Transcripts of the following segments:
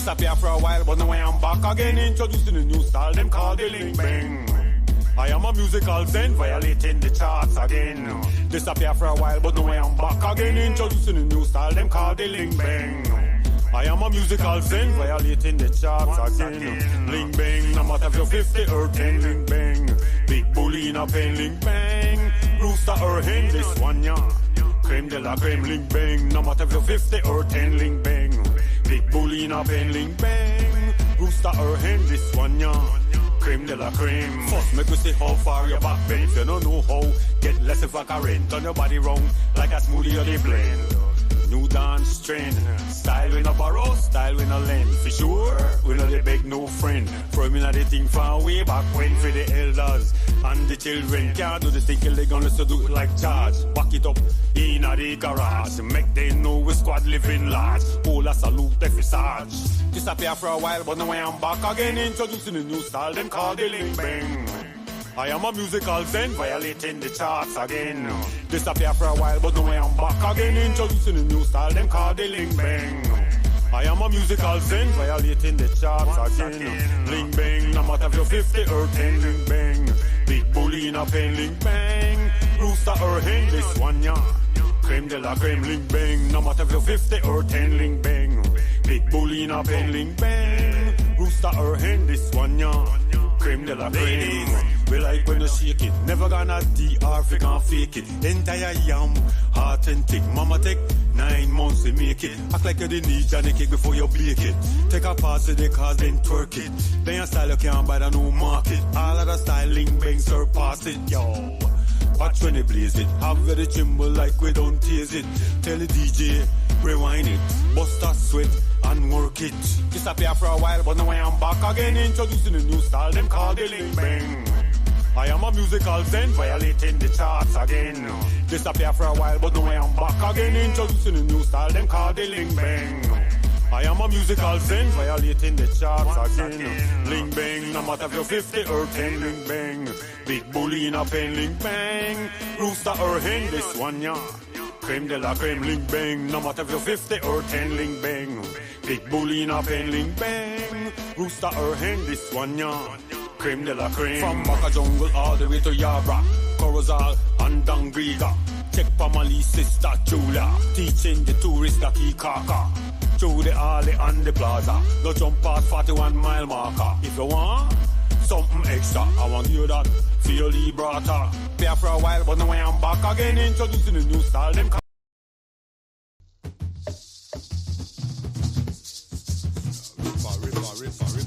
Disappear for a while, but now I am back again, introducing a new style, them call the Ling Bang. I am a musical zen, violating the charts again. Disappear for a while, but now I am back again, introducing a new style, them call the Ling Bang. I am a musical zen, violating the charts again. Ling Bang, no matter if you're 50 or 10, Ling Bang. Big bully in a pen, Ling Bang. Rooster or hen, this one, yeah. Creme de la creme, Ling Bang. No matter if you're 50 or 10, Ling Bang. Big bully in a pen, Ling Bang. Rooster or hen, this one, yeah. Creme de la creme. First, make you see how far your back bend. If you don't know how, get less if I can rent. Turn your body round like a smoothie or the blend. New dance trend. Style we no borrow, style we no lend. For sure, we no the beg no friend. From in the thing from way back when for the elders and the children. Can't do the thing they gonna so do it like charge. Back it up in the garage. Make them know we squad living large. All a salute every sarge. Disappear for a while, but now I am back again, introducing a new style, them call the Ling Bang. I am a musical zen, violating the charts again. Disappear for a while, but now I am back again, introducing a new style, them call the Ling Bang. I am a musical zen, violating the charts again. Ling Bang, no matter if you're 50 or 10, Ling Bang. Big bully in a pen, Ling Bang. Rooster or hen, this one, yeah. Creme de la creme, Ling Bang. No matter if you're 50 or 10, Ling Bang. Big bully in a pen, Ling Bang. Rooster or hen, this one, yeah. Creme de la creme. We like when you shake it. Never gonna DR if you can't fake it. Entire yam, heart and tick. Mama take 9 months to make it. Act like you didn't need Johnny cake before you bake it. Take a pass to the cars, then twerk it. Then your style you can't buy the new market. All of the styling Bang surpass it, yo. Watch when they blaze it. Have the tremble like we don't tease it. Tell the DJ, rewind it. Bust a sweat and work it. Disappear for a while, but now I am back again, introducing a new style, them call the Ling Bang. I am a musical zen, violating the charts again. Disappear for a while, but now I am back again, introducing a new style, them call the Ling Bang. I am a musical zen, violating the charts again. Ling Bang, no matter if you're 50 or 10, Ling Bang. Big bully in a pen, Ling Bang. Rooster or hen, this one, yeah. Creme de la creme, Ling Bang. No matter if you're 50 or 10, Ling Bang. Big bully in a pen, Ling Bang. Rooster or hen, this one, yeah. Creme de la creme. From Baka Jungle all the way to Yara, Corozal and Dangriga. Check for my sister Julia, teaching the tourists the key kaka. Through the alley and the plaza, no jump past 41 mile marker. If you want something extra, I want you that feel librata. Pay for a while, but now I am back again, introducing a new style. Them ripper.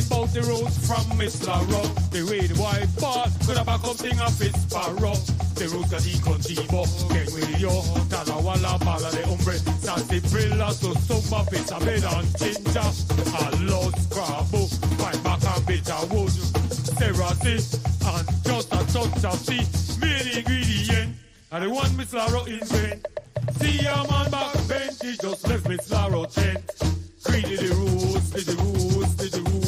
About the road from Miss Larrow. The way the white ball could have back up thing of his sparrow. The road that he contivo. Get with yo, Talawala, Bala de Hombre, Santi Brilla, so Sumba, Pitabel and Ginger. A lost scrabble, fight back and bitter wood. Serati, and just a touch of the main ingredient. And the one Miss Larrow invent. See a man back bench, he just left Miss Larrow tent. Greedy the rules, did the rules, did the rules.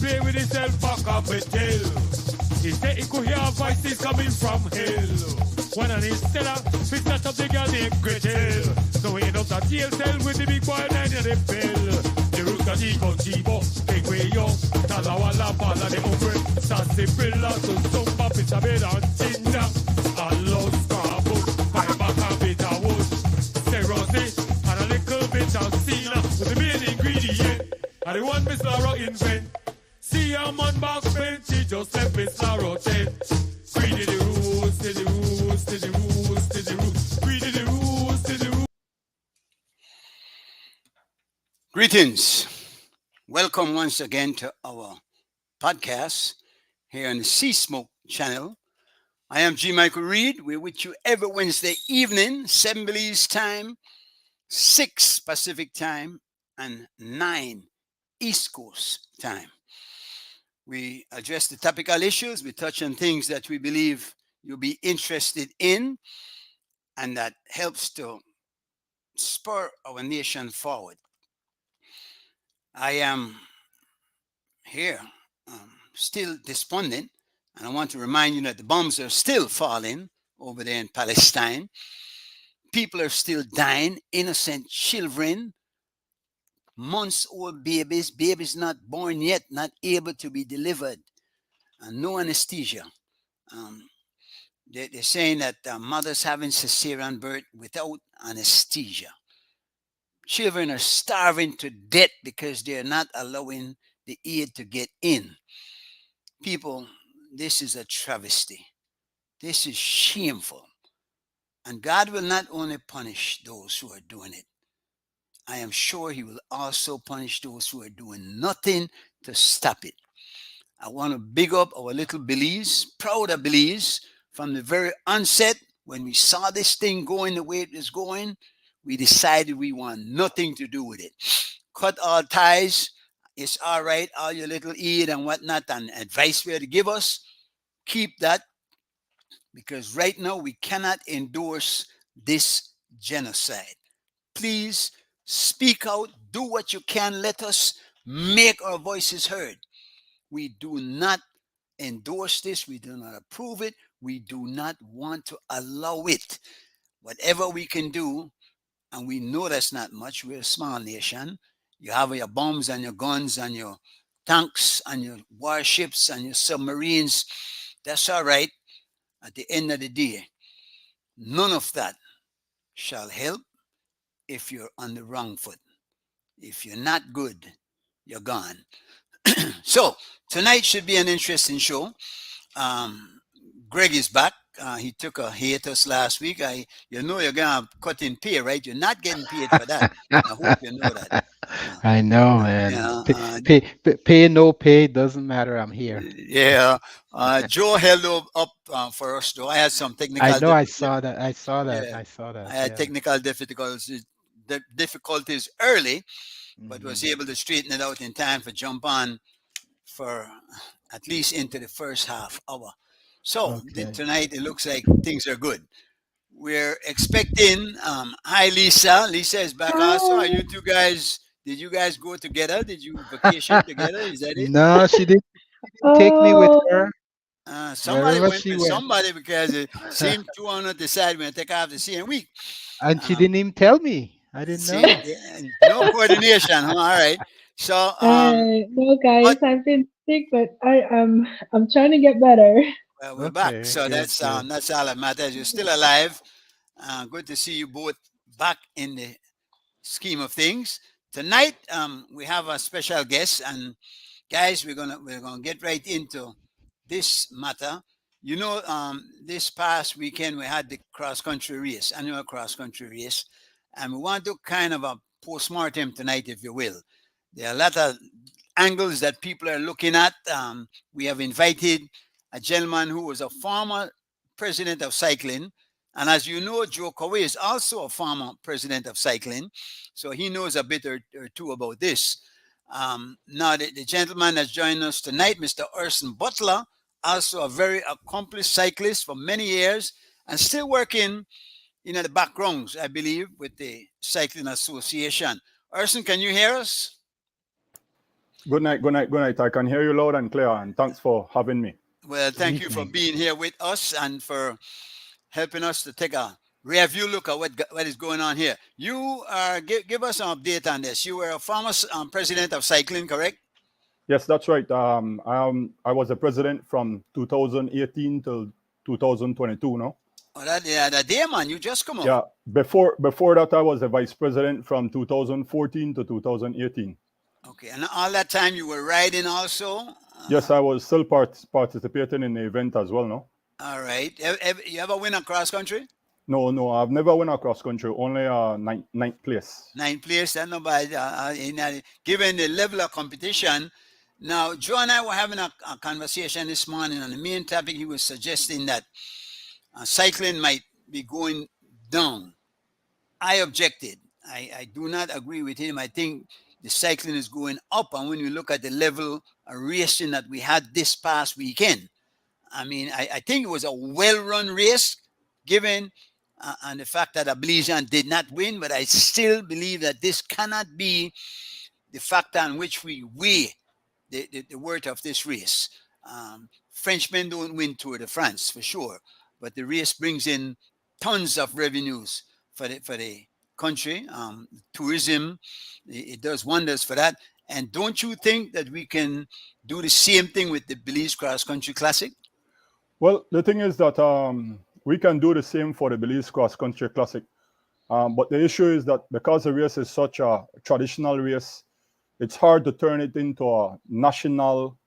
Play with himself back up a tail. He said he could hear voices coming from hell. When an insteller, he set up the girl named Gretel. So he end up that jail cell with the big boy and the bell. The roots that he contivo, King Way Young, Talawala, Bala de Hombre, Santi Brilla, so Sumba, Pitabel and Ginger. A lost scrabble, fight back and bitter wood. invent. See a man back bench, he just left his sorrow tent. Greedy the rules, to the rules, to the rules, to the rules. Greedy the rules, to the rules. Greetings. Welcome once again to our podcast here on the Sea Smoke channel. I am G. Michael Reed. We're with you every Wednesday evening, 7 Belize time, 6 Pacific time, and 9 East Coast time. We address the topical issues. We touch on things that we believe you'll be interested in and that helps to spur our nation forward. I am here still despondent, and I want to remind you that the bombs are still falling over there in Palestine. People are still dying, innocent children, months-old babies not born yet, not able to be delivered, and no anesthesia. They're saying that mothers having cesarean birth without anesthesia. Children are starving to death because they're not allowing the aid to get in. People, this is a travesty. This is shameful. And God will not only punish those who are doing it, I am sure he will also punish those who are doing nothing to stop it. I want to big up our little Belize, proud of Belize. From the very onset, when we saw this thing going the way it was going, we decided we want nothing to do with it. Cut all ties. It's all right, all your little aid and whatnot and advice we are to give us. Keep that, because right now we cannot endorse this genocide. Please speak out, do what you can, let us make our voices heard. We do not endorse this, we do not approve it, we do not want to allow it. Whatever we can do, and we know that's not much, we're a small nation. You have your bombs and your guns and your tanks and your warships and your submarines. That's all right. At the end of the day, none of that shall help if you're on the wrong foot. If you're not good, you're gone. So tonight should be an interesting show. Greg is back. He took a hiatus last week. You're gonna cut in pay, right? You're not getting paid for that. I hope you know that. I know, man. Pay, no pay, doesn't matter. I'm here. Yeah. Joe held up for us, though. I had some technical. I know. I saw that. Yeah. I had technical difficulties early, but was able to straighten it out in time for jump on for at least into the first half hour. So tonight it looks like things are good. We're expecting. Hi, Lisa. Lisa is back also. Are you two guys? Did you guys go together? Did you vacation together? Is that it? No, she didn't take me with her. Somebody went with somebody because it seemed to want to decide when to take off the same week. And she didn't even tell me. I didn't know. No coordination. Huh? All right. So no, guys, I've been sick, but I'm trying to get better. Well, we're back. So that's all that matters. You're still alive. Good to see you both back in the scheme of things. Tonight, we have a special guest, and guys, we're gonna get right into this matter. You know, this past weekend we had the annual cross country race, and we want to kind of a postmortem tonight, if you will. There are a lot of angles that people are looking at. We have invited a gentleman who was a former president of cycling. And as you know, Joe Kawai is also a former president of cycling. So he knows a bit or two about this. Now, the gentleman that's joined us tonight, Mr. Urson Butler, also a very accomplished cyclist for many years and still working in the backgrounds, I believe, with the Cycling Association. Urson, can you hear us? Good night. I can hear you loud and clear, and thanks for having me. Well, thank you for being here with us and for helping us to take a rear view look at what is going on here. You give us an update on this. You were a former president of cycling, correct? Yes, that's right. I was a president from 2018 till 2022. No. Oh, that day, man, you just come up. Yeah. Before that, I was a vice president from 2014 to 2018. Okay, and all that time you were riding also? Yes, I was still participating in the event as well, no? All right. You ever win a cross country? No, I've never won a cross country, only ninth place. 9th place, that nobody, given the level of competition. Now, Joe and I were having a conversation this morning on the main topic. He was suggesting that cycling might be going down. I objected. I do not agree with him. I think the cycling is going up. And when you look at the level of racing that we had this past weekend, I mean, I think it was a well-run race, given and the fact that Abelian did not win. But I still believe that this cannot be the factor on which we weigh the worth of this race. Frenchmen don't win Tour de France for sure, but the race brings in tons of revenues for the country. Tourism, it does wonders for that. And don't you think that we can do the same thing with the Belize Cross Country Classic? Well, the thing is that we can do the same for the Belize Cross Country Classic. But the issue is that because the race is such a traditional race, it's hard to turn it into a national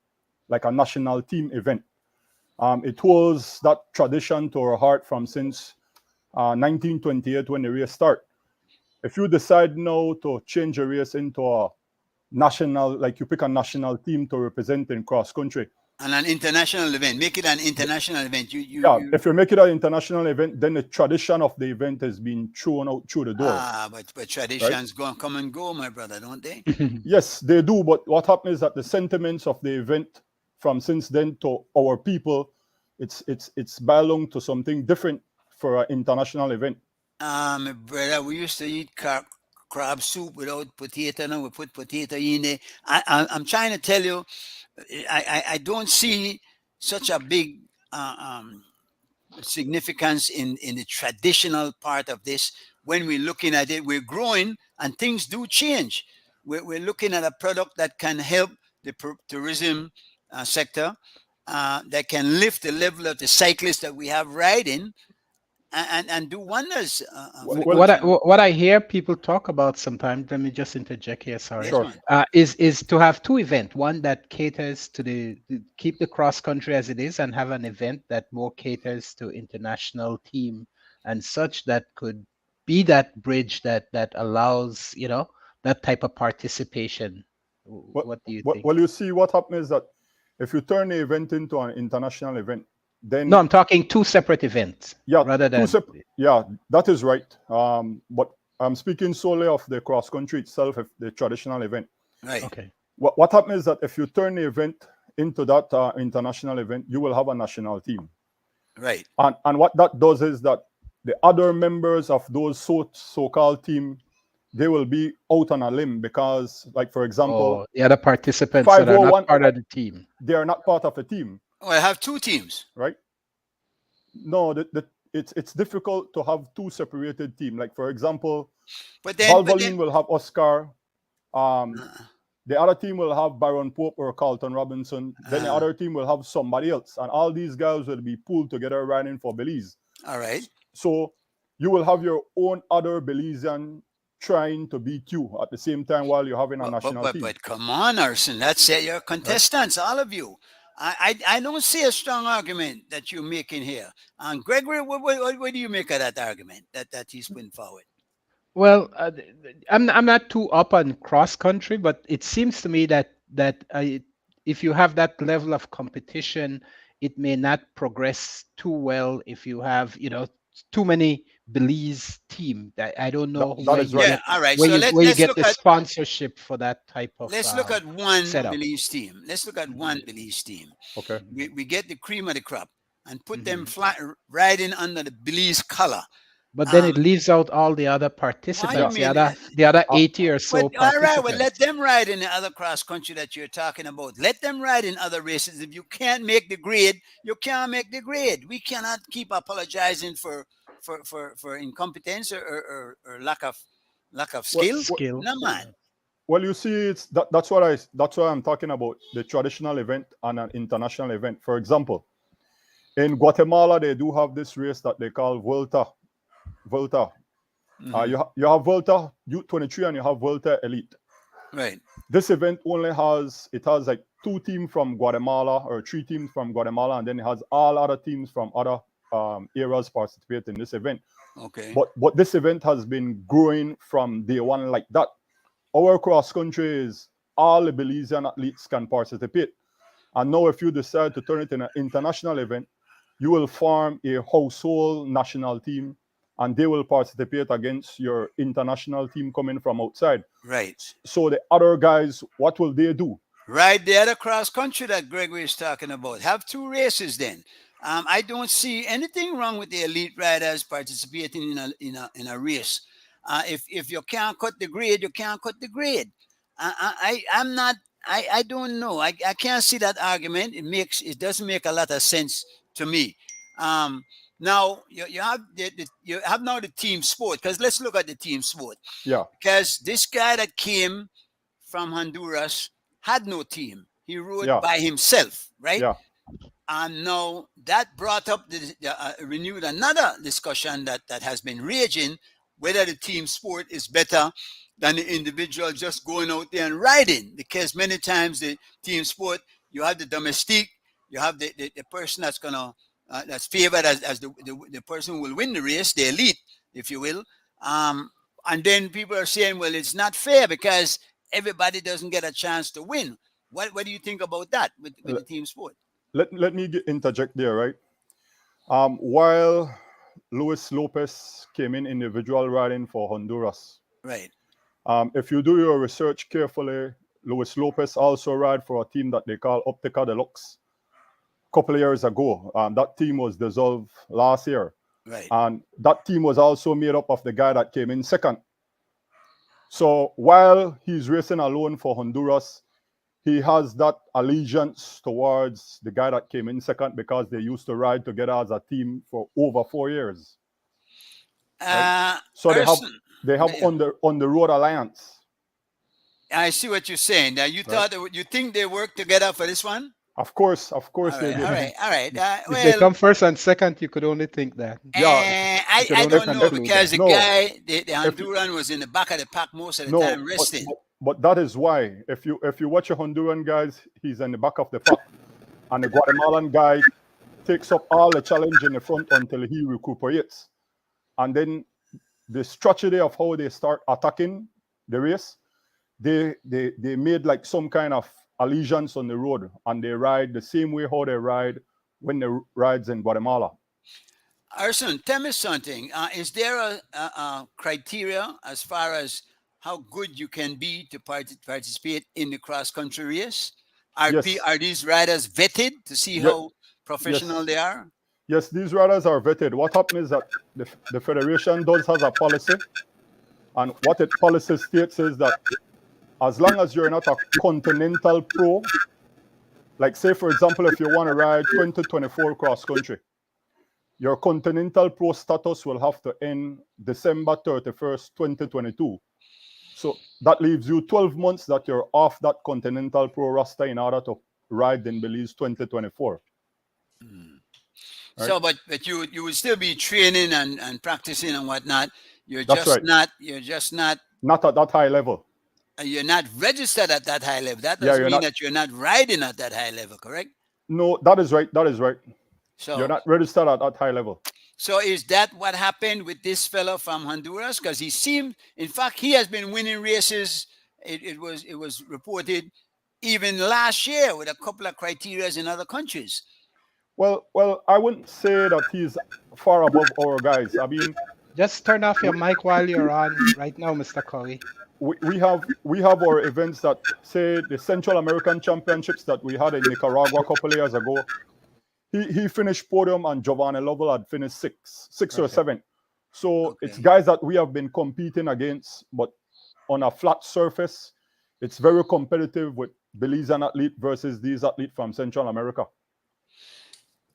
team event. It was that tradition to our heart from since 1928 when the race started. If you decide now to change a race into a national, like you pick a national team to represent in cross country, and an international event, make it an international event. If you make it an international event, then the tradition of the event has been thrown out through the door. But traditions come and go, my brother, don't they? Yes, they do. But what happens is that the sentiments of the event from since then to our people, it's belong to something different for an international event. My brother, we used to eat crab soup without potato. Now we put potato in there. I'm trying to tell you, I don't see such a big significance in the traditional part of this. When we're looking at it, we're growing and things do change. We're looking at a product that can help the tourism sector, that can lift the level of the cyclists that we have riding and do wonders. What I hear people talk about sometimes, let me just interject here, sorry, sure. Is to have two events, one that caters to keep the cross country as it is and have an event that more caters to international team and such that could be that bridge that allows, that type of participation. What do you think? Well, you see, what happens is that if you turn the event into an international event, then no, I'm talking two separate events. Yeah, rather than yeah, that is right. But I'm speaking solely of the cross country itself, the traditional event. Right. Okay. What happens is that if you turn the event into that international event, you will have a national team. Right. And what that does is that the other members of those so-called team, they will be out on a limb because, like, for example, the other participants that are not part of the team. They are not part of the team. Oh, I have two teams. Right? No, it's difficult to have two separated teams. Like, for example, Valvoline will have Oscar. The other team will have Byron Pope or Carlton Robinson. Then the other team will have somebody else. And all these guys will be pulled together riding for Belize. All right. So you will have your own other Belizean trying to beat you at the same time while you're having a national team. But come on, Arson. That's it. You're contestants, right? All of you. I don't see a strong argument that you're making here. And Gregory, what do you make of that argument that he's putting forward? Well, I'm not too up on cross country, but it seems to me that if you have that level of competition, it may not progress too well if you have too many Belize team. I don't know that is right. Yeah, all right. Where you get the sponsorship for that type of. Let's look at one setup. Belize team. Let's look at one Belize team. Okay. We get the cream of the crop and put them riding under the Belize color. But then it leaves out all the other participants, the other 80 or so participants. All right, well, let them ride in the other cross country that you're talking about. Let them ride in other races. If you can't make the grade, you can't make the grade. We cannot keep apologizing for incompetence or lack of skill. No, man. Well, you see, that's what I'm talking about, the traditional event and an international event. For example, in Guatemala, they do have this race that they call Vuelta. Mm-hmm. You have Vuelta U23 and you have Vuelta Elite. Right. This event only has like 2 teams from Guatemala or 3 teams from Guatemala, and then it has all other teams from other areas participate in this event. Okay. But this event has been growing from day one like that. Our cross country is all the Belizean athletes can participate. And now if you decide to turn it in an international event, you will form a household national team, and they will participate against your international team coming from outside. Right. So the other guys, what will they do? Right. The other cross country that Gregory is talking about. Have 2 races then. I don't see anything wrong with the elite riders participating in a race. If you can't cut the grade, you can't cut the grade. I'm not. I don't know. I can't see that argument. It doesn't make a lot of sense to me. Now you have now the team sport, because let's look at the team sport. Yeah. Because this guy that came from Honduras had no team. He rode by himself, right? Yeah. And now that brought up renewed another discussion that has been raging, whether the team sport is better than the individual just going out there and riding. Because many times the team sport, you have the domestique, you have the person that's gonna that's favored as the person who will win the race, the elite, if you will. And then people are saying, well, it's not fair because everybody doesn't get a chance to win. What do you think about that with the team sport? Let me interject there, right? While Luis Lopez came in individual riding for Honduras, right? If you do your research carefully, Luis Lopez also ride for a team that they call Optica Deluxe. A couple of years ago, that team was dissolved last year, right? And that team was also made up of the guy that came in second. So while he's racing alone for Honduras, he has that allegiance towards the guy that came in second because they used to ride together as a team for over 4 years. Right? So they have on the road alliance. I see what you're saying. Now you you think they work together for this one? Of course they did. All right. If they come first and second, you could only think that. Yeah, I don't know, because the guy, the Honduran, was in the back of the pack most of the time resting. But that is why, if you watch a Honduran guys, he's in the back of the pack, and the Guatemalan guy takes up all the challenge in the front until he recuperates, and then the strategy of how they start attacking the race, they made like some kind of allegiance on the road, and they ride the same way how they ride when they rides in Guatemala. Arson, tell me something. Is there a criteria as far as how good you can be to participate in the cross-country race? Are these riders vetted to see how professional they are? Yes, these riders are vetted. What happens is that the federation does have a policy, and what its policy states is that as long as you're not a continental pro, like say for example, if you want to ride 2024 cross-country, your continental pro status will have to end December 31st, 2022. So that leaves you 12 months that you're off that continental pro roster in order to ride in Belize 2024. Right? So, but you would still be training and practicing and whatnot. You're just not at that high level. You're not registered at that high level. That doesn't mean that you're not riding at that high level, correct? No, that is right. So you're not registered at that high level. So is that what happened with this fellow from Honduras? Because he seemed, in fact, he has been winning races. It was reported even last year with a couple of criteria in other countries. Well, I wouldn't say that he's far above our guys. I mean, just turn off your mic while you're on right now, Mr. Cowie. We have our events that, say, the Central American Championships that we had in Nicaragua a couple of years ago. He finished podium, and Giovanni Lovell had finished six or seven. So it's guys that we have been competing against, but on a flat surface, it's very competitive with Belizean athlete versus these athletes from Central America.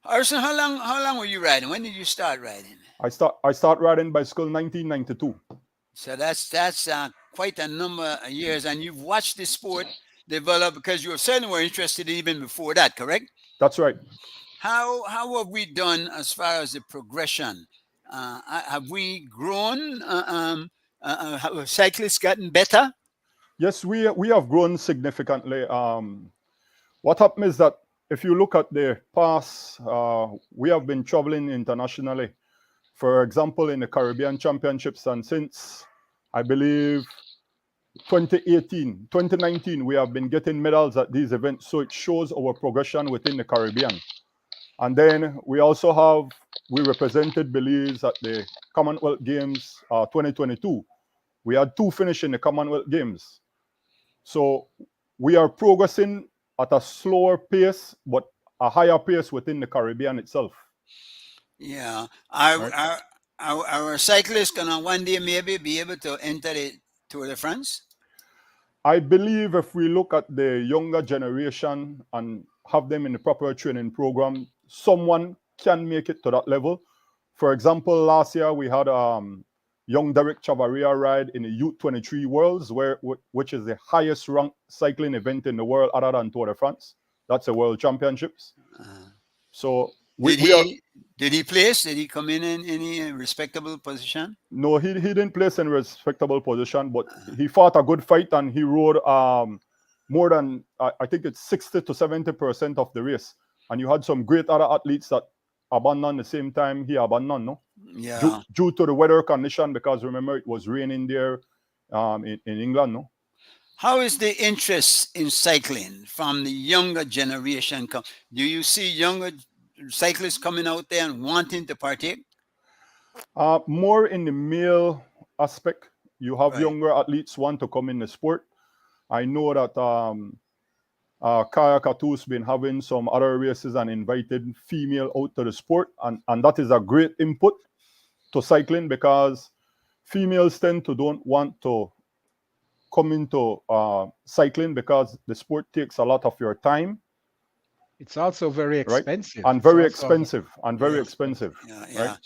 Arson, how long were you riding? When did you start riding? I start riding bicycle 1992. So that's quite a number of years, and you've watched the sport develop because you certainly were interested even before that, correct? That's right. How have we done as far as the progression? Have we grown? Have cyclists gotten better? Yes, we have grown significantly. What happened is that if you look at the past, we have been traveling internationally. For example, in the Caribbean Championships, and since I believe 2018, 2019, we have been getting medals at these events. So it shows our progression within the Caribbean. And then we represented Belize at the Commonwealth Games 2022. We had 2 finish in the Commonwealth Games. So we are progressing at a slower pace, but a higher pace within the Caribbean itself. Yeah. Right. Our cyclists gonna one day maybe be able to enter the Tour de France? I believe if we look at the younger generation and have them in the proper training program, someone can make it to that level. For example, last year we had young Derek Chavarria ride in the U23 Worlds, which is the highest ranked cycling event in the world other than Tour de France. That's the World Championships. So did he place? Did he come in any respectable position? No, he didn't place in respectable position, but he fought a good fight and he rode more than I think it's 60 to 70% of the race. And you had some great other athletes that abandoned the same time he abandoned, no? Yeah. Due to the weather condition, because remember it was raining there in England, no? How is the interest in cycling from the younger generation? Do you see younger cyclists coming out there and wanting to partake? More in the male aspect. You have Right. younger athletes want to come in the sport. I know that Kaya Katu's been having some other races and invited female out to the sport, and that is a great input to cycling, because females tend to don't want to come into cycling because the sport takes a lot of your time. It's also very expensive. And very expensive. And very expensive. Yeah.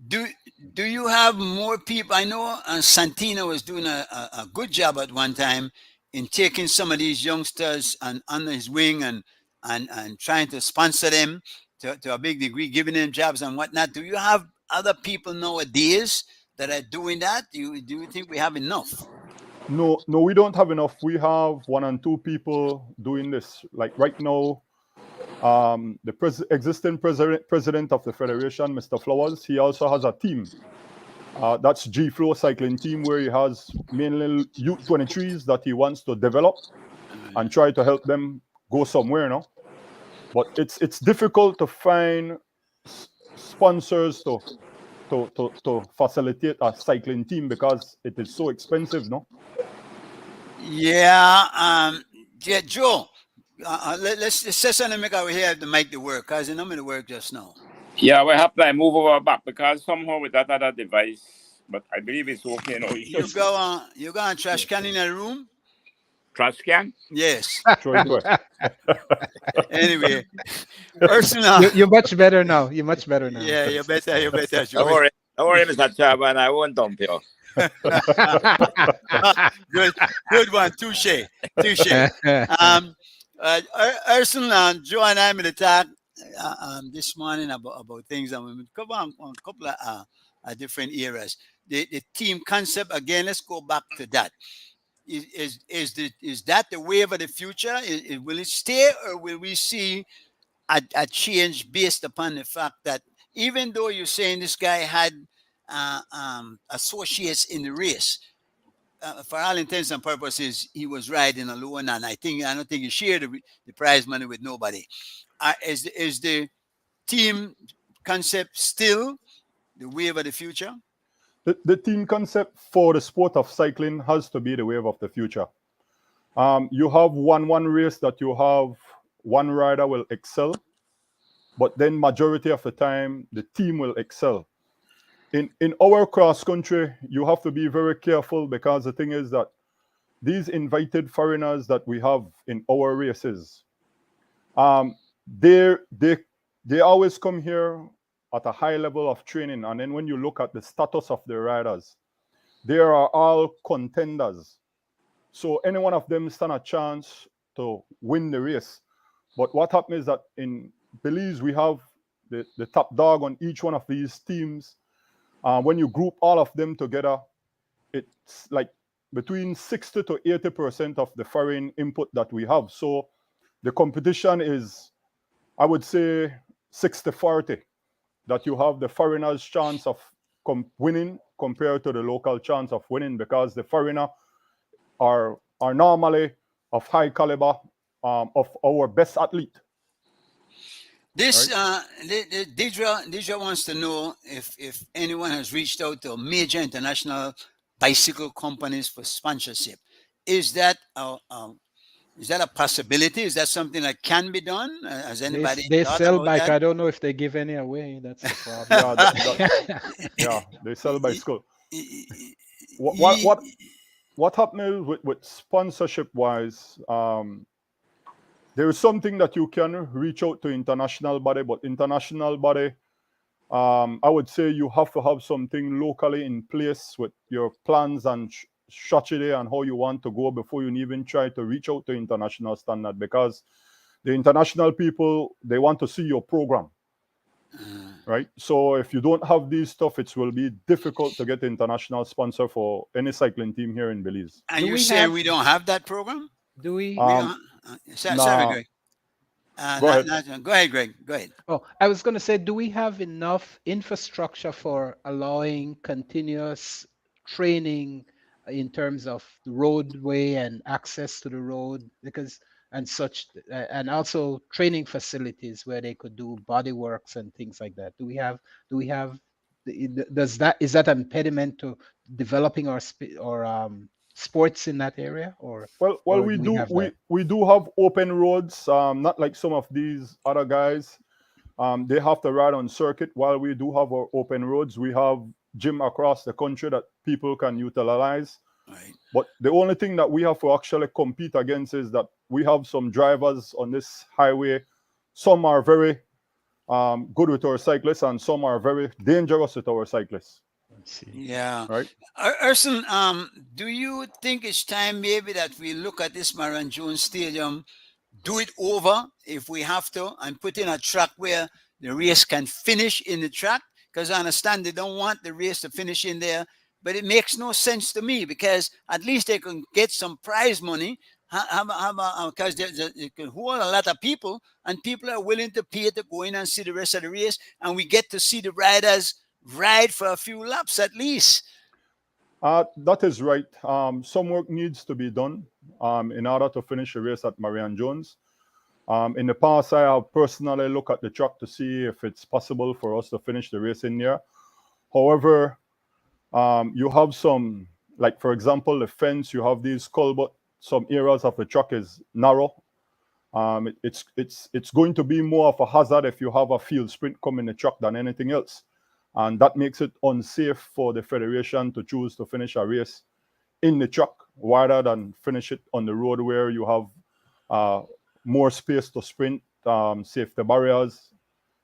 Right? Do you have more people? I know Santino was doing a good job at one time in taking some of these youngsters and under his wing and trying to sponsor them to a big degree, giving them jobs and whatnot. Do you have other people nowadays that are doing that? Do you think we have enough? No, we don't have enough. We have 1 and 2 people doing this. Like right now, the existing president of the federation, Mr. Flowers, he also has a team. That's G-Flow cycling team, where he has mainly U23s that he wants to develop and try to help them go somewhere, no? But it's difficult to find sponsors to facilitate a cycling team because it is so expensive, no? Yeah, Joe. Let's say something make over here to make the work, because you know me to work just now. Yeah, we have to move over back because somehow with that other device, but I believe it's okay now. You go on trash can in the room? Trash can? Yes. Anyway, Ursula. You're much better now. You're much better now. Yeah, you're better. Don't worry, Mr. Chairman, I won't dump you. Good one. Touche. Ursula, Joe and I made a talk this morning about things, and we cover on a couple of different areas. The team concept again. Let's go back to that. Is that the wave of the future? Will it stay, or will we see a change based upon the fact that even though you're saying this guy had associates in the race, for all intents and purposes, he was riding alone, and I don't think he shared the prize money with nobody. Is the team concept still the wave of the future? The team concept for the sport of cycling has to be the wave of the future. You have one race that you have one rider will excel, but then majority of the time the team will excel. In our cross country, you have to be very careful, because the thing is that these invited foreigners that we have in our races, they always come here at a high level of training, and then when you look at the status of the riders, they are all contenders. So any one of them stand a chance to win the race. But what happens is that in Belize, we have the top dog on each one of these teams. When you group all of them together, it's like between 60 to 80% of the foreign input that we have. So the competition is, I would say, 60-40, that you have the foreigners' chance of winning compared to the local chance of winning, because the foreigner are normally of high caliber, of our best athlete. This Deidre wants to know if anyone has reached out to major international bicycle companies for sponsorship. Is that a possibility? Is that something that can be done? Has anybody They thought sell about bike. that? I don't know if they give any away. That's the problem. Yeah, they sell bicycle. What happened with sponsorship wise? There is something that you can reach out to international body, but international body, I would say you have to have something locally in place with your plans and strategy and how you want to go before you even try to reach out to international standard, because the international people, they want to see your program. Right? So if you don't have these stuff, it will be difficult to get international sponsor for any cycling team here in Belize. And you say we don't have that program? Do we? Sorry, Greg. Go ahead. Go ahead, Greg. Go ahead. Oh, I was going to say, do we have enough infrastructure for allowing continuous training in terms of the roadway and access to the road, and also training facilities where they could do body works and things like that? Is that an impediment to developing our sports in that area? We do have open roads, not like some of these other guys. They have to ride on circuit. While we do have our open roads, we have gym across the country that people can utilize. Right. But the only thing that we have to actually compete against is that we have some drivers on this highway. Some are very good with our cyclists, and some are very dangerous with our cyclists. Yeah. Right. Urson, do you think it's time maybe that we look at this Marion Jones Stadium, do it over if we have to, and put in a track where the race can finish in the track? Because I understand they don't want the race to finish in there, but it makes no sense to me, because at least they can get some prize money, because they can hold a lot of people, and people are willing to pay to go in and see the rest of the race, and we get to see the riders ride for a few laps at least. That is right. Some work needs to be done in order to finish the race at Marion Jones. In the past, I have personally looked at the track to see if it's possible for us to finish the race in there. However, you have some, like for example, the fence, you have these culverts, some areas of the track is narrow. It's going to be more of a hazard if you have a field sprint coming in the track than anything else. And that makes it unsafe for the federation to choose to finish a race in the track rather than finish it on the road where you have more space to sprint, safety barriers.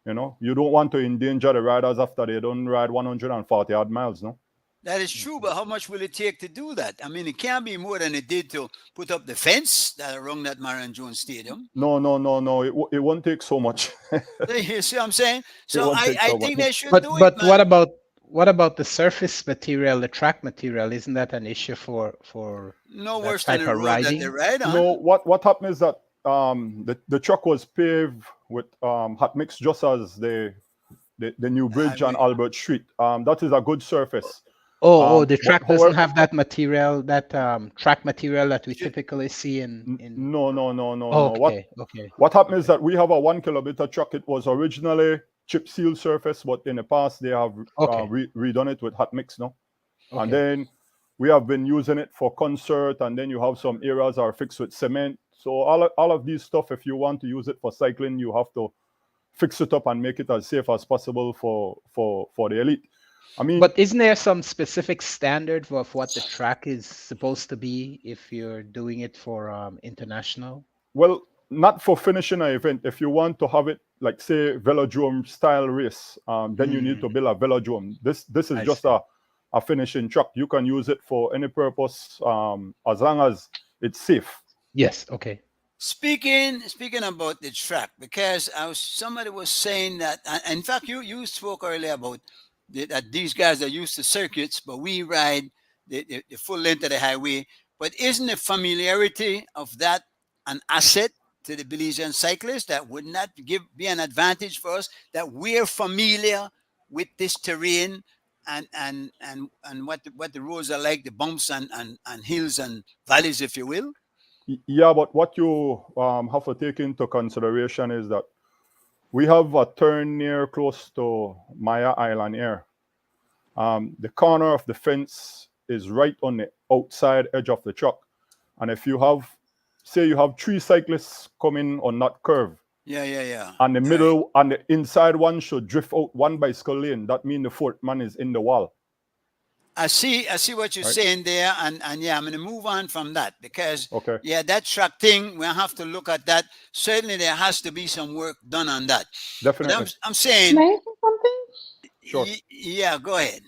You know, you don't want to endanger the riders after they don't ride 140 odd miles, no? That is true, but how much will it take to do that? I mean, it can't be more than it did to put up the fence that around that Marion Jones Stadium. No. It won't take so much. You see what I'm saying? So I think they should do it. But what about the surface material, the track material? Isn't that an issue for no that worse type than the of road that riding? they ride on? No, what happened is that the track was paved with hot mix, just as the new bridge on Albert Street. That is a good surface. The track doesn't have that material, that track material that we typically see in. No. Okay. What happened is that we have a 1 kilometer track. It was originally chip seal surface, but in the past they have redone it with hot mix, no? Okay. And then we have been using it for concert, and then you have some areas are fixed with cement. So all of these stuff, if you want to use it for cycling, you have to fix it up and make it as safe as possible for the elite. I mean, but isn't there some specific standard of what the track is supposed to be if you're doing it for international? Well, not for finishing an event. If you want to have it, like say velodrome style race, then you need to build a velodrome. This is just a finishing track. You can use it for any purpose as long as it's safe. Yes. Okay. Speaking about the track, because somebody was saying that, in fact, you spoke earlier about that these guys are used to circuits, but we ride the full length of the highway. But isn't the familiarity of that an asset to the Belizean cyclists? That would not be an advantage for us, that we're familiar with this terrain and what the roads are like, the bumps and hills and valleys, if you will. Yeah, but what you have to take into consideration is that we have a turn near close to Maya Island here. The corner of the fence is right on the outside edge of the truck. And if you have, say you have 3 cyclists coming on that curve, yeah, and the middle and the inside one should drift out one bicycle lane, that means the 4th man is in the wall. I see what you're saying there, and yeah, I'm going to move on from that because that track thing, we'll have to look at that. Certainly, there has to be some work done on that. Definitely. I'm saying. Can I say something? Sure. Yeah, go ahead.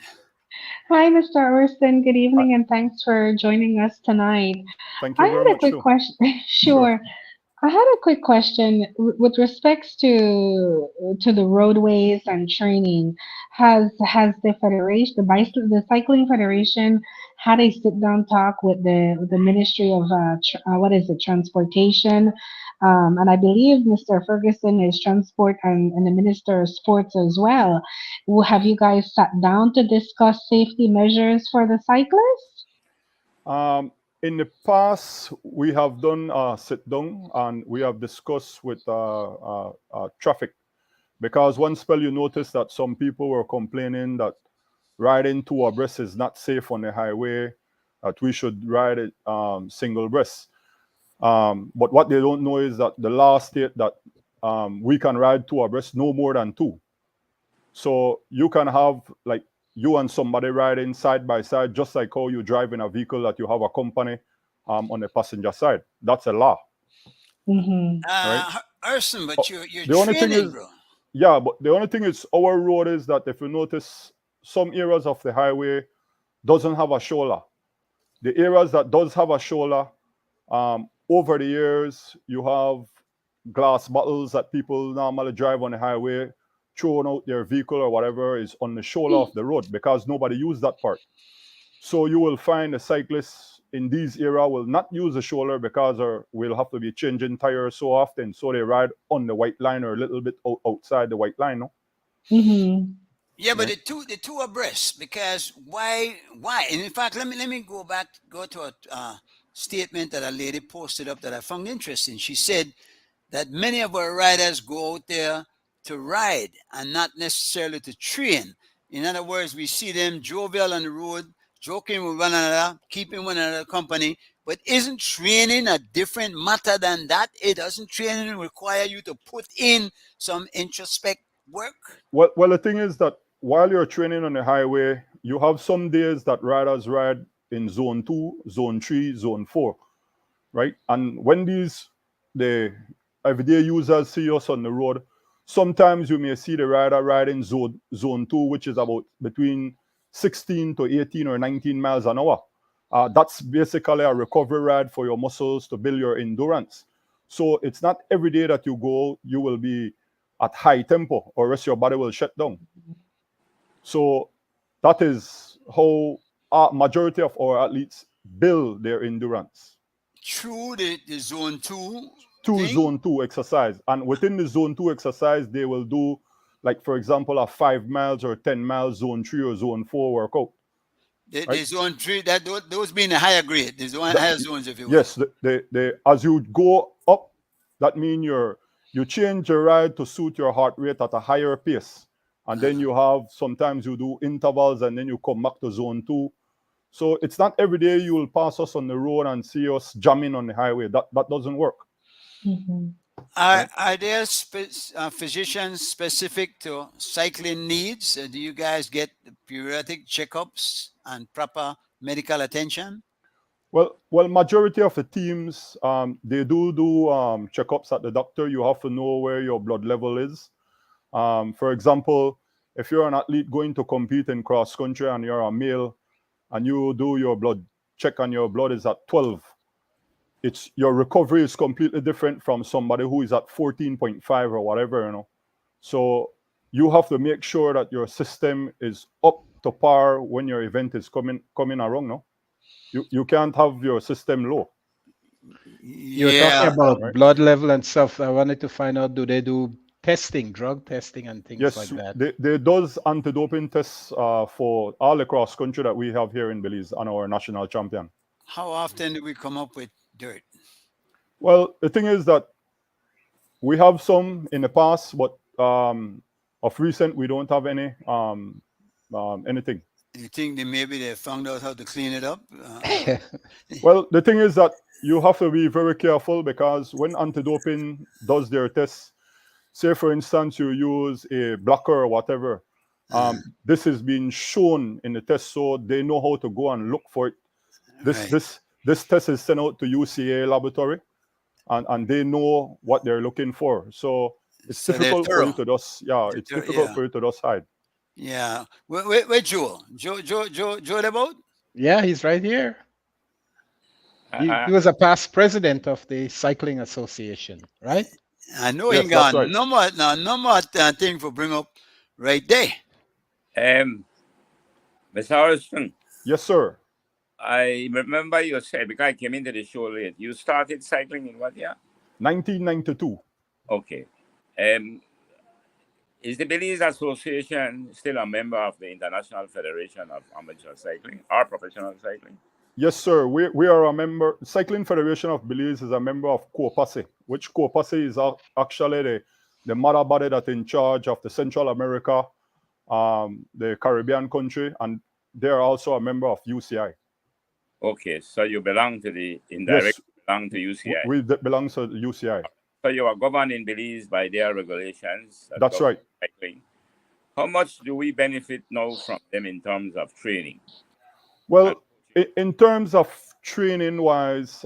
Hi, Mr. Orson. Good evening, and thanks for joining us tonight. Thank you very much. I had a quick question. Sure. I had a quick question with respects to the roadways and training. Has the federation, the cycling federation, had a sit down talk with the Ministry of transportation? And I believe Mr. Ferguson is transport and the Minister of Sports as well. Have you guys sat down to discuss safety measures for the cyclists? In the past, we have done a sit down and we have discussed with traffic, because one spell you noticed that some people were complaining that riding 2 abreast is not safe on the highway, that we should ride it single breast. But what they don't know is that the law state that we can ride 2 abreast, no more than 2. So you can have like you and somebody riding side by side, just like how you drive in a vehicle that you have a company on the passenger side. That's a law. Mm-hmm. Right? Urson, but you're the only training, thing is, bro. Yeah, but the only thing is our road is that if you notice, some areas of the highway doesn't have a shoulder. The areas that does have a shoulder, over the years, you have glass bottles that people normally drive on the highway, throwing out their vehicle or whatever is on the shoulder of the road because nobody used that part. So you will find the cyclists in these areas will not use the shoulder because we'll have to be changing tires so often. So they ride on the white line or a little bit outside the white line. No? Mm-hmm. Yeah, but the two abreast, because why? And in fact, let me go to a statement that a lady posted up that I found interesting. She said that many of our riders go out there to ride and not necessarily to train. In other words, we see them jovial on the road, joking with one another, keeping one another company. But isn't training a different matter than that? It doesn't training require you to put in some introspect work? Well, the thing is that while you're training on the highway, you have some days that riders ride in zone 2, zone 3, zone 4, right? And when the everyday users see us on the road, sometimes you may see the rider riding zone 2, which is about between 16 to 18 or 19 miles an hour. That's basically a recovery ride for your muscles to build your endurance. So it's not every day that you go, you will be at high tempo, or else your body will shut down. So that is how a majority of our athletes build their endurance. Through the zone 2 zone 2 exercise. And within the zone 2 exercise, they will do, like, for example, a 5 miles or 10 miles zone 3 or zone 4 workout. The zone 3, those being the higher grade, the higher zones, if you will. Yes, as you go up, that means you change your ride to suit your heart rate at a higher pace. And then you have, sometimes you do intervals and then you come back to zone 2. So it's not every day you will pass us on the road and see us jamming on the highway. That doesn't work. Mm-hmm. Are there physicians specific to cycling needs? Do you guys get periodic checkups and proper medical attention? Well, majority of the teams, they do checkups at the doctor. You have to know where your blood level is. For example, if you're an athlete going to compete in cross country and you're a male and you do your blood check and your blood is at 12, your recovery is completely different from somebody who is at 14.5 or whatever, So you have to make sure that your system is up to par when your event is coming around, no? You can't have your system low. You're talking Yeah, about Right. blood level and stuff. I wanted to find out, do they do testing, drug testing and things like Yes, that? they does anti-doping tests for all the cross country that we have here in Belize and our national champion. how often do we come up with dirt? Well, the thing is that we have some in the past, but of recent we don't have any anything. You think that maybe they found out how to clean it up? Well, the thing is that you have to be very careful because when anti-doping does their tests, say for instance you use a blocker or whatever, this is being shown in the test, so they know how to go and look for it. Right. This test is sent out to UCA laboratory, and they know what they're looking for. So it's So they're difficult for you thorough. to just it's thorough, difficult yeah. for you to just hide. Yeah. Where Joe? Joe about? Yeah, he's right here. He I- was a past president of the Cycling Association, right? I know Yes, him that's gone. right. No more thing for bring up right there. Mr. Harrison, Yes, sir. I remember you said, because I came into the show late, you started cycling in what year? 1992. Okay. Is the Belize Association still a member of the International Federation of Amateur Cycling or Professional Cycling? Yes, sir. We are a member. Cycling Federation of Belize is a member of COPASE, which COPASE is actually the mother body that's in charge of the Central America, the Caribbean country, and they're also a member of UCI. Okay, so you belong to the indirect Yes, belong to UCI. we belong to UCI. So you are governed in Belize by their regulations. that That's govern right. cycling. How much do we benefit now from them in terms of training? Well, in terms of training wise,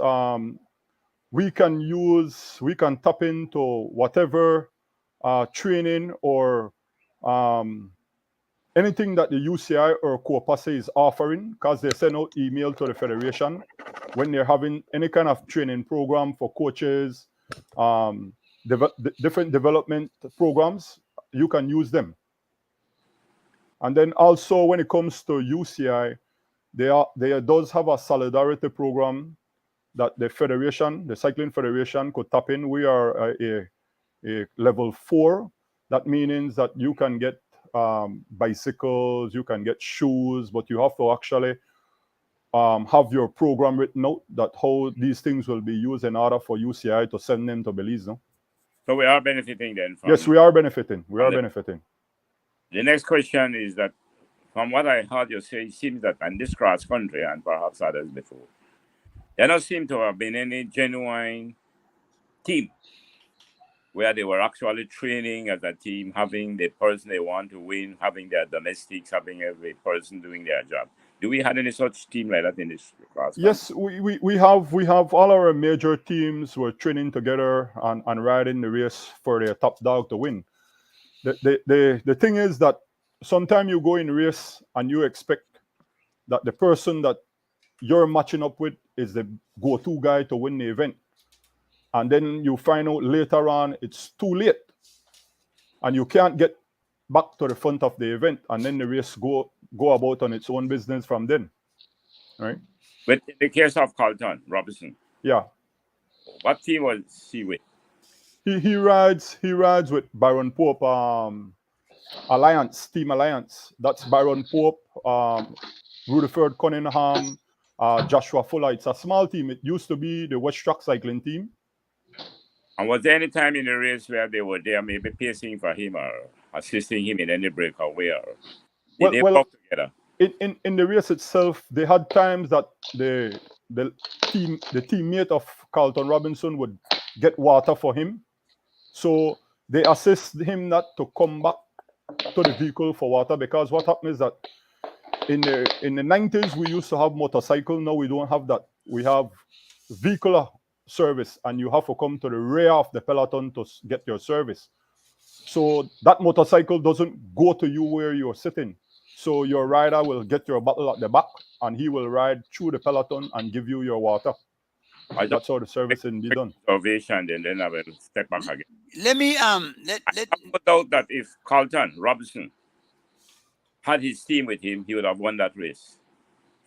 we can tap into whatever training or anything that the UCI or COPASE is offering, because they send out email to the federation when they're having any kind of training program for coaches, different development programs. You can use them. And then also when it comes to UCI, they does have a solidarity program that the federation, the Cycling Federation, could tap in. We are a level 4. That means that you can get bicycles, you can get shoes, but you have to actually have your program written out that how these things will be used in order for UCI to send them to Belize. No? So we are benefiting then from Yes, we are benefiting. We are benefiting. The next question is that from what I heard you say, it seems that in this cross country and perhaps others before, there don't seem to have been any genuine team where they were actually training as a team, having the person they want to win, having their domestics, having every person doing their job. Do we have any such team like that in this class? Yes, we have all our major teams were training together and riding the race for their top dog to win. The thing is that sometimes you go in a race and you expect that the person that you're matching up with is the go-to guy to win the event. And then you find out later on it's too late. And you can't get back to the front of the event. And then the race go about on its own business from then. Right? But in the case of Carlton Robinson, Yeah. what team was he with? He rides with Byron Pope, Team Alliance. That's Byron Pope, Rutherford Cunningham, Joshua Fuller. It's a small team. It used to be the West Track cycling team. And was there any time in the race where they were there, maybe pacing for him or assisting him in any breakaway? Or did they work together? In the race itself, they had times that the teammate of Carlton Robinson would get water for him. So they assist him not to come back to the vehicle for water, because what happens is that in the 90s we used to have motorcycle. Now we don't have that. We have vehicular service, and you have to come to the rear of the peloton to get your service. So that motorcycle doesn't go to you where you're sitting. So your rider will get your bottle at the back, and he will ride through the peloton and give you your water. That's how the service can be done. Observation, and then I will step back again. Let me I have no doubt that if Carlton Robinson had his team with him, he would have won that race.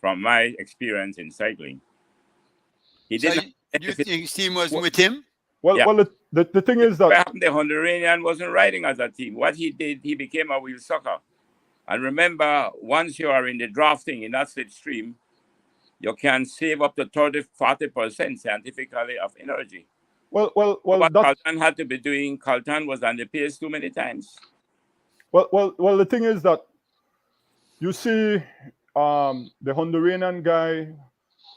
from my experience in cycling. He So didn't. you think his team was Well- with him? Well, Yeah. well, the thing is that Perhaps the Honduranian wasn't riding as a team. What he did, he became a wheel sucker. And remember, once you are in the drafting in that slipstream, you can save up to 30-40% scientifically of energy. well, What that's Carlton had to be doing, Carlton was on the pace too many times. well. The thing is that you see, the Honduranian guy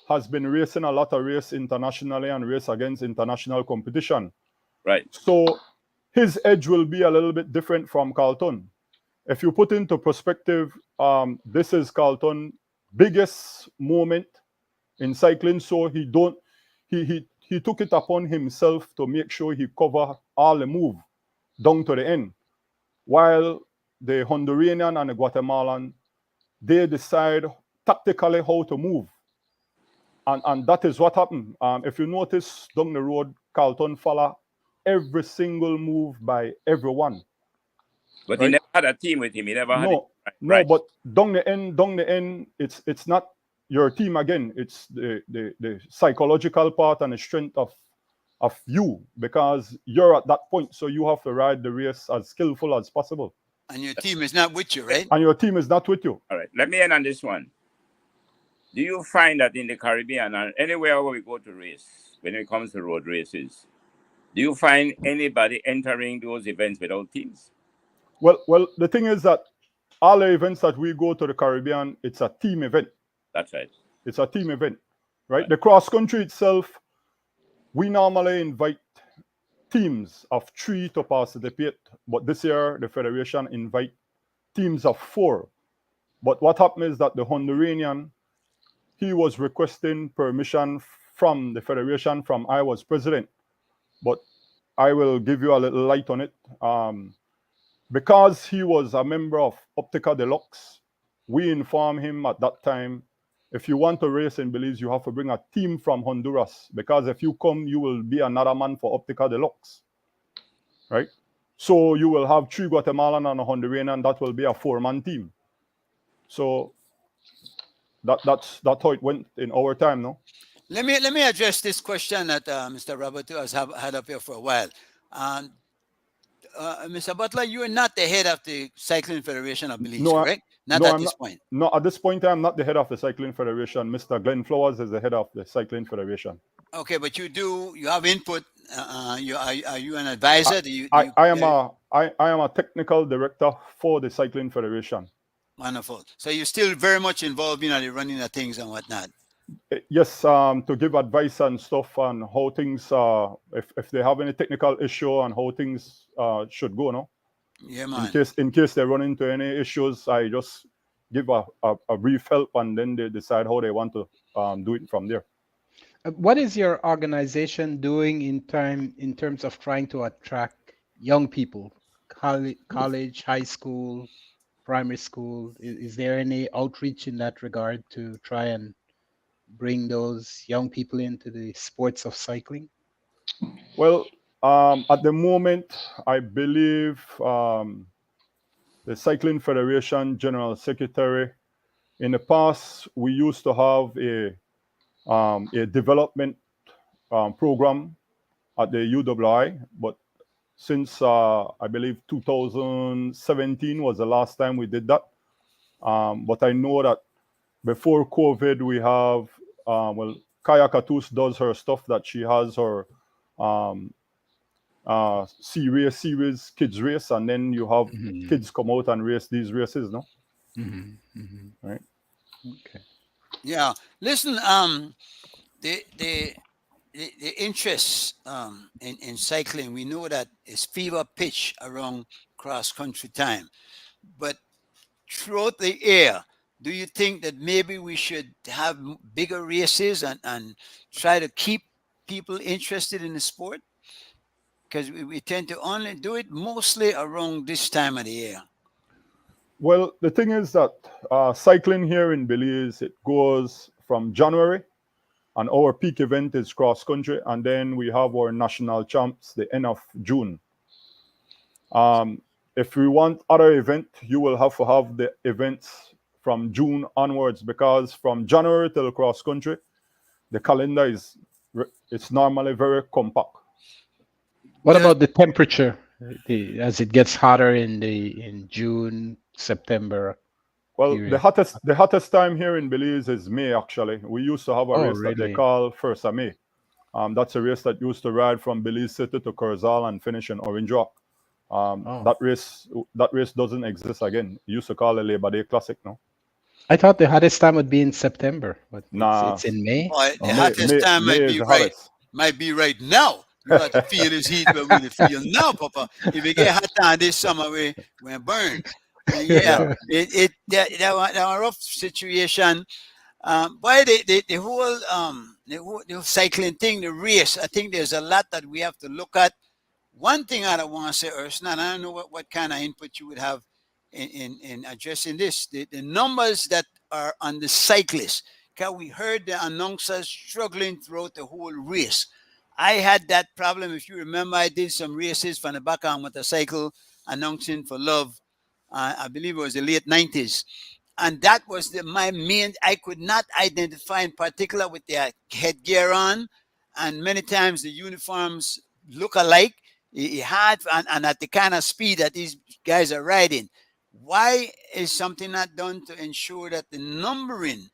has been racing a lot of race internationally and race against international competition. Right. So his edge will be a little bit different from Carlton. If you put into perspective, this is Carlton's biggest moment in cycling. So he took it upon himself to make sure he cover all the move down to the end. While the Honduranian and the Guatemalan, they decide tactically how to move. And that is what happened. If you notice down the road, Carlton follow every single move by everyone. But he Right. never had a team with him. He never had No, it. no, Right. but down the end, it's not your team again. It's the psychological part and the strength of you, because you're at that point. So you have to ride the race as skillful as possible. And your team is not with you, right? And your team is not with you. All right. Let me end on this one. Do you find that in the Caribbean and anywhere where we go to race, when it comes to road races, do you find anybody entering those events without teams? Well, the thing is that all the events that we go to the Caribbean, it's a team event. That's right. It's a team event, right? The cross country itself, we normally invite teams of 3 to participate, but this year the federation invite teams of 4. But what happened is that the Honduranian, he was requesting permission from the federation from I was president. But I will give you a little light on it. Because he was a member of Optica Deluxe, we informed him at that time, if you want to race in Belize, you have to bring a team from Honduras, because if you come, you will be another man for Optica Deluxe, right? So you will have 3 Guatemalan and a Honduranian, that will be a 4-man team. So that's how it went in our time, no? Let me address this question that Mr. Robert has had up here for a while. Mr. Butler, you are not the head of the Cycling Federation of Belize, No, correct? Not no, at I'm this point. No, at this point, I'm not the head of the Cycling Federation. Mr. Glenn Flowers is the head of the Cycling Federation. Okay, but you have input. Are you an advisor? I am a technical director for the Cycling Federation. Wonderful. So you're still very much involved in the running of things and whatnot. Yes, to give advice and stuff on how things, if they have any technical issue and how things should go, no? Yeah, man. In case they run into any issues, I just give a brief help, and then they decide how they want to do it from there. What is your organization doing in terms of trying to attract young people, college, high school, primary school? Is there any outreach in that regard to try and bring those young people into the sports of cycling? Well, at the moment, I believe the Cycling Federation General Secretary, in the past, we used to have a development program at the UWI, but since I believe 2017 was the last time we did that. But I know that before COVID, we have, Kaya Katus does her stuff, that she has her series, kids race, and then you have kids come out and race these races, no? Right? Okay. Yeah. Listen, the interest in cycling, we know that it's fever pitch around cross country time, but throughout the year, do you think that maybe we should have bigger races and try to keep people interested in the sport? Because we tend to only do it mostly around this time of the year. Well, the thing is that cycling here in Belize, it goes from January, and our peak event is cross country, and then we have our national champs the end of June. If we want other event, you will have to have the events from June onwards, because from January till cross country, the calendar it's normally very compact. What Does- about the temperature? As it gets hotter in June, September. Well, period? the hottest time here in Belize is May. Actually, we used to have a Oh, race that they really? call First of May. That's a race that used to ride from Belize City to Corozal and finish in Orange Rock. Oh. That race doesn't exist again. It used to call it Labor Day Classic now. I thought the hottest time would be in September, but Nah. it's in May. Boy, the May, hottest May, time May might is be the right. hottest. Might be right now. You got to feel his heat when we feel now, Papa. If it get hot down this summer, we burn. Yeah, that was a rough situation. Boy, the whole cycling thing, the race. I think there's a lot that we have to look at. One thing I don't want to say, Ursula, and I don't know what kind of input you would have in addressing this. The numbers that are on the cyclists. Because we heard the announcers struggling throughout the whole race. I had that problem. If you remember, I did some races from the back on motorcycle announcing for Love. I believe it was the late 90s. And that was my main, I could not identify in particular with their headgear on. And many times the uniforms look alike. It had, and at the kind of speed that these guys are riding. Why is something not done to ensure that the numbering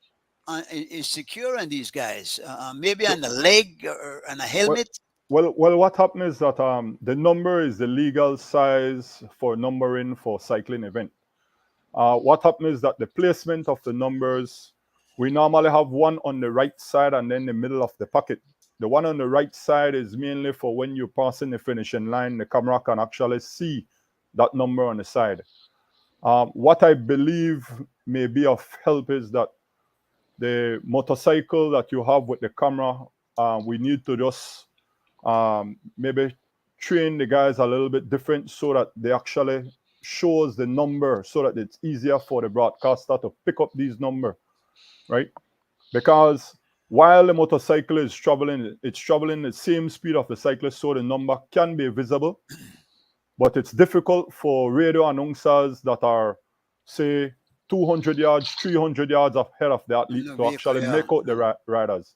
is secure on these guys? Maybe on the leg or on a helmet? Well, what happened is that the number is the legal size for numbering for cycling event. What happened is that the placement of the numbers, we normally have one on the right side and then the middle of the pocket. The one on the right side is mainly for when you're passing the finishing line, the camera can actually see that number on the side. What I believe may be of help is that the motorcycle that you have with the camera, we need to just maybe train the guys a little bit different so that they actually shows the number so that it's easier for the broadcaster to pick up these numbers, right? Because while the motorcycle is traveling, it's traveling the same speed of the cyclist, so the number can be visible, but it's difficult for radio announcers that are, say, 200 yards, 300 yards ahead of the athlete to actually make out the riders.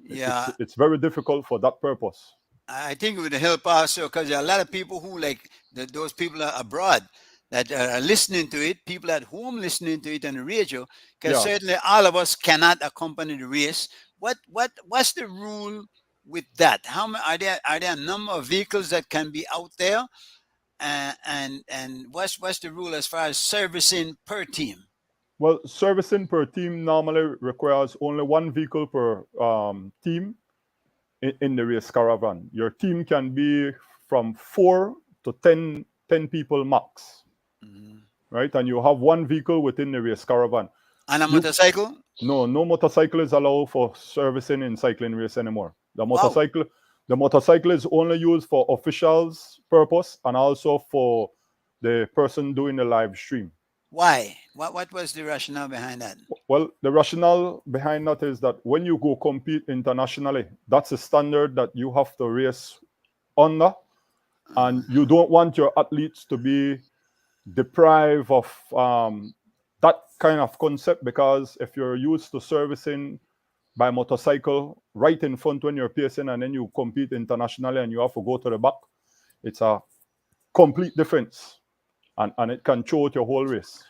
Yeah. It's very difficult for that purpose. I think it would help also because there are a lot of people who like those people are abroad that are listening to it, people at home listening to it on the radio, because certainly all of us cannot accompany the race. What's the rule with that? How many are there a number of vehicles that can be out there? And what's the rule as far as servicing per team? Well, servicing per team normally requires only one vehicle per team in the race caravan. Your team can be from 4 to 10 people max, right? And you have one vehicle within the race caravan. And a motorcycle? No motorcycle is allowed for servicing in cycling race anymore. The motorcycle is only used for officials' purpose and also for the person doing the live stream. Why? What was the rationale behind that? Well, the rationale behind that is that when you go compete internationally, that's a standard that you have to race under, and you don't want your athletes to be deprived of that kind of concept, because if you're used to servicing by motorcycle right in front when you're pacing and then you compete internationally and you have to go to the back, it's a complete difference. And it can throw out your whole race.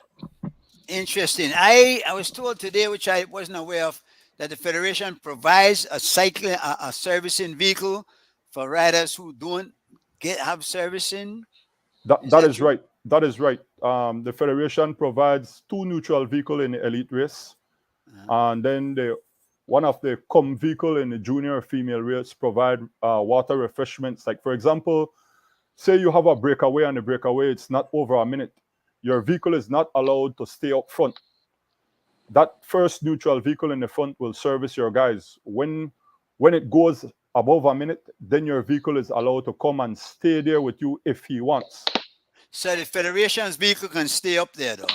Interesting. I was told today, which I wasn't aware of, that the Federation provides a servicing vehicle for riders who don't have servicing. That is right. That is right. The Federation provides 2 neutral vehicles in the elite race, and then one of the vehicle in the junior female race provide water refreshments. Like, for example, say you have a breakaway and the breakaway it's not over a minute, your vehicle is not allowed to stay up front. That first neutral vehicle in the front will service your guys. When it goes above a minute, then your vehicle is allowed to come and stay there with you if he wants. So the Federation's vehicle can stay up there though?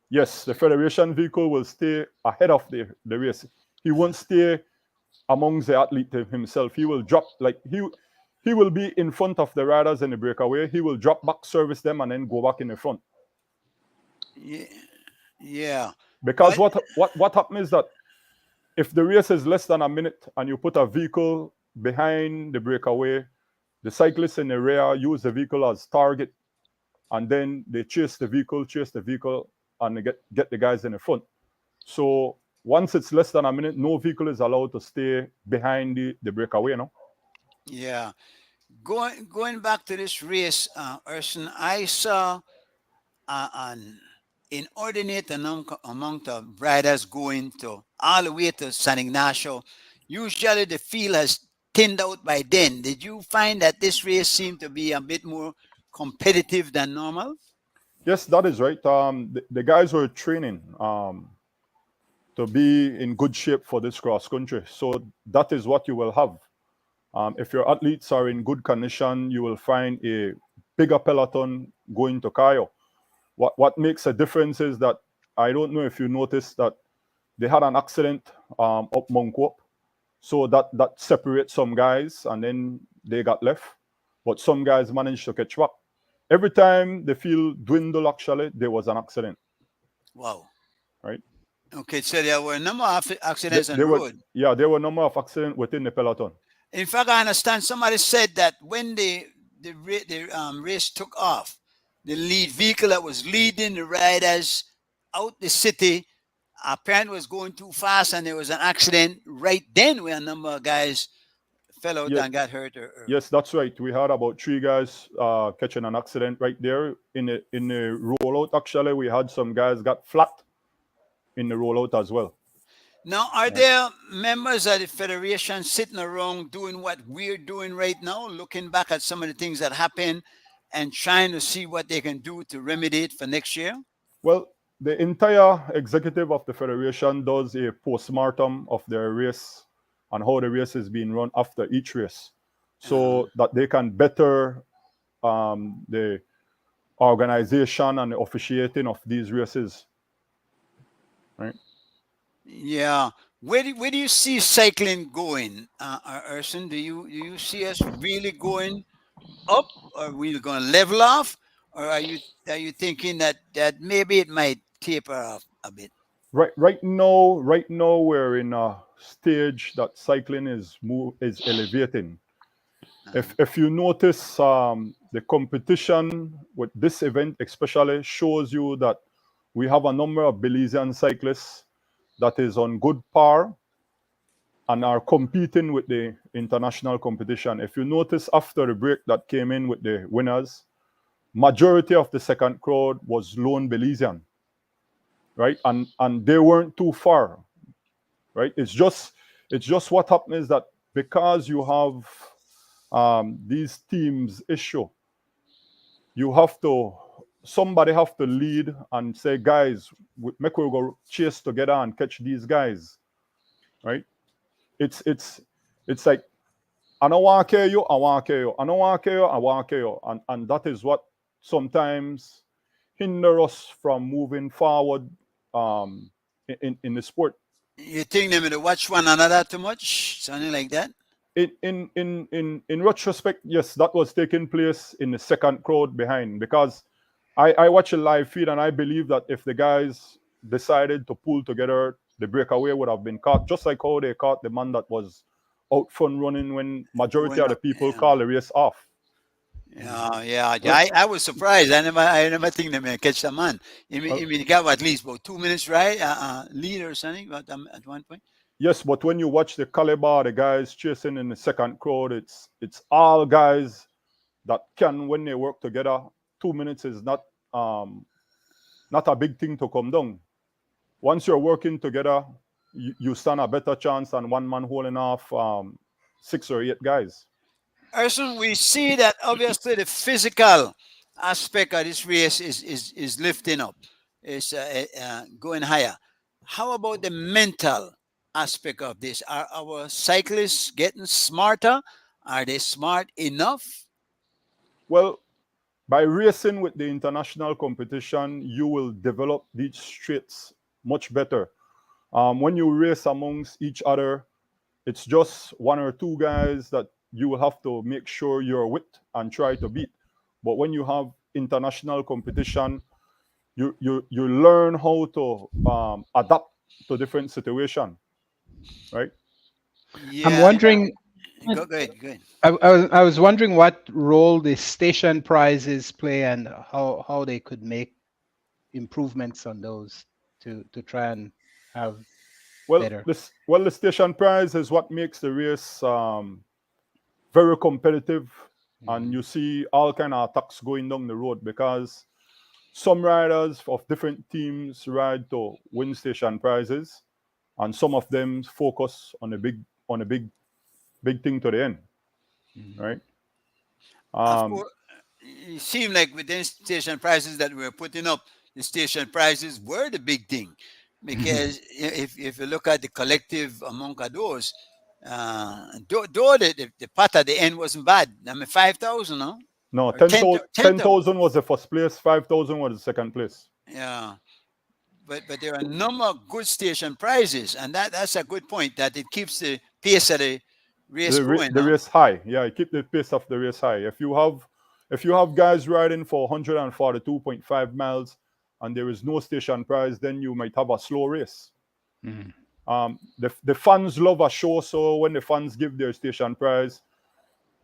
Yes, the Federation vehicle will stay ahead of the race. He won't stay amongst the athlete himself. He will drop, like he will be in front of the riders in the breakaway. He will drop back, service them, and then go back in the front. Yeah. Because what happens is that if the race is less than a minute and you put a vehicle behind the breakaway, the cyclists in the rear use the vehicle as target, and then they chase the vehicle, and they get the guys in the front. So once it's less than a minute, no vehicle is allowed to stay behind the breakaway, no? Yeah. Going back to this race, Urson, I saw an inordinate amount of riders going to all the way to San Ignacio. Usually the field has thinned out by then. Did you find that this race seemed to be a bit more competitive than normal? Yes, that is right. The guys were training to be in good shape for this cross country. So that is what you will have. If your athletes are in good condition, you will find a bigger peloton going to Cayo. What makes a difference is that, I don't know if you noticed that they had an accident up Mount Cope. So that separates some guys, and then they got left. But some guys managed to catch up. Every time the field dwindled, actually, there was an accident. Wow. Right? Okay, so there were a number of accidents on the road. Yeah, there were a number of accidents within the peloton. In fact, I understand somebody said that when the race took off, the lead vehicle that was leading the riders out the city apparently was going too fast, and there was an accident right then where a number of guys fell out and got hurt. Yes, that's right. We had about 3 guys catching an accident right there in the rollout. Actually, we had some guys got flat in the rollout as well. Now, are there members of the federation sitting around doing what we're doing right now, looking back at some of the things that happened and trying to see what they can do to remedy it for next year? Well, the entire executive of the federation does a postmortem of their race and how the race is being run after each race, so that they can better the organization and the officiating of these races. Right? Yeah. Where do you see cycling going, Urson? Do you see us really going up, or are we going to level off, or are you thinking that maybe it might taper off a bit? Right now we're in a stage that cycling is elevating. If you notice, the competition with this event especially shows you that we have a number of Belizean cyclists that is on good par and are competing with the international competition. If you notice, after the break that came in with the winners, majority of the second crowd was lone Belizean, right? And they weren't too far, right? It's just what happens is that because you have these teams issue, somebody have to lead and say, guys, make we go chase together and catch these guys, right? It's like, I don't want to carry you, I want to carry you. I don't want to carry you, I want to carry you. And that is what sometimes hinder us from moving forward in the sport. You think they may watch one another too much? Something like that? In retrospect, yes, that was taking place in the second crowd behind, because I watch a live feed and I believe that if the guys decided to pull together, the breakaway would have been caught, just like how they caught the man that was out front running when majority of the people call the race off. Yeah. I was surprised. I never think they may catch the man. I mean, he got at least about 2 minutes, right? Lead or something at one point. Yes, but when you watch the caliber, the guys chasing in the second crowd, it's all guys that can, when they work together, 2 minutes is not a big thing to come down. Once you're working together, you stand a better chance than one man holding off 6 or 8 guys. Urson, we see that obviously the physical aspect of this race is lifting up, is going higher. How about the mental aspect of this? Are our cyclists getting smarter? Are they smart enough? Well, by racing with the international competition, you will develop these traits much better. When you race amongst each other, it's just 1 or 2 guys that you will have to make sure you're with and try to beat. But when you have international competition, you learn how to adapt to different situation, right? Yeah. I'm wondering. Go ahead. Go ahead. I was wondering what role the station prizes play and how they could make improvements on those to try and have better. The station prize is what makes the race very competitive, and you see all kind of attacks going down the road because some riders of different teams ride to win station prizes, and some of them focus on a big thing to the end, right? Of course, it seemed like with the station prices that we were putting up, the station prices were the big thing, because if you look at the collective among those, though the part at the end wasn't bad. I mean, 5,000, no? No, Or 10,000 was the first place, 5,000 was the second place. Yeah, but there are a number of good station prizes, and that's a good point, that it keeps the pace of the race going. The race high, yeah, keep the pace of the race high. If you have guys riding for 142.5 miles and there is no station prize, then you might have a slow race. The fans love a show, so when the fans give their station prize,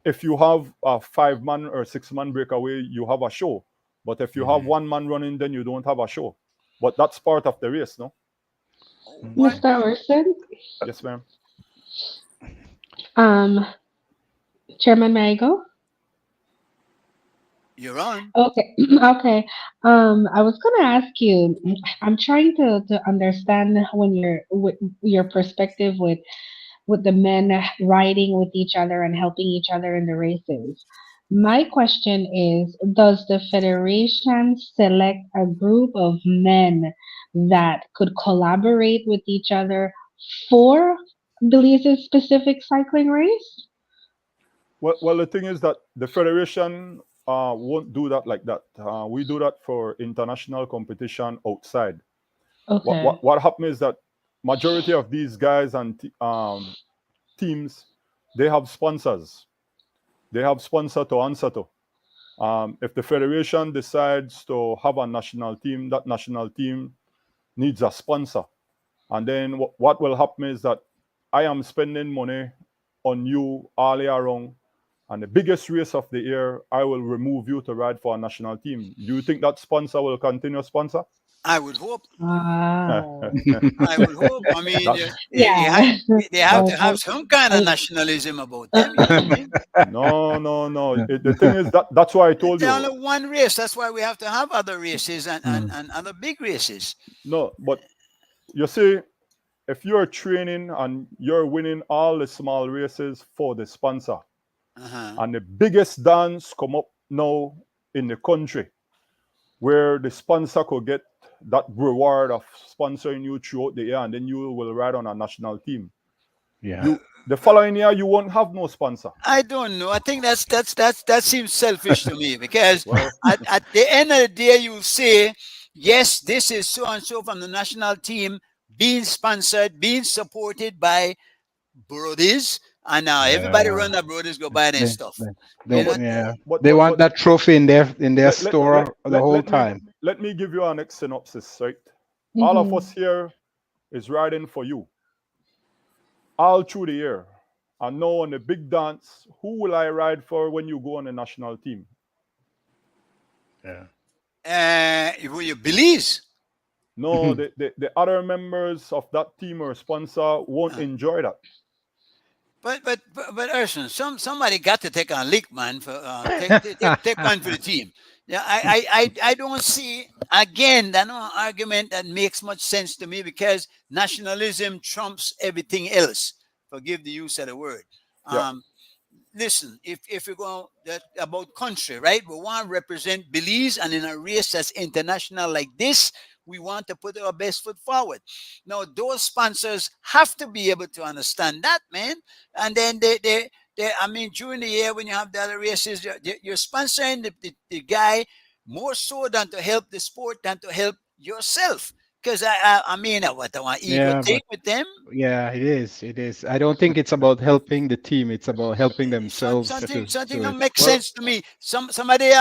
if you have a 5-man or 6-man breakaway, you have a show. But if you have 1 man running, then you don't have a show. But that's part of the race, no? Mr. Orson? Yes, ma'am. Chairman, may I go? You're on. Okay. Okay. I was gonna ask you, I'm trying to understand when with your perspective with the men riding with each other and helping each other in the races. My question is, does the federation select a group of men that could collaborate with each other for Belize's specific cycling race? Well, the thing is that the federation won't do that like that. We do that for international competition outside. Okay. What happens is that majority of these guys and teams, they have sponsors. They have sponsor to answer to. If the federation decides to have a national team, that national team needs a sponsor. And then what will happen is that I am spending money on you all year round, and the biggest race of the year, I will remove you to ride for a national team. Do you think that sponsor will continue sponsor? I would hope. Wow. I would hope. I mean, Yeah. they have to have some kind of nationalism about them. You know what I mean? No. The thing is that's why I told There's you. only one race. That's why we have to have other races and other big races. No, but you see, if you're training and you're winning all the small races for the sponsor, and the biggest dance come up now in the country, where the sponsor could get that reward of sponsoring you throughout the year, and then you will ride on a national team. Yeah. The following year, you won't have no sponsor. I don't know. I think that seems selfish to me, because at the end of the day, you say, yes, this is so and so from the national team being sponsored, being supported by Brodies, and now everybody run the Brodies go buy their stuff. They But want that trophy in their store the whole time. Let me give you a next synopsis, right? All of us here is riding for you all through the year. And now on the big dance, who will I ride for when you go on the national team? Who you Belize? No, the other members of that team or sponsor won't enjoy that. But Urson, somebody got to take a lick, man, for take one for the team. Yeah, I don't see, again, that no argument that makes much sense to me, because nationalism trumps everything else. Forgive the use of the word. Listen, if we go about country, right? We want to represent Belize, and in a race that's international like this, we want to put our best foot forward. Now, those sponsors have to be able to understand that, man. And then I mean, during the year when you have the other races, you're sponsoring the guy more so than to help the sport than to help yourself. Because I mean, what I want ego take with them. Yeah, it is. I don't think it's about helping the team. It's about helping themselves. Something that makes sense to me. Somebody,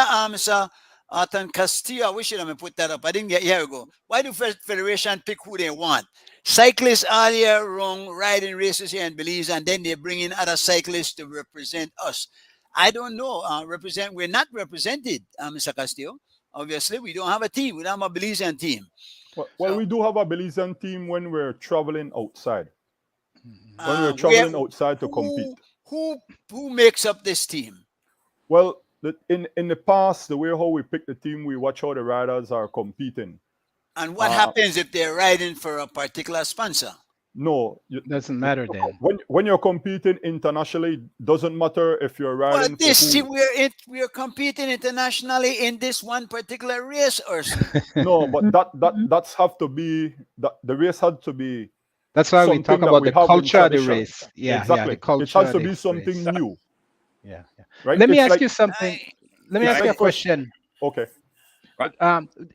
Arthur Castillo, I wish you had put that up. I didn't get here we go. Why do Federation pick who they want? Cyclists are here wrong, riding races here in Belize, and then they bring in other cyclists to represent us. I don't know. We're not represented, Mr. Castillo. Obviously, we don't have a team. We don't have a Belizean team. Well, So- we do have a Belizean team when we're traveling outside. When we're where- traveling outside to compete. Who makes up this team? Well, in the past, the way how we pick the team, we watch how the riders are competing. And what happens if they're riding for a particular sponsor? No, Doesn't matter then. when you're competing internationally, doesn't matter if you're riding. But this for see, who. we're competing internationally in this one particular race, or No, but that's have to be the race had to be. That's why we something talk that about we the have in culture of the tradition. race. Yeah, exactly. the culture. It has to of be the something race. new, Yeah, yeah. right? Let me It's ask like- you something. Let me it's ask you a like- question. Okay.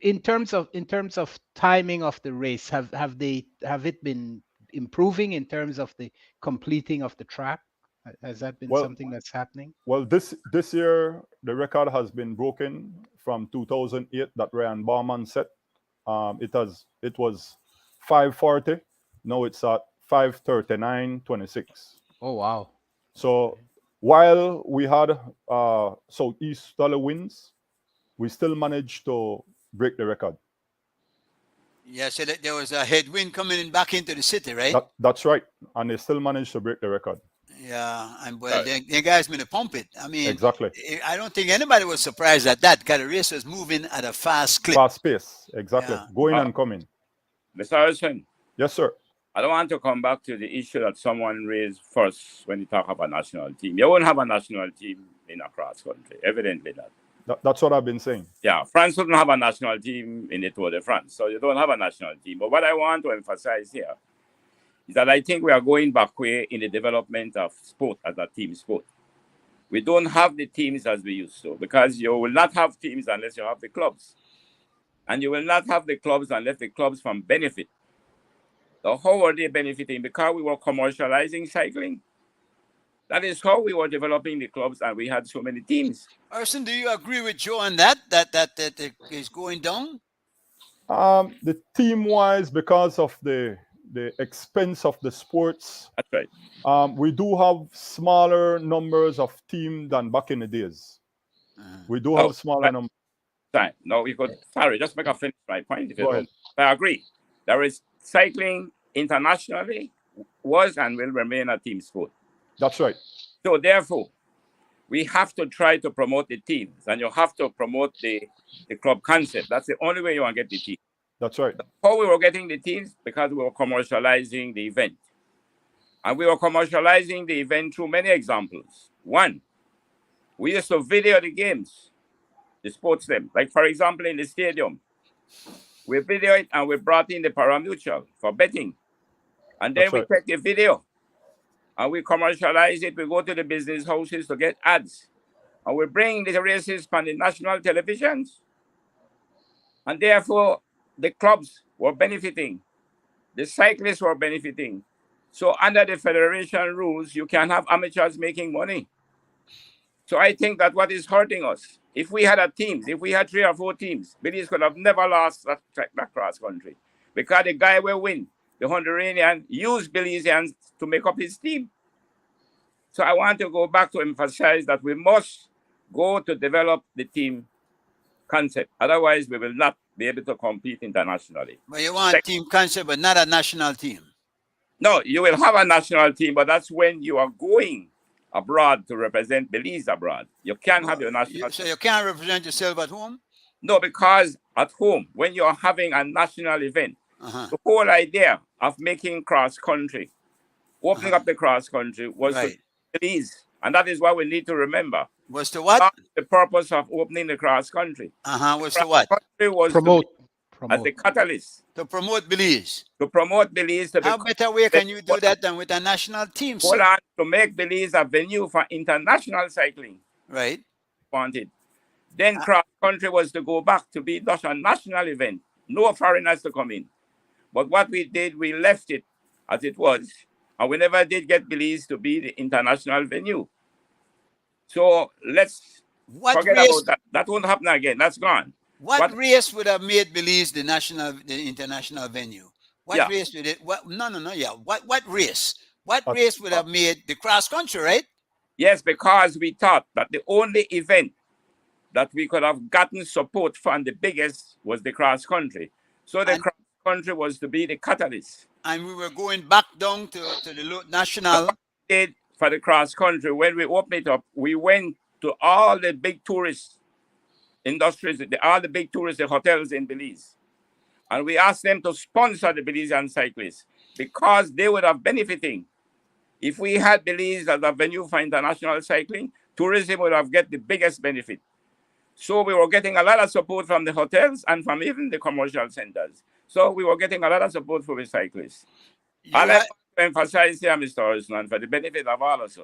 In terms of timing of the race, have it been improving in terms of the completing of the track? Has that been Well- something that's happening? Well, this year the record has been broken from 2008 that Ryan Barman set. It was 5:40. Now it's at 5:39:26. Oh wow. So while we had southeast dollar winds, we still managed to break the record. yeah, so that there was a headwind coming in back into the city, right? That's right, and they still managed to break the record. Yeah, and well, the guys going to pump it. I mean, Exactly. I don't think anybody was surprised at that because the race was moving at a fast clip. Fast pace. Exactly. Yeah. Going and coming. Mr. Harrison, Yes, sir. I don't want to come back to the issue that someone raised first when you talk about a national team. You won't have a national team in a cross country, evidently not. That's what I've been saying. Yeah, France doesn't have a national team in the Tour de France, so you don't have a national team. But what I want to emphasize here is that I think we are going backward in the development of sport as a team sport. We don't have the teams as we used to, because you will not have teams unless you have the clubs. And you will not have the clubs unless the clubs from benefit. So how are they benefiting? Because we were commercializing cycling. That is how we were developing the clubs, and we had so many teams. Arson, do you agree with Joe on that it is going down? The team wise, because of the expense of the sports, That's right. we do have smaller numbers of team than back in the days. We do have smaller right. numbers. Time. No, we could. Sorry, just make a finish my point. If you Go don't. ahead. I agree. There is cycling internationally was and will remain a team sport. That's right. So therefore, we have to try to promote the teams, and you have to promote the club concept. That's the only way you want to get the team. That's right. How we were getting the teams? Because we were commercializing the event. And we were commercializing the event through many examples. One, we used to video the games, the sports them. Like, for example, in the stadium, we video it and we brought in the pari-mutuel for betting. And then That's we right. take the video and we commercialize it. We go to the business houses to get ads. And we bring the races on the national televisions. And therefore, the clubs were benefiting. The cyclists were benefiting. So under the federation rules, you can have amateurs making money. So I think that what is hurting us, if we had a team, if we had 3 or 4 teams, Belize could have never lost that cross country. Because the guy will win. The Honduranian used Belizeans to make up his team. So I want to go back to emphasize that we must go to develop the team concept. Otherwise, we will not be able to compete internationally. But you want team concept, but not a national team. No, you will have a national team, but that's when you are going abroad to represent Belize abroad. You can't have your national So you can't represent yourself at home? No, because at home, when you're having a national event, Uh-huh. the whole idea of making cross country, opening up the cross country was Right. to Belize. And that is what we need to remember. Was to what? That's the purpose of opening the cross country. Was to what? Country was Promote. to be as the catalyst To promote Belize. to promote Belize to How become better way can you do that than with a national team? hold Sir? on, to make Belize a venue for international cycling. Right. Wanted. Then cross country was to go back to be just a national event, no foreigners to come in. But what we did, we left it as it was, and we never did get Belize to be the international venue. So let's What Forget race? about that. That won't happen again. That's gone. What race would have made Belize the international venue? What Yeah. race would it? What? No. Yeah. What race? What Uh, race would have made the cross country? Right? Yes, because we thought that the only event that we could have gotten support from the biggest was the cross country. So the cross country was to be the catalyst. And we were going back down to the national. For the cross country, when we opened it up, we went to all the big tourist industries, all the big tourist hotels in Belize. And we asked them to sponsor the Belizean cyclists because they would have benefiting. If we had Belize as a venue for international cycling, tourism would have get the biggest benefit. So we were getting a lot of support from the hotels and from even the commercial centers. So we were getting a lot of support for the cyclists. I like to emphasize here, Mr. Osman, for the benefit of all of us.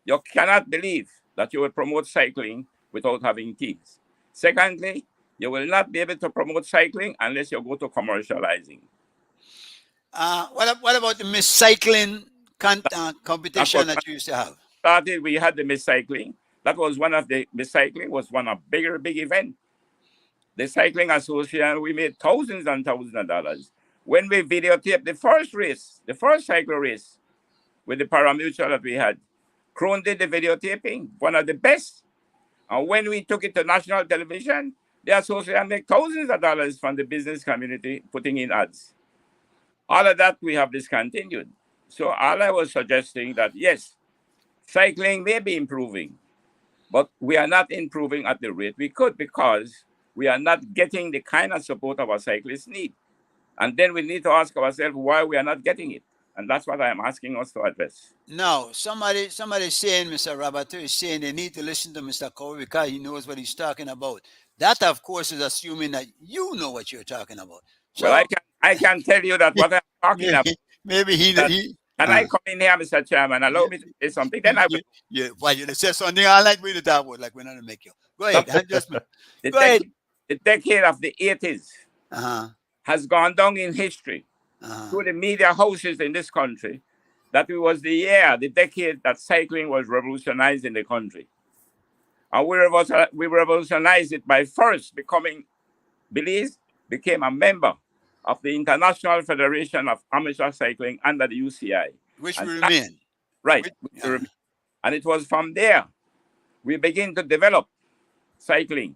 You cannot believe that you will promote cycling without having teams. Secondly, you will not be able to promote cycling unless you go to commercializing. What about the Miss Cycling competition that you used to have? We had the Miss Cycling. That was one of the Miss Cycling was one of big event. The Cycling Association, we made thousands and thousands of dollars. When we videotaped the first race, the first cycle race with the Paramutual that we had, Krohn did the videotaping, one of the best. And when we took it to national television, the association made thousands of dollars from the business community putting in ads. All of that we have discontinued. So all I was suggesting that, yes, cycling may be improving, but we are not improving at the rate we could because we are not getting the kind of support our cyclists need. And then we need to ask ourselves why we are not getting it. And that's what I am asking us to address. No, somebody saying, Mr. Roberto is saying they need to listen to Mr. Corey because he knows what he's talking about. That, of course, is assuming that you know what you're talking about. So, well, I can tell you that what I'm talking about. Maybe he can I come in here, Mr. Chairman? Allow me to say something. Then I will. Yeah, why you say something I like we to talk about, like we're not to make you. Go ahead. Go ahead. The decade of the 80s has gone down in history through the media houses in this country that it was the decade that cycling was revolutionized in the country. And we revolutionized it by first Belize became a member of the International Federation of Amateur Cycling under the UCI. Which we remain. Right. And it was from there we began to develop cycling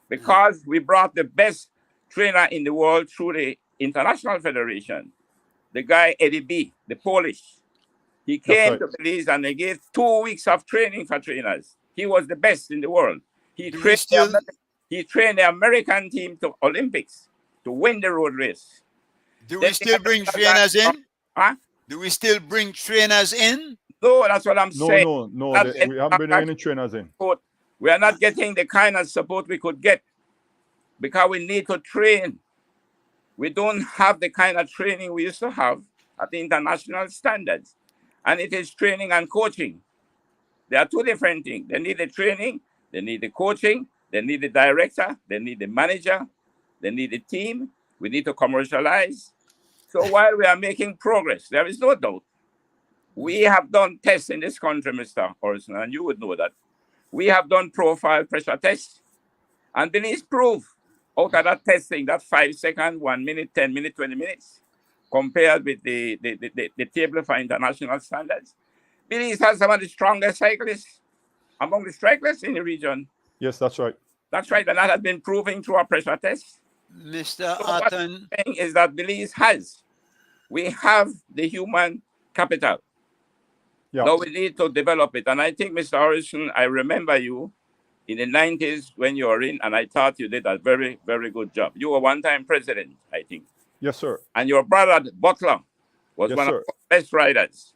because we brought the best trainer in the world through the International Federation, the guy Eddie B, the Polish. He came to Belize and they gave 2 weeks of training for trainers. He was the best in the world. He trained the American team to Olympics to win the road race. Do we still bring trainers in? Huh? Do we still bring trainers in? No, that's what I'm saying. No, we haven't been any trainers in. We are not getting the kind of support we could get because we need to train. We don't have the kind of training we used to have at the international standards. And it is training and coaching. They are two different things. They need the training, they need the coaching, they need the director, they need the manager, they need the team. We need to commercialize. So while we are making progress, there is no doubt. We have done tests in this country, Mr. Orson, and you would know that. We have done profile pressure tests. And Belize proved out of that testing, that 5 seconds, 1 minute, 10 minutes, 20 minutes, compared with the table for international standards. Belize has some of the strongest cyclists among the cyclists in the region. Yes, that's right. That's right, and that has been proven through our pressure tests. Mr. So Otten. what I'm saying is that Belize we have the human capital. Yeah. Now we need to develop it. And I think, Mr. Harrison, I remember you in the 90s when you were in, and I thought you did a very, very good job. You were one-time president, I think. Yes, sir. And your brother, Butler, was one of the best riders.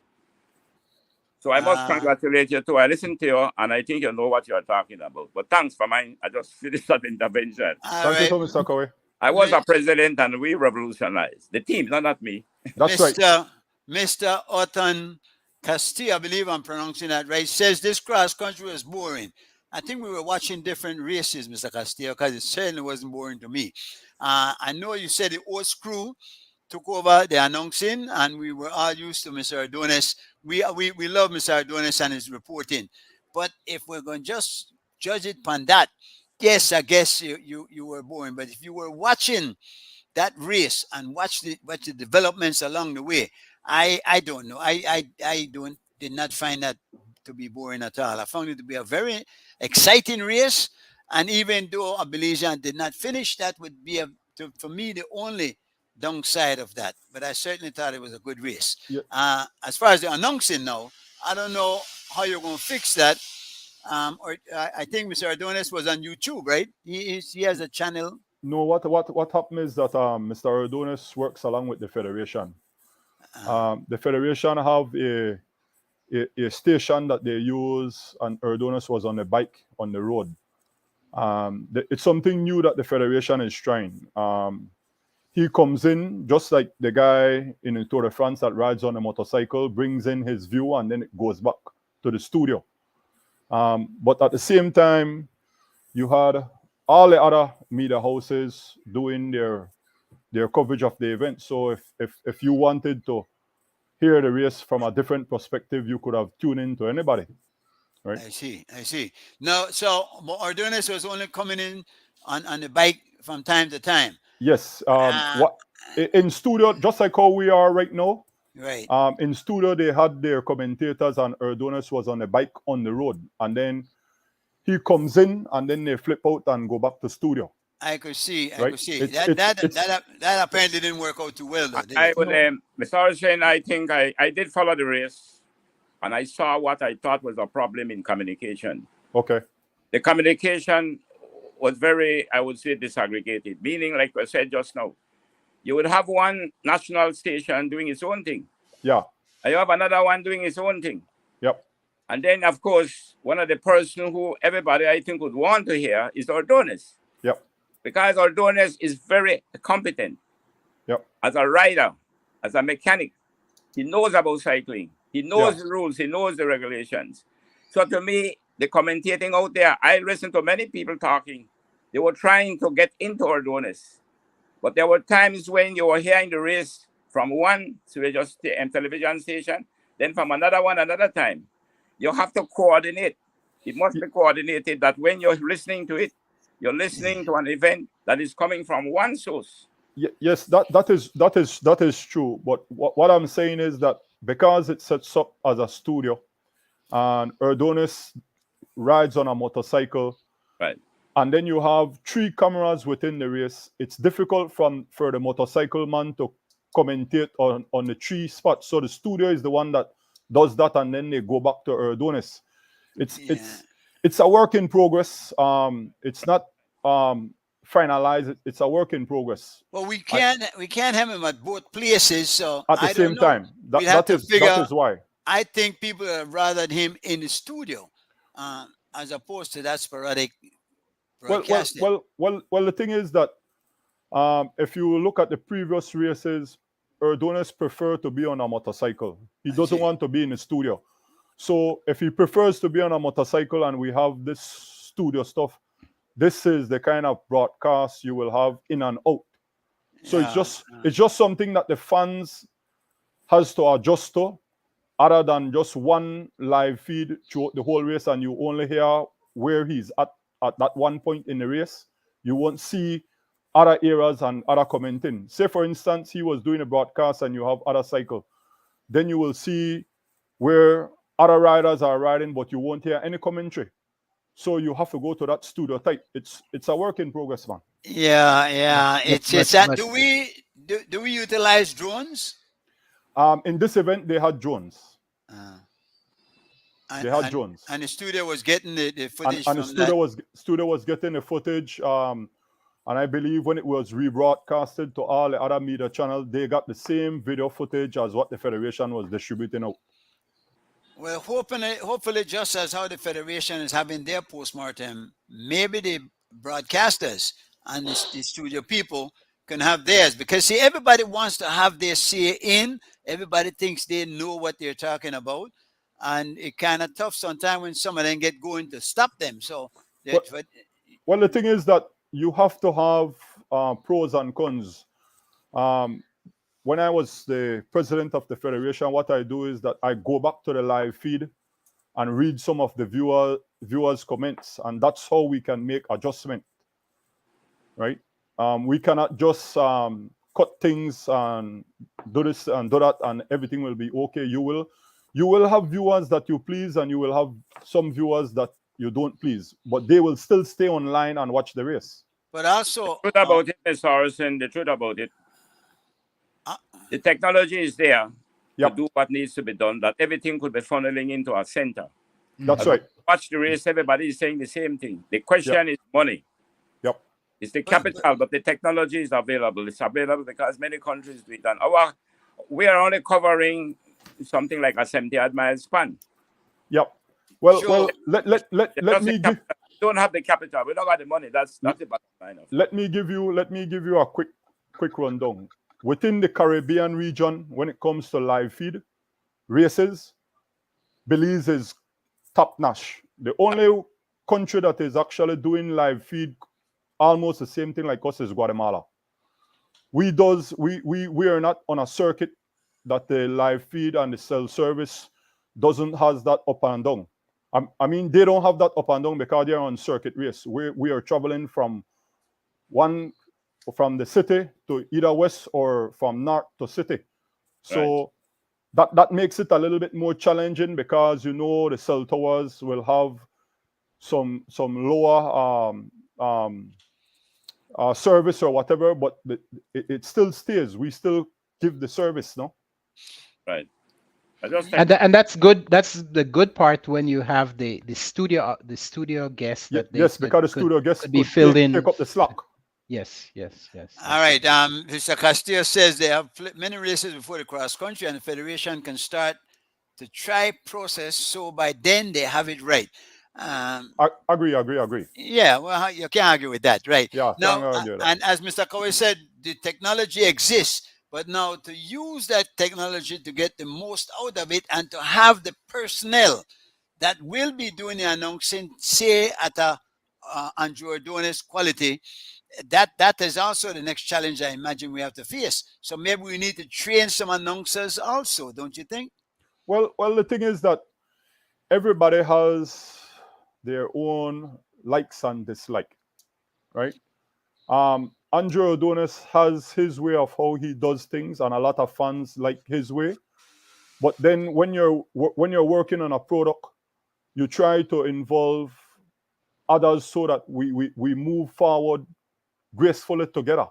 So I must congratulate you too. I listened to you, and I think you know what you're talking about. But thanks for mine. I just finished that intervention. Thank you, Mr. Corey. I was a president, and we revolutionized. The team, not me. That's right. Mr. Otten Castillo, I believe I'm pronouncing that right, says this cross country was boring. I think we were watching different races, Mr. Castillo, because it certainly wasn't boring to me. I know you said the old crew took over the announcing, and we were all used to Mr. Ardonis. We love Mr. Ardonis and his reporting. But if we're going to just judge it upon that, yes, I guess you were boring. But if you were watching that race and watch the developments along the way, I don't know. I don't did not find that to be boring at all. I found it to be a very exciting race, and even though Abelian did not finish, that would be for me the only downside of that. But I certainly thought it was a good race. Yeah. As far as the announcing now, I don't know how you're going to fix that. Or I think Mr. Adonis was on YouTube, right? He has a channel. No, what happened is that Mr. Adonis works along with the federation. The federation have a station that they use, and Adonis was on a bike on the road. It's something new that the federation is trying. He comes in just like the guy in the Tour de France that rides on a motorcycle, brings in his view, and then it goes back to the studio. But at the same time, you had all the other media houses doing their coverage of the event. So if you wanted to hear the race from a different perspective, you could have tuned in to anybody. Right? I see. No, so Adonis was only coming in on the bike from time to time. Yes. In studio, just like how we are right now. Right. In studio, they had their commentators, and Adonis was on a bike on the road, and then he comes in, and then they flip out and go back to studio. I could see. Right? That apparently didn't work out too well, though. I would, Mr. Hussein, I think I did follow the race, and I saw what I thought was a problem in communication. Okay. The communication was very, I would say, disaggregated, meaning, like I said just now, you would have one national station doing its own thing. Yeah. And you have another one doing its own thing. Yep. And then, of course, one of the person who everybody, I think, would want to hear is Adonis. Yep. Because Adonis is very competent. Yep. As a rider, as a mechanic. He knows about cycling. He knows the rules. He knows the regulations. So to me, the commentating out there, I listened to many people talking. They were trying to get into Adonis. But there were times when you were hearing the race from one television station, then from another one another time. You have to coordinate. It must be coordinated that when you're listening to it, you're listening to an event that is coming from one source. Yes, that is true. But what I'm saying is that because it sets up as a studio, and Adonis rides on a motorcycle, right? And then you have 3 cameras within the race. It's difficult for the motorcycle man to commentate on the 3 spots. So the studio is the one that does that, and then they go back to Adonis. It's a work in progress. It's not finalized. It's a work in progress. Well, we can't have him at both places. So at the same time, that is why I think people have rather him in the studio as opposed to that sporadic. Well, the thing is that if you look at the previous races, Adonis prefers to be on a motorcycle. He doesn't want to be in the studio. So if he prefers to be on a motorcycle and we have this studio stuff, this is the kind of broadcast you will have in and out. So it's just something that the fans has to adjust to, other than just one live feed throughout the whole race, and you only hear where he's at that one point in the race. You won't see other areas and other commenting. Say, for instance, he was doing a broadcast and you have other cycle. Then you will see where other riders are riding, but you won't hear any commentary. So you have to go to that studio type. It's a work in progress, man. Yeah. It's that. Do we utilize drones? In this event, they had drones. They had drones, and the studio was getting the footage. And the studio was getting the footage. And I believe when it was rebroadcasted to all the other media channels, they got the same video footage as what the federation was distributing out. Well, hopefully, just as how the federation is having their postmortem, maybe the broadcasters and the studio people can have theirs, because see, everybody wants to have their say in. Everybody thinks they know what they're talking about. And it's kind of tough sometimes when some of them get going to stop them. So, well, the thing is that you have to have pros and cons. When I was the president of the federation, what I do is that I go back to the live feed and read some of the viewers' comments, and that's how we can make adjustment. Right? We cannot just cut things and do this and do that, and everything will be okay. You will have viewers that you please, and you will have some viewers that you don't please, but they will still stay online and watch the race. But also, The truth about it, Mr. Harrison, the truth about it, the technology is there Yep. to do what needs to be done, that everything could be funneling into a center. That's As right. watch the race, everybody is saying the same thing. The question is money. Yep. It's the capital, but the technology is available. It's available because many countries do it. And we are only covering something like a 70-odd mile span. Yep. Well, Sure. let me give. We don't have the capital. We don't got the money. That's the bottom line of it. Let me give you a quick rundown. Within the Caribbean region, when it comes to live feed races, Belize is top notch. The only country that is actually doing live feed almost the same thing like us is Guatemala. We are not on a circuit that the live feed and the cell service doesn't has that up and down. I mean, they don't have that up and down because they're on circuit race. We are traveling from the city to either west or from north to city. So that makes it a little bit more challenging because the cell towers will have some lower service or whatever, but it still stays. We still give the service, no? Right. I just And that's good. That's the good part when you have the studio guests that they Yes, because the studio guests could be could filled in. take up the slack. Yes. all right. Mr. Castillo says they have many races before the cross country, and the federation can start to try process. So by then they have it right. Agree. Yeah, well, you can't argue with that, right? Yeah, Now, can't argue with that. and as Mr. Cowie said, the technology exists, but now to use that technology to get the most out of it and to have the personnel that will be doing the announcing, say at a Andrew Adonis quality, that is also the next challenge I imagine we have to face. So maybe we need to train some announcers also, don't you think? Well, the thing is that everybody has their own likes and dislike, right? Andrew Adonis has his way of how he does things, and a lot of fans like his way. But then when you're working on a product, you try to involve others so that we move forward gracefully together.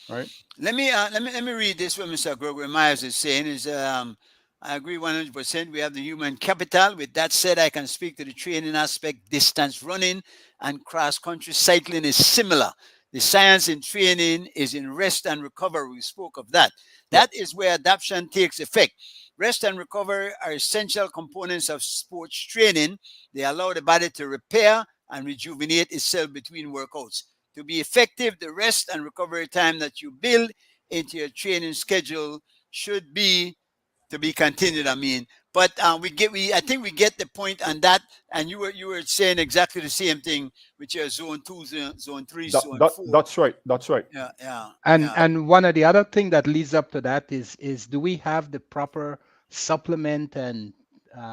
Right? Let me read this. What Mr. Gregory Myers is saying is, I agree 100%. We have the human capital. With that said, I can speak to the training aspect. Distance running and cross-country cycling is similar. The science in training is in rest and recovery. We spoke of that. That is where adaptation takes effect. Rest and recovery are essential components of sports training. They allow the body to repair and rejuvenate itself between workouts. To be effective, the rest and recovery time that you build into your training schedule should be to be continued. I mean, but I think we get the point on that. And you were saying exactly the same thing with your zone 2, zone 3, zone 4. That's right. Yeah. And one of the other thing that leads up to that is do we have the proper supplement and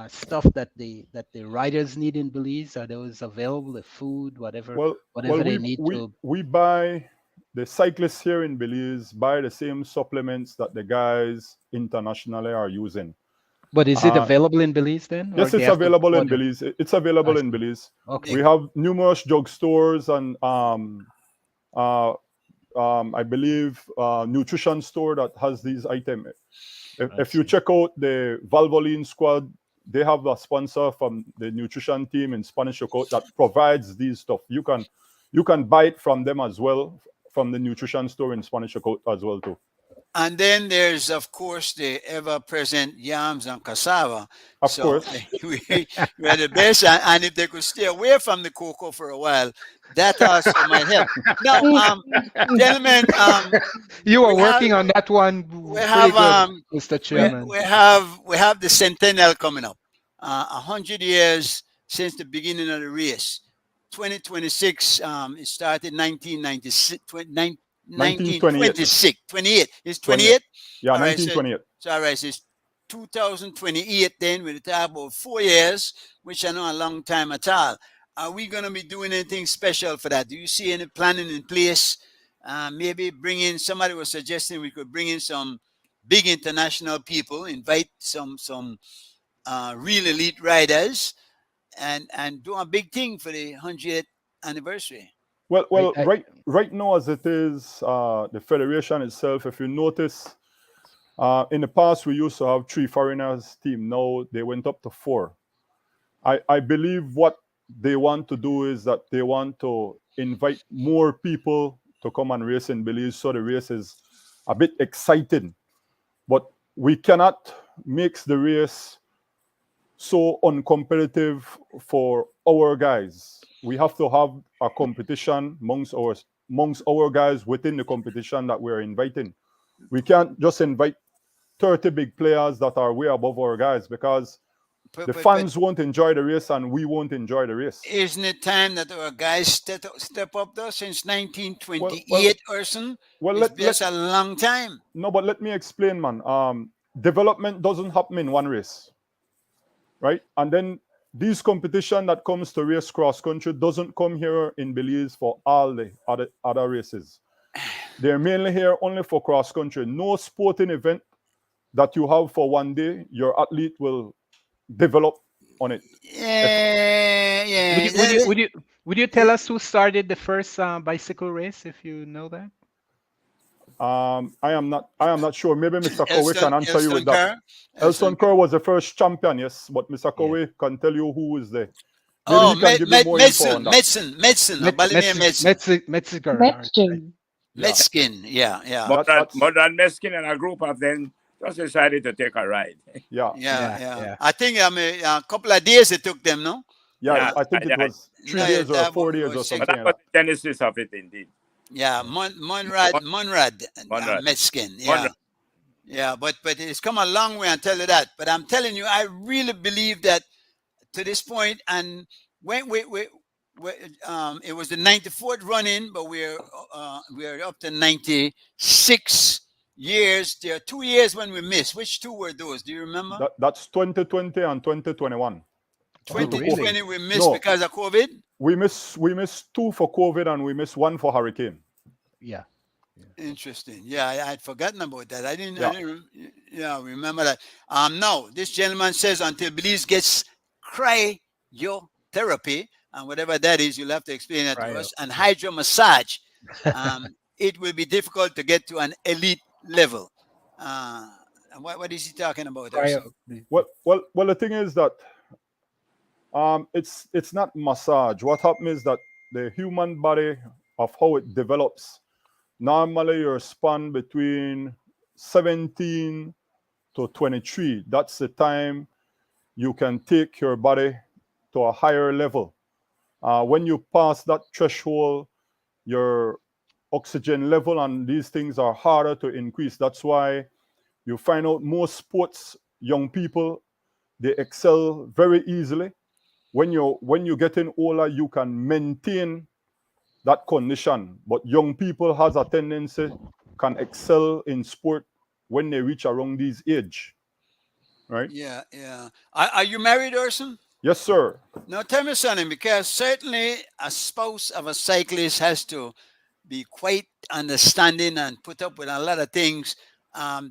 stuff that the riders need in Belize? Are those available? The food, whatever they need to. We buy, the cyclists here in Belize buy the same supplements that the guys internationally are using. But is it available in Belize then? Yes, it's available in Belize. It's available in Belize. Okay. We have numerous drugstores and I believe nutrition store that has these items. If you check out the Valvoline Squad, they have a sponsor from the nutrition team in Spanish Lookout that provides these stuff. You can buy it from them as well, from the nutrition store in Spanish Lookout as well too. And then there's, of course, the ever-present yams and cassava. Of course. We are the best. And if they could stay away from the cocoa for a while, that also might help. Now, gentlemen, you are working on that one. We have, Mr. Chairman. We have the centennial coming up. 100 years since the beginning of the race. 2026. It started 1996. 1926. 28. It's 28? Yeah, All right, 1928. So all right, so it's 2028, then we'll talk about 4 years, which I know a long time at all. Are we going to be doing anything special for that? Do you see any planning in place? Maybe bring in, somebody was suggesting we could bring in some big international people, invite some real elite riders, and do a big thing for the 100th anniversary. Well, I- right now as it is, the federation itself, if you notice, in the past we used to have 3 foreigners team. Now they went up to 4. I believe what they want to do is that they want to invite more people to come and race in Belize, so the race is a bit exciting. But we cannot make the race so uncompetitive for our guys. We have to have a competition amongst our guys within the competition that we're inviting. We can't just invite 30 big players that are way above our guys, because the fans won't enjoy the race and we won't enjoy the race. Isn't it time that our guys step up though? Since 1928, Urson, it's just a long time. No, but let me explain, man. Development doesn't happen in one race, right? And then these competition that comes to race cross country doesn't come here in Belize for all the other races. They're mainly here only for cross country. No sporting event that you have for one day, your athlete will develop on it. Yeah. Would you tell us who started the first bicycle race, if you know that? I am not sure. Maybe Mr. Cowie can answer you with that. Elson Kerr was the first champion, yes, but Mr. Cowie can tell you who is there. Oh, Medicine. Metzgen, yeah. Modern Metzgen and a group of them just decided to take a ride. Yeah. I think a couple of days it took them, no? Yeah, I think it was 3 days or 4 days or something. But that was the genesis of it, indeed. Yeah, Monrad Metzgen. Yeah. Yeah, but it's come a long way, I'll tell you that. But I'm telling you, I really believe that to this point, and when it was the 94th run-in, but we're up to 96 years. There are 2 years when we missed. Which 2 were those? Do you remember? That's 2020 and 2021. 2020 we missed because of COVID? We missed 2 for COVID and we missed 1 for hurricane. Yeah. Interesting. Yeah, I had forgotten about that. I didn't remember that. Now, this gentleman says until Belize gets cryotherapy, and whatever that is, you'll have to explain that to us, and hydro massage, it will be difficult to get to an elite level. What is he talking about? Well, the thing is that it's not massage. What happens is that the human body, of how it develops, normally you're span between 17 to 23. That's the time you can take your body to a higher level. When you pass that threshold, your oxygen level and these things are harder to increase. That's why you find out most sports, young people, they excel very easily. When you're getting older, you can maintain that condition. But young people has a tendency can excel in sport when they reach around this age, right? Yeah. Are you married, Urson? Yes, sir. Now tell me something, because certainly a spouse of a cyclist has to be quite understanding and put up with a lot of things.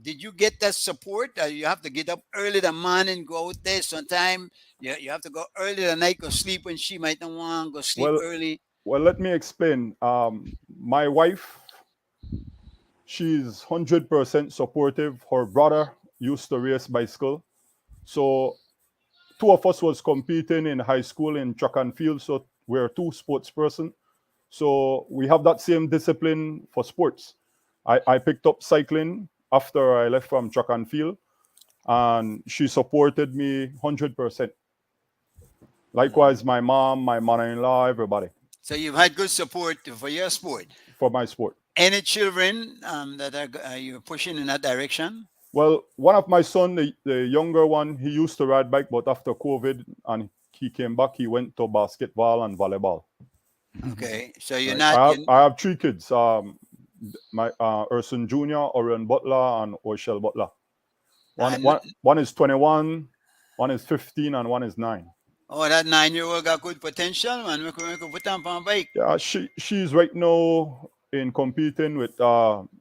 Did you get that support? You have to get up early in the morning, go out there sometime. You have to go early the night, go sleep when she might not want to go sleep early. Well, let me explain. My wife, she's 100% supportive. Her brother used to race bicycle. So 2 of us was competing in high school in track and field. So we're 2 sports person. So we have that same discipline for sports. I picked up cycling after I left from track and field, and she supported me 100%. Likewise, my mom, my mother-in-law, everybody. So you've had good support for your sport. For my sport. Any children that are you pushing in that direction? Well, one of my son, the younger one, he used to ride bike, but after COVID and he came back, he went to basketball and volleyball. Okay, so you're right. not. I have 3 kids. My Urson Jr., Orion Butler, and Oshel Butler. One is 21, one is 15, and one is 9. Oh, that 9-year-old got good potential, man. We could put them on a bike. Yeah, she's right now in competing with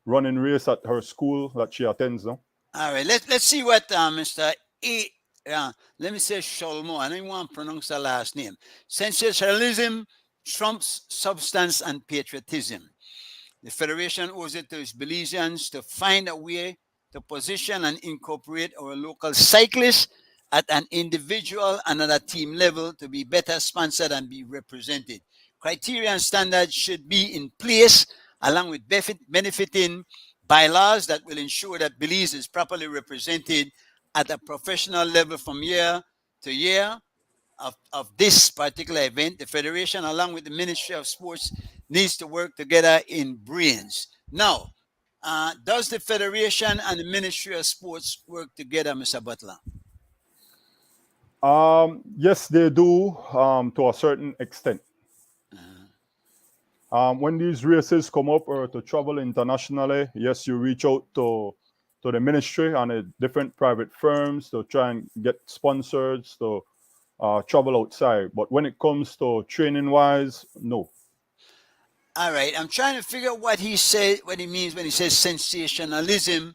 running race at her school that she attends now. All right, let's see what Mr. A. Let me say Sholmo. I don't want to pronounce the last name. Sensationalism trumps substance and patriotism. The Federation owes it to its Belizeans to find a way to position and incorporate our local cyclists at an individual and at a team level to be better sponsored and be represented. Criteria and standards should be in place along with benefiting bylaws that will ensure that Belize is properly represented at a professional level from year to year of this particular event. The Federation, along with the Ministry of Sports, needs to work together in brains. Now, does the Federation and the Ministry of Sports work together, Mr. Butler? Yes, they do to a certain extent. When these races come up or to travel internationally, yes, you reach out to the ministry and different private firms to try and get sponsors to travel outside. But when it comes to training wise, no. All right, I'm trying to figure out what he said, what he means when he says sensationalism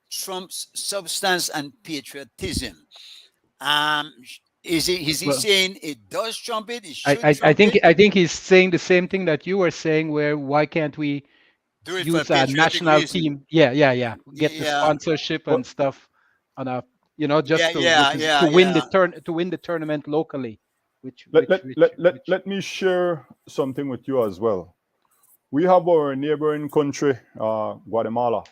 trumps substance and patriotism. Is he saying it does trump it? It should I think he's saying the same thing that you were saying, where why can't we do it use for our patriotic national reason. team? Get the Yeah. sponsorship and stuff on a just Yeah, to win the tournament locally. Let me share something with you as well. We have our neighboring country, Guatemala.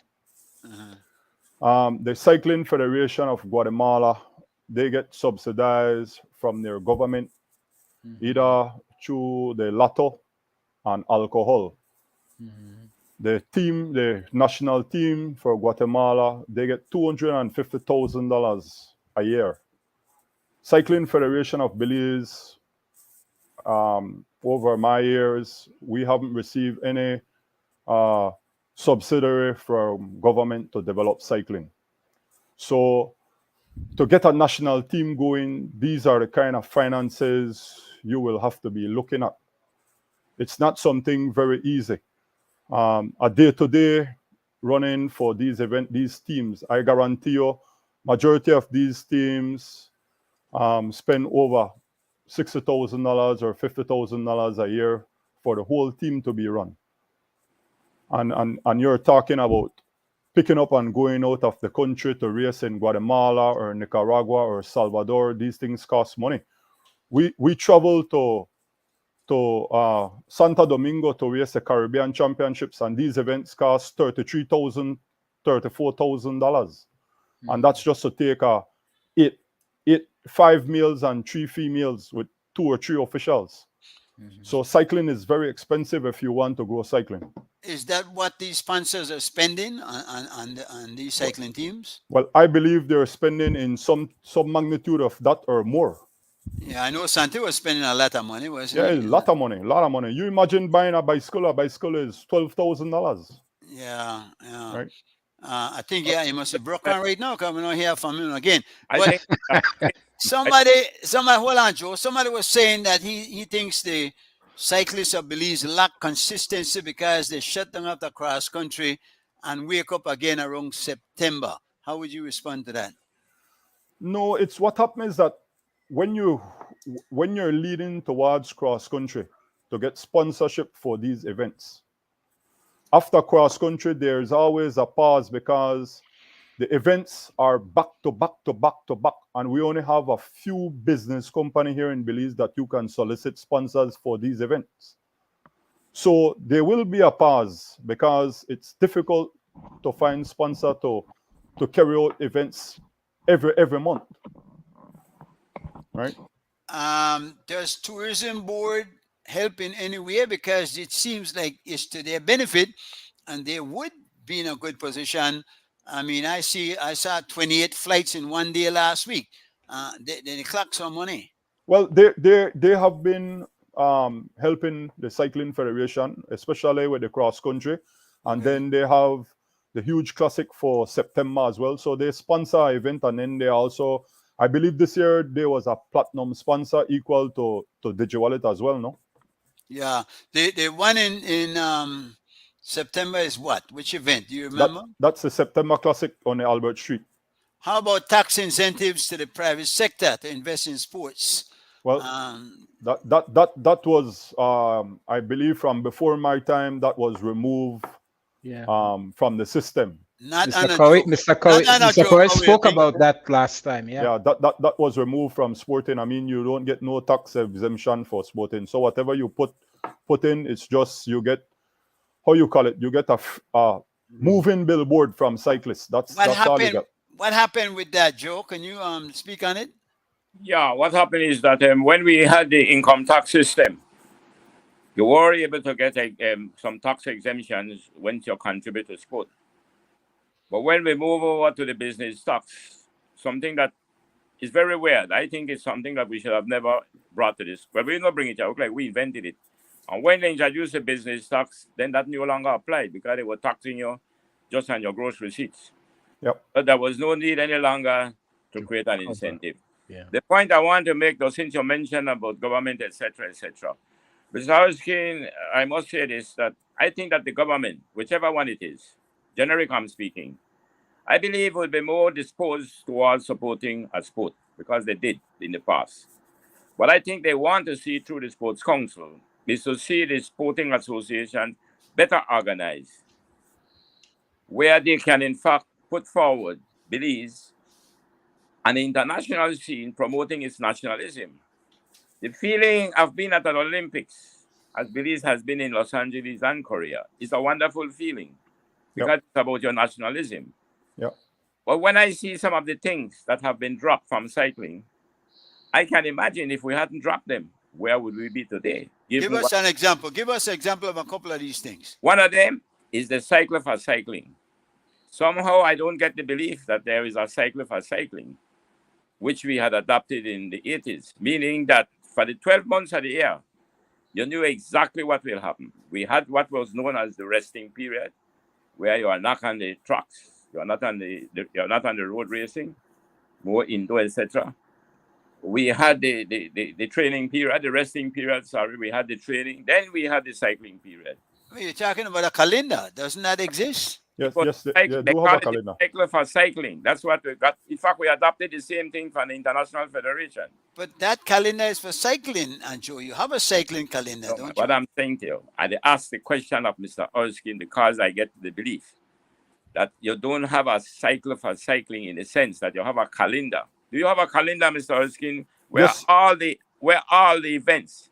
The Cycling Federation of Guatemala, they get subsidized from their government, either through the lotto and alcohol. The national team for Guatemala, they get $250,000 a year. Cycling Federation of Belize, over my years, we haven't received any subsidiary from government to develop cycling. So to get a national team going, these are the kind of finances you will have to be looking at. It's not something very easy. A day-to-day running for these teams, I guarantee you, majority of these teams spend over $60,000 or $50,000 a year for the whole team to be run. And you're talking about picking up and going out of the country to race in Guatemala or Nicaragua or Salvador. These things cost money. We travel to Santo Domingo to race the Caribbean Championships, and these events cost $33,000, $34,000. And that's just to take 5 males and 3 females with 2 or 3 officials. So cycling is very expensive if you want to go cycling. Is that what these sponsors are spending on these cycling teams? Well, I believe they're spending in some magnitude of that or more. Yeah, I know Santi was spending a lot of money, wasn't Yeah, he? a lot of money. You imagine buying a bicycle. A bicycle is $12,000. Yeah. Right. I think he must be broken right now coming on here from him again. I But think somebody, hold on, Joe. Somebody was saying that he thinks the cyclists of Belize lack consistency because they shut down after cross country and wake up again around September. How would you respond to that? No, it's what happens is that when you're leading towards cross country to get sponsorship for these events, after cross country there's always a pause because the events are back to back, and we only have a few business company here in Belize that you can solicit sponsors for these events. So there will be a pause because it's difficult to find sponsor to carry out events every month. Right? Does tourism board help in any way? Because it seems like it's to their benefit and they would be in a good position. I mean, I saw 28 flights in one day last week. They clock some money. Well, they have been helping the Cycling Federation, especially with the cross country. And then they have the huge classic for September as well. So they sponsor an event, and then they also, I believe this year there was a platinum sponsor equal to DigiWallet as well, no? Yeah. The one in September is what? Which event? Do you remember? That's the September Classic on the Albert Street. How about tax incentives to the private sector to invest in sports? Well, that was I believe from before my time, that was removed from the system. Not Mr. Coe spoke about that last time. Yeah, that was removed from sporting. I mean, you don't get no tax exemption for sporting. So whatever you put in, it's just you get, how you call it? You get a moving billboard from cyclists. That's all you get. What happened with that, Joe? Can you speak on it? Yeah, what happened is that when we had the income tax system, you were able to get some tax exemptions when you contribute to sport. But when we move over to the business tax, something that is very weird, I think it's something that we should have never brought to this. But we did not bring it out, like we invented it. And when they introduced the business tax, then that no longer applied because they were taxing you just on your gross receipts. Yep. But there was no need any longer to create an incentive. Yeah. The point I want to make, though, since you mentioned about government, etc., Mr. Hoskin, I must say this, that I think that the government, whichever one it is, generic I'm speaking, I believe will be more disposed towards supporting a sport because they did in the past. What I think they want to see through the Sports Council is to see the sporting association better organized, where they can in fact put forward Belize an international scene promoting its nationalism. The feeling of being at an Olympics, as Belize has been in Los Angeles and Korea, is a wonderful feeling because it's about your nationalism. Yeah. But when I see some of the things that have been dropped from cycling, I can imagine if we hadn't dropped them, where would we be today? Give us an example. Give us an example of a couple of these things. One of them is the cycle for cycling. Somehow I don't get the belief that there is a cycle for cycling, which we had adopted in the 80s, meaning that for the 12 months of the year, you knew exactly what will happen. We had what was known as the resting period, where you are not on the tracks, you are not on the road racing, more indoor, etc. We had the training period, the resting period. Sorry, we had the training. Then we had the cycling period. You're talking about a calendar. Doesn't that exist? Yes, they do call have a it calendar. the cycle for cycling. That's what we got. In fact, we adopted the same thing from the International Federation. But that calendar is for cycling, Anjo. You have a cycling calendar, don't you? What I'm saying to you, I asked the question of Mr. Erskine because I get the belief that you don't have a cycle for cycling in the sense that you have a calendar. Do you have a calendar, Mr. Erskine, where Yes. all the events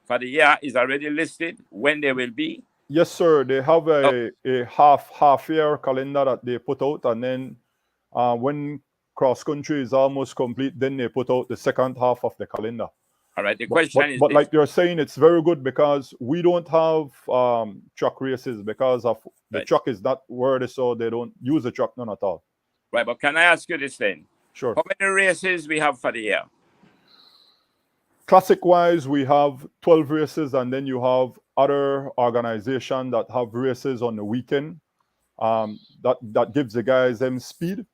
for the year is already listed, when they will be? Yes, sir. They have a half year calendar that they put out, and then when cross country is almost complete, then they put out the second half of the calendar. All right. The question is, but like you're saying, it's very good because we don't have truck races because of the truck is not worthy, so they don't use the truck none at all. Right, but can I ask you this then? Sure. How many races we have for the year? Classic wise, we have 12 races, and then you have other organizations that have races on the weekend. That gives the guys them speed.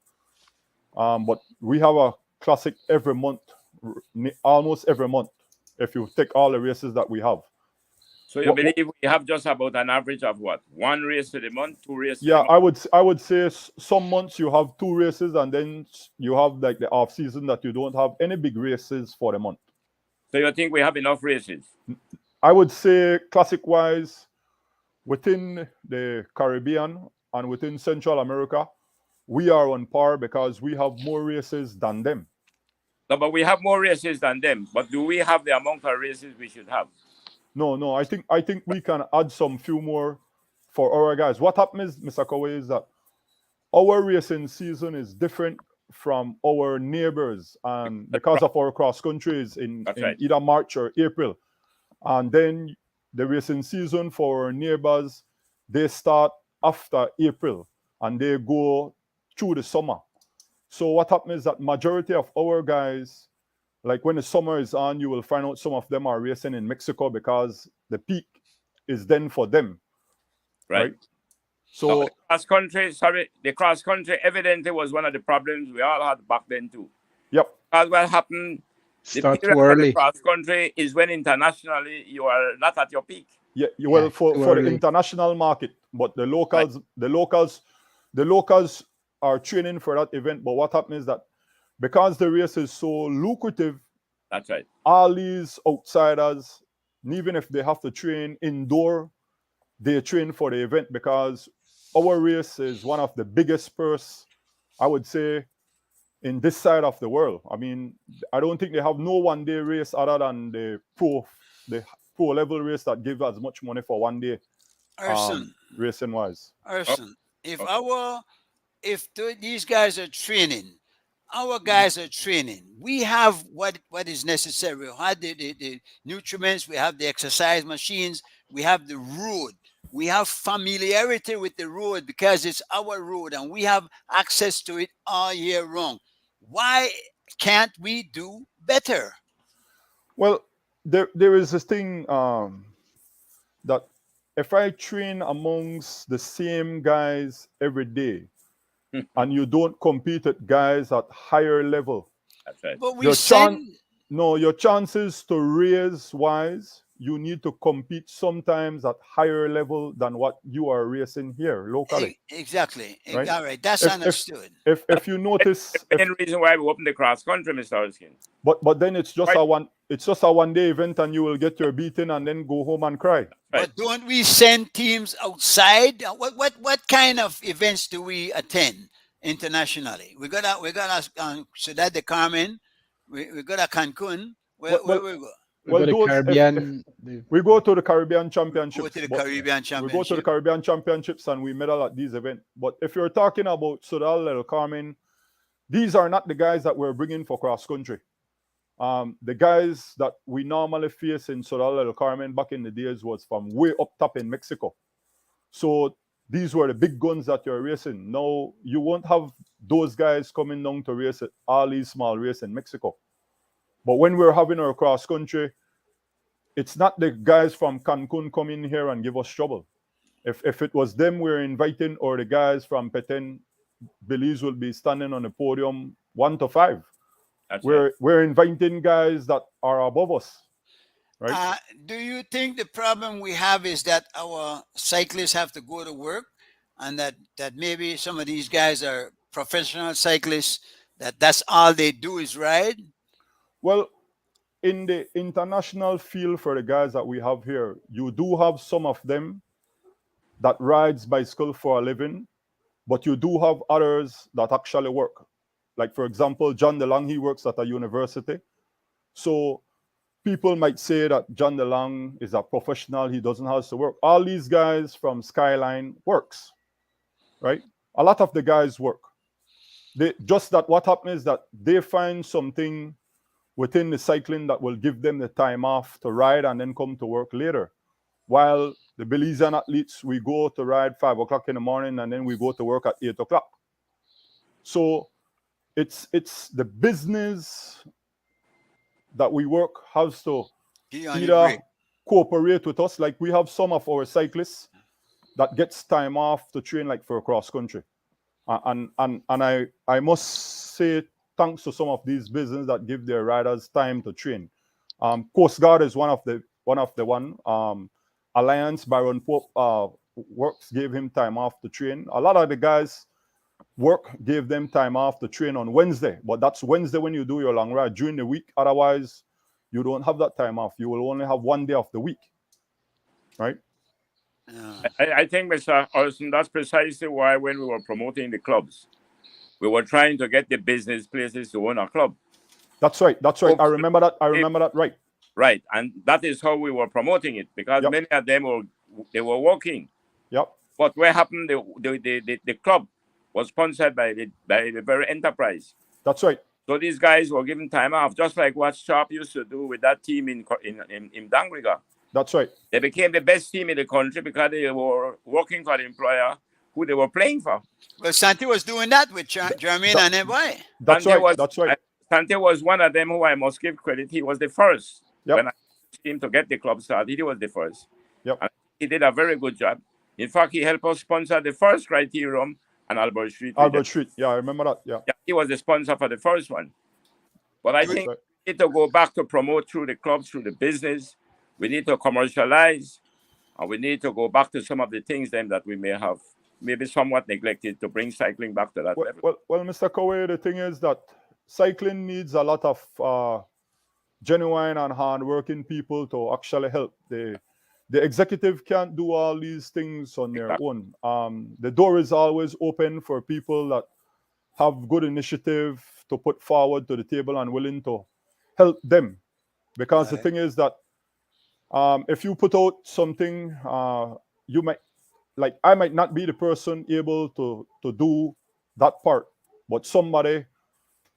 But we have a classic every month, almost every month, if you take all the races that we have. So you believe we have just about an average of what? One race to the month, 2 races? Yeah, I would say some months you have 2 races, and then you have like the off season that you don't have any big races for the month. So you think we have enough races? I would say classic wise, within the Caribbean and within Central America, we are on par because we have more races than them. No, but we have more races than them. But do we have the amount of races we should have? No. I think we can add some few more for our guys. What happens, Mr. Coe, is that our racing season is different from our neighbors, and because of our cross countries in either March or April, and then the racing season for our neighbors, they start after April and they go through the summer. So what happens is that majority of our guys, like when the summer is on, you will find out some of them are racing in Mexico because the peak is then for them. Right. So the cross country evidently was one of the problems we all had back then too. yep, Because what happened, the Start period too for the early. cross country is when internationally you are not at your peak. yeah, well, Yeah, for too the early. international market, but the locals are training for that event. But what happens is that because the race is so lucrative, That's right. all these outsiders, even if they have to train indoor, they train for the event because our race is one of the biggest purse, I would say, in this side of the world. I mean, I don't think they have no one-day race other than the pro level race that gives as much money for one day, Urson, racing wise. Urson, if Okay. these guys are training, our guys are training. We have what is necessary. We have the nutriments. We have the exercise machines. We have the road. We have familiarity with the road because it's our road and we have access to it all year round. Why can't we do better? Well, there is this thing that if I train amongst the same guys every day, and you don't compete with guys at higher level, That's right. But we Your send your chances to race wise, you need to compete sometimes at higher level than what you are racing here locally. exactly. Right? All right, that's If- understood. If you notice, The main reason why we opened the cross country, Mr. Erskine. but then it's just Right. a one day event and you will get your beating and then go home and cry. Right. But don't we send teams outside? What kind of events do we attend internationally? We got Ciudad de Carmen. We got a Cancun. Where Well, we go? We Well, go to those- Caribbean. We go to the Caribbean Championships. Go to the but- Caribbean We go to the Championship. Caribbean Championships and we medal at these events. But if you're talking about Ciudad del Carmen, these are not the guys that we're bringing for cross country. The guys that we normally face in Ciudad del Carmen back in the days was from way up top in Mexico. So these were the big guns that you're racing. Now you won't have those guys coming down to race at all these small races in Mexico. But when we're having our cross country, it's not the guys from Cancun coming here and give us trouble. If it was them we're inviting, or the guys from Petén, Belize will be standing on the podium 1 to 5. That's right. We're inviting guys that are above us, right? Do you think the problem we have is that our cyclists have to go to work, and that maybe some of these guys are professional cyclists, that's all they do is ride? Well, in the international field for the guys that we have here, you do have some of them that rides bicycle for a living, but you do have others that actually work. Like, for example, John DeLong, he works at a university. So people might say that John DeLong is a professional, he doesn't have to work. All these guys from Skyline works, right? A lot of the guys work. Just that what happens is that they find something within the cycling that will give them the time off to ride and then come to work later. While the Belizean athletes, we go to ride 5 o'clock in the morning and then we go to work at 8 o'clock. So it's the business that we work has to either cooperate with us. Like, we have some of our cyclists that gets time off to train, like for cross country. And I must say thanks to some of these businesses that give their riders time to train. Coast Guard is one of the one. Alliance, Byron Pope Works gave him time off to train. A lot of the guys work gave them time off to train on Wednesday, but that's Wednesday when you do your long ride during the week. Otherwise, you don't have that time off. You will only have one day of the week, right? I think, Mr. Olson, that's precisely why when we were promoting the clubs, we were trying to get the business places to own a club. That's right. I remember that. Right. Right, and that is how we were promoting it, because Yep. many of them were working. Yep. But what happened? The club was sponsored by the very enterprise. That's right. So these guys were given time off, just like what Sharp used to do with that team in Dangriga. That's right. They became the best team in the country because they were working for the employer who they were playing for. Well, Santi was doing that with Jermaine and Eboy. That's Santi right. That's right. Santi was one of them who I must give credit. He was the first. Yep. When I asked him to get the club started, he was the first. Yep. And he did a very good job. In fact, he helped us sponsor the first Criterium on Albert Street. Albert Street. Yeah, I remember that. Yeah. Yeah, he was the sponsor for the first one. But I think Right. we need to go back to promote through the clubs, through the business. We need to commercialize, and we need to go back to some of the things then that we may have maybe somewhat neglected to bring cycling back to that level. Well, Mr. Kowe, the thing is that cycling needs a lot of genuine and hard-working people to actually help. The executive can't do all these things on their own. The door is always open for people that have good initiative to put forward to the table and willing to help them. Because the thing is that if you put out something, you might, like, I might not be the person able to do that part, but somebody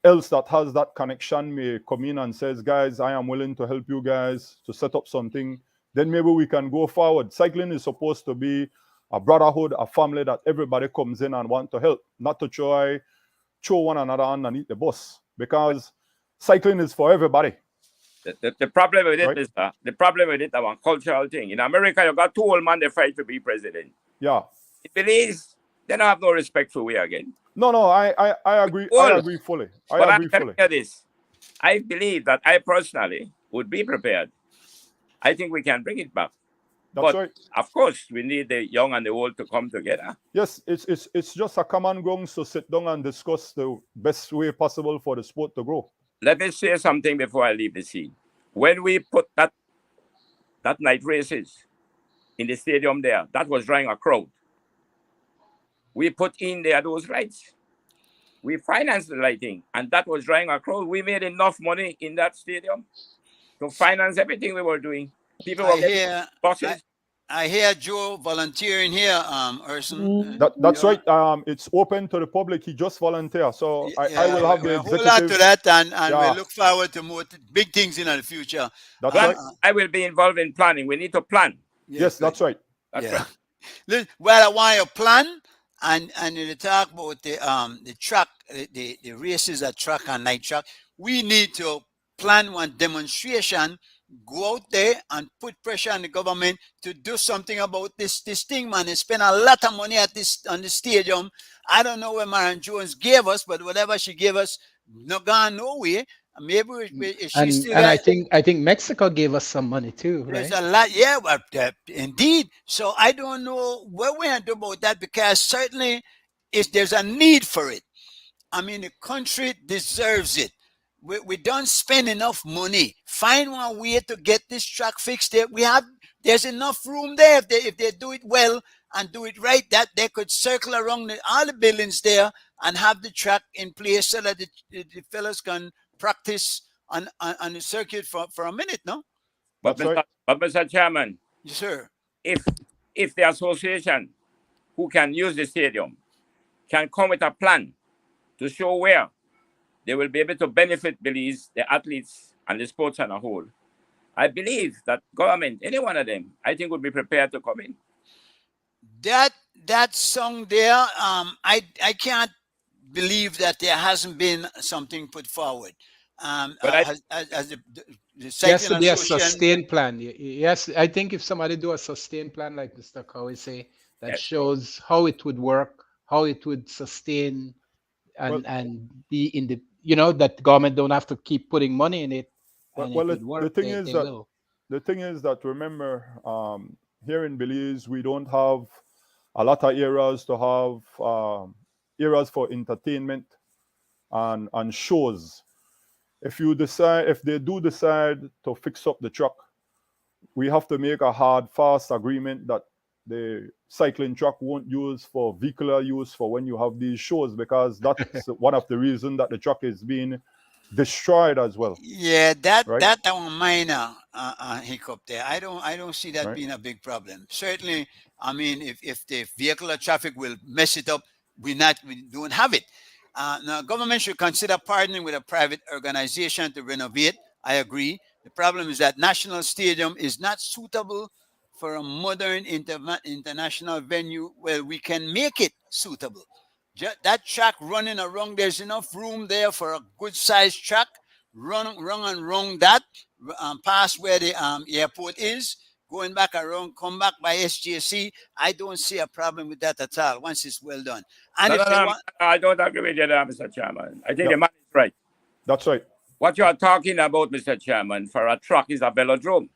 else that has that connection may come in and says, guys, I am willing to help you guys to set up something. Then maybe we can go forward. Cycling is supposed to be a brotherhood, a family that everybody comes in and want to help, not to try throw one another underneath the bus, because cycling is for everybody. The problem with it Right. is the problem with it is a cultural thing. In America, you got two old men that fight to be president. Yeah. In Belize, they don't have no respect for we again. No, I agree. I Well, agree fully. But I I'm agree telling fully. you this. I believe that I personally would be prepared. I think we can bring it back. That's But right. of course, we need the young and the old to come together. Yes, it's just a common ground to sit down and discuss the best way possible for the sport to grow. Let me say something before I leave the scene. When we put that night races in the stadium there, that was drawing a crowd. We put in there those lights. We financed the lighting, and that was drawing a crowd. We made enough money in that stadium to finance everything we were doing. People were getting buses. I hear Joe volunteering here, Urson. That's right. It's open to the public. He just volunteer. So I will have the we'll hold on executive. to that, and Yeah. we look forward to more big things in the future. That's Plan- right. I will be involved in planning. We need to plan. Yes, that's right. That's Yeah. right. Well, I want to plan and you talk about the track, the races at track and night track. We need to plan one demonstration, go out there and put pressure on the government to do something about this thing, man. They spend a lot of money on the stadium. I don't know what Marion Jones gave us, but whatever she gave us, not gone nowhere. Maybe And still I think Mexico gave us some money too, there's right? a lot, yeah, but indeed. So I don't know what we're going to do about that, because certainly there's a need for it. I mean, the country deserves it. We don't spend enough money. Find one way to get this track fixed. There's enough room there if they do it well and do it right, that they could circle around all the buildings there and have the track in place so that the fellas can practice on the circuit for a minute, no? But That's right. Mr. Chairman, Yes, sir. if the association who can use the stadium can come with a plan to show where they will be able to benefit Belize, the athletes, and the sports on a whole, I believe that government, any one of them, I think would be prepared to come in. That song there, I can't believe that there hasn't been something put forward. But As the Yes, cycling be a association, sustained plan. Yes, I think if somebody do a sustained plan, like Mr. Cowie say, that Yes. shows how it would work, how it would sustain, Well- and be in the, that the government don't have to keep putting money in it. And Well, if it the work, thing they is that will. the thing is that, remember, here in Belize, we don't have a lot of areas to have areas for entertainment and shows. If they do decide to fix up the truck, we have to make a hard, fast agreement that the cycling truck won't use for vehicular use for when you have these shows, because that's one of the reasons that the truck is being destroyed as well. yeah, that Right. one minor hiccup there. I don't see that Right. being a big problem. Certainly, I mean, if the vehicular traffic will mess it up, we don't have it. Now, government should consider partnering with a private organization to renovate. I agree. The problem is that National Stadium is not suitable for a modern international venue where we can make it suitable. That track running around, there's enough room there for a good sized track. Run that, past where the airport is, going back around, come back by SGC. I don't see a problem with that at all once it's well done. And No, if no, they no, want, I don't agree with you there, Mr. Chairman. I think Yep. the man is right. That's right. What you are talking about, Mr. Chairman, for a track is a velodrome.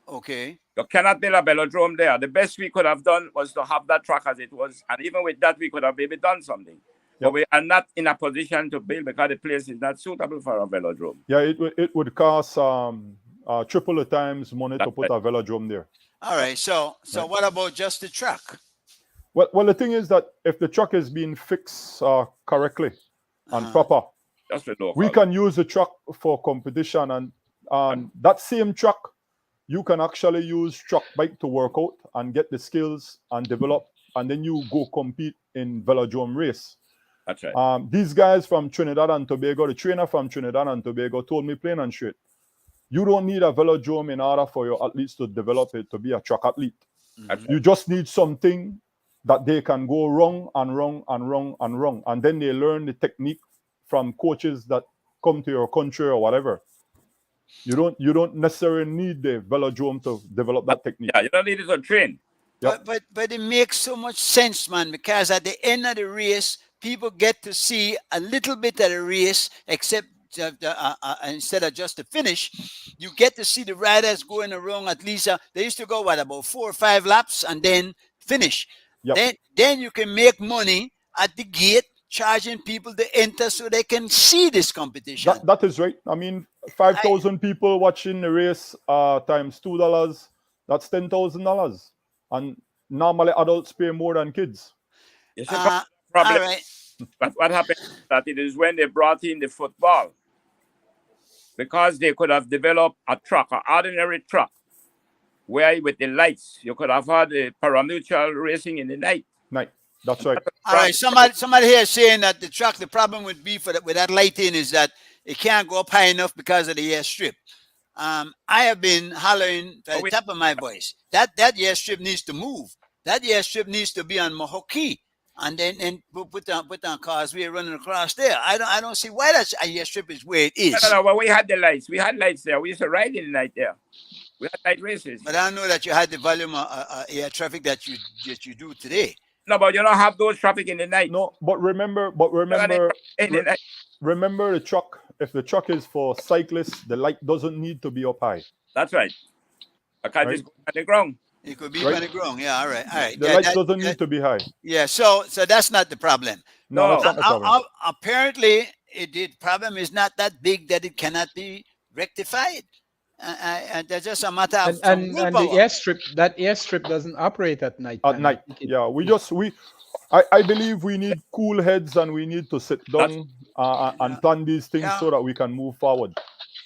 okay, You cannot build a velodrome there. The best we could have done was to have that track as it was. And even with that, we could have maybe done something. But Yep. we are not in a position to build because the place is not suitable for a velodrome. Yeah, it would cost triple the times money to That's put a velodrome there. all right. So Right. what about just the track? Well, the thing is that if the truck is being fixed correctly and Uh-huh. proper, Just the local. we can use the truck for competition, and that same truck you can actually use truck bike to work out and get the skills and develop, and then you go compete in velodrome race. That's right. These guys from Trinidad and Tobago, the trainer from Trinidad and Tobago told me plain and straight, you don't need a velodrome in order for your athletes to develop it to be a track athlete. That's right. You just need something that they can go wrong and wrong and wrong and wrong, and then they learn the technique from coaches that come to your country or whatever. You don't necessarily need the velodrome to develop that technique. Yeah, you don't need it to train. Yep. But it makes so much sense, man, because at the end of the race, people get to see a little bit of the race, except instead of just the finish, you get to see the riders going around at least. They used to go about 4 or 5 laps and then finish. Yep. Then you can make money at the gate, charging people to enter so they can see this competition. That is right. I mean, 5,000 people watching the race times $2, that's $10,000. And normally adults pay more than kids. You see, All problem. right. But what happened is that it is when they brought in the football, because they could have developed a truck, an ordinary truck, where with the lights, you could have had the parimutuel racing in the night. Night. That's right. All right. Somebody here is saying that the truck, the problem would be with that lighting is that it can't go up high enough because of the airstrip. I have been hollering at the top of my voice. That airstrip needs to move. That airstrip needs to be on Mahokee, and then put down cars. We're running across there. I don't see why that airstrip is where it is. No, well, we had the lights. We had lights there. We used to ride in the night there. We had night races. But I know that you had the volume of air traffic that you do today. No, but you don't have those traffic in the night. No, but remember, In the night. remember the truck. If the truck is for cyclists, the light doesn't need to be up high. That's right. I can't Right. just go on the ground. It could be Right. on the ground. Yeah, all right. The Yeah, light that- doesn't that- need to be high. Yeah, so that's not the problem. No, No. that's not the problem. Apparently, the problem is not that big that it cannot be rectified. And that's just a matter of And the willpower. airstrip doesn't operate at night. At night. Yeah, I believe we need cool heads and we need to sit down and plan these things Yeah. so that we can move forward.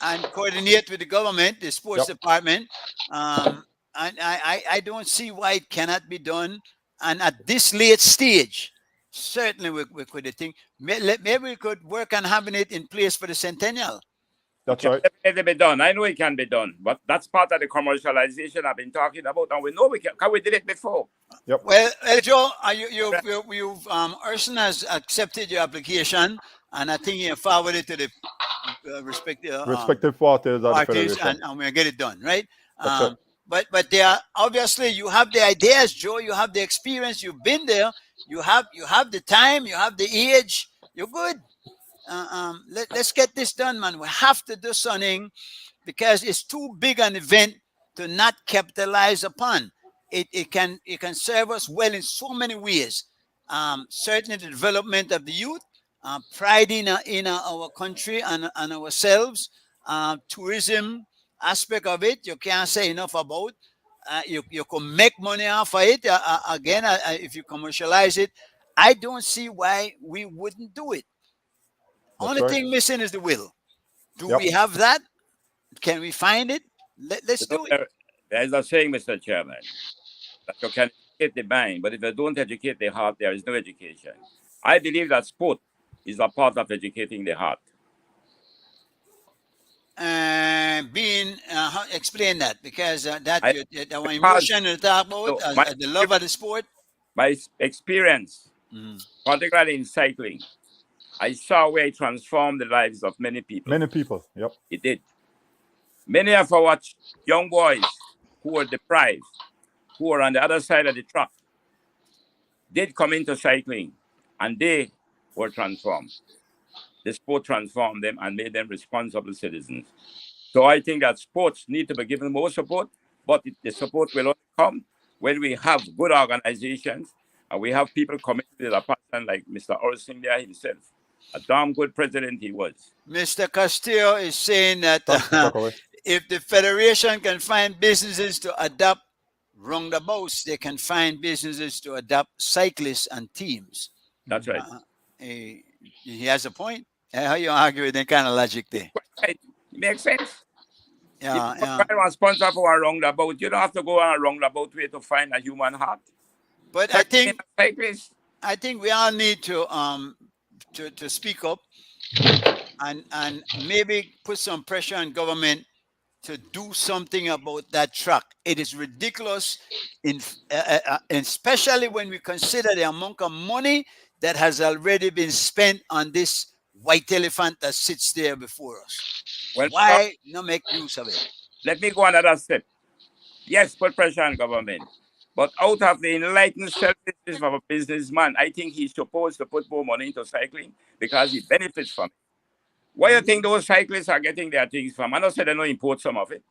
And coordinate with the government, the sports Yep. department. And I don't see why it cannot be done. And at this late stage, certainly we could think maybe we could work on having it in place for the centennial. That's It can right. definitely be done. I know it can be done, but that's part of the commercialization I've been talking about, and we know we can. Because we did it before. Well, Joe, Urson has accepted your application, and I think he forwarded it to the respective Respective parties of the parties, federation. and we'll get it done, right? That's right. But there are obviously you have the ideas, Joe. You have the experience. You've been there. You have the time. You have the age. You're good. Let's get this done, man. We have to do something because it's too big an event to not capitalize upon. It can serve us well in so many ways. Certainly the development of the youth, pride in our country and ourselves, tourism aspect of it, you can't say enough about. You can make money off of it. Again, if you commercialize it, I don't see why we wouldn't do it. That's Only right. thing missing is the will. Do Yep. we have that? Can we find it? Let's do it. There's a saying, Mr. Chairman, that you can educate the mind, but if you don't educate the heart, there is no education. I believe that sport is a part of educating the heart. Explain that because our because- emotion you talk about, No, the love of the sport. My experience, Mm. particularly in cycling, I saw where it transformed the lives of many people. Many people. Yep. It did. Many of our young boys who were deprived, who were on the other side of the track, did come into cycling, and they were transformed. The sport transformed them and made them responsible citizens. So I think that sports need to be given more support, but the support will only come when we have good organizations and we have people committed to the passion like Mr. Orson there himself. A damn good president he was. Mr. Castillo is saying that Talk away. if the federation can find businesses to adopt roundabouts, they can find businesses to adopt cyclists and teams. That's right. He has a point. How you argue with that kind of logic there? Right. It makes sense. Yeah, If you yeah. find a sponsor for a roundabout, you don't have to go on a roundabout way to find a human heart. But I think cyclists. I think we all need to speak up and maybe put some pressure on government to do something about that track. It is ridiculous, especially when we consider the amount of money that has already been spent on this white elephant that sits there before us. Well, why not make use of it? Let me go another step. Yes, put pressure on government. But out of the enlightened selfishness of a businessman, I think he's supposed to put more money into cycling because he benefits from it. Where do you think those cyclists are getting their things from? I know say they don't import some of it.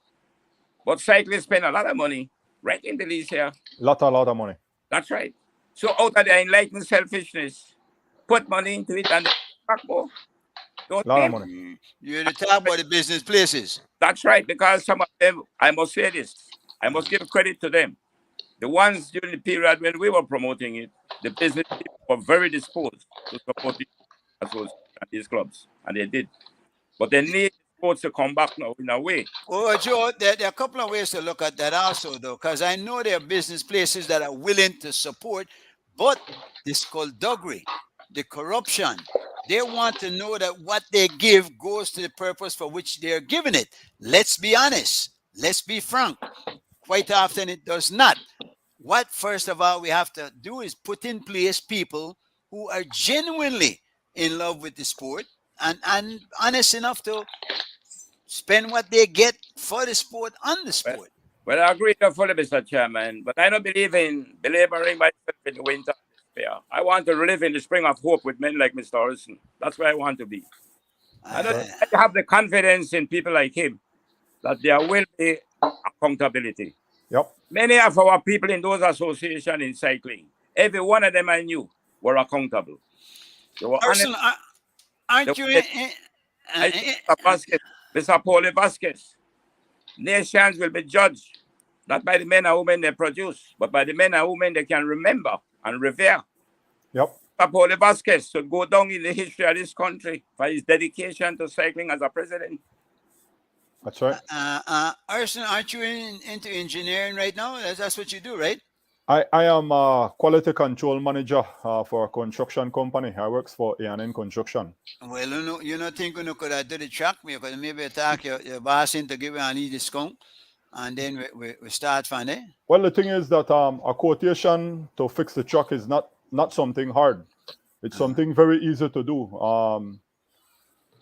But cyclists spend a lot of money right in the lease here. Lot of money. That's right. So out of their enlightened selfishness, put money into it and back more. Don't Lot of think. money. You're the talk about the business places. That's right, because some of them, I must say this, I must give credit to them. The ones during the period when we were promoting it, the business people were very disposed to support these clubs, and they did. But they need sports to come back now in a way. Well, Joe, there are a couple of ways to look at that also, though, because I know there are business places that are willing to support, but the skullduggery, the corruption, they want to know that what they give goes to the purpose for which they're giving it. Let's be honest. Let's be frank. Quite often it does not. What, first of all, we have to do is put in place people who are genuinely in love with the sport and honest enough to spend what they get for the sport on the sport. Well, I agree fully, Mr. Chairman, but I don't believe in belaboring myself in the winter and despair. I want to live in the spring of hope with men like Mr. Orson. That's where I want to be. I have the confidence in people like him that there will be accountability. Yep. Many of our people in those associations in cycling, every one of them I knew were accountable. They were Orson, aren't you Mr. Paulie Vasquez, nations will be judged not by the men and women they produce, but by the men and women they can remember and revere. Yep. Mr. Paulie Vasquez should go down in the history of this country for his dedication to cycling as a president. That's right. Orson, aren't you into engineering right now? That's what you do, right? I am a quality control manager for a construction company. I works for A&N Construction. Well, you know, think you could do the track, because maybe attack your boss in to give you any discount, and then we start from there. Well, the thing is that a quotation to fix the truck is not something hard. It's something very easy to do.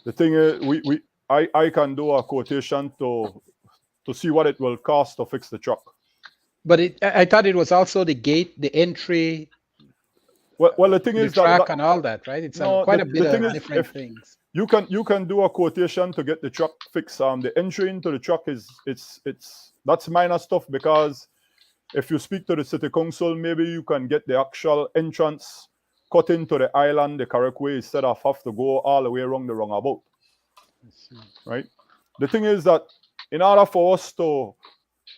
The thing is, I can do a quotation to see what it will cost to fix the truck. But I thought it was also the gate, the entry. Well, the thing the is track that and all that, right? It's no, quite a the bit thing of is, different things. You can do a quotation to get the truck fixed. The entry into the truck that's minor stuff, because if you speak to the city council, maybe you can get the actual entrance cut into the island the correct way instead of have to go all the way around the roundabout. Right? The thing is that in order for us to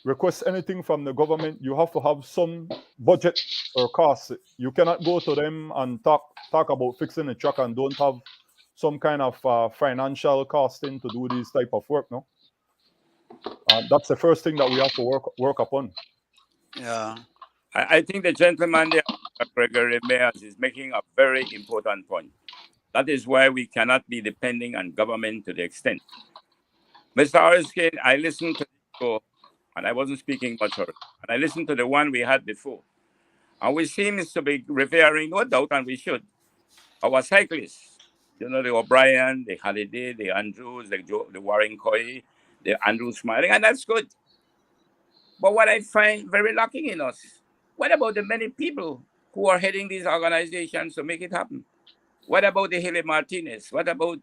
request anything from the government, you have to have some budget or cost. You cannot go to them and talk about fixing the truck and don't have some kind of financial costing to do this type of work. No, that's the first thing that we have to work upon. Yeah, I think the gentleman there, Gregory Mayers, is making a very important point. That is why we cannot be depending on government to the extent. Mr. Erskine, I listened to the show, and I wasn't speaking much of it. And I listened to the one we had before. And we seem to be revering, no doubt, and we should, our cyclists. You know, the O'Brien, the Halliday, the Andrews, the Warren Coy, the Andrew Smiling, and that's good. But what I find very lacking in us, what about the many people who are heading these organizations to make it happen? What about the Haley Martinez? What about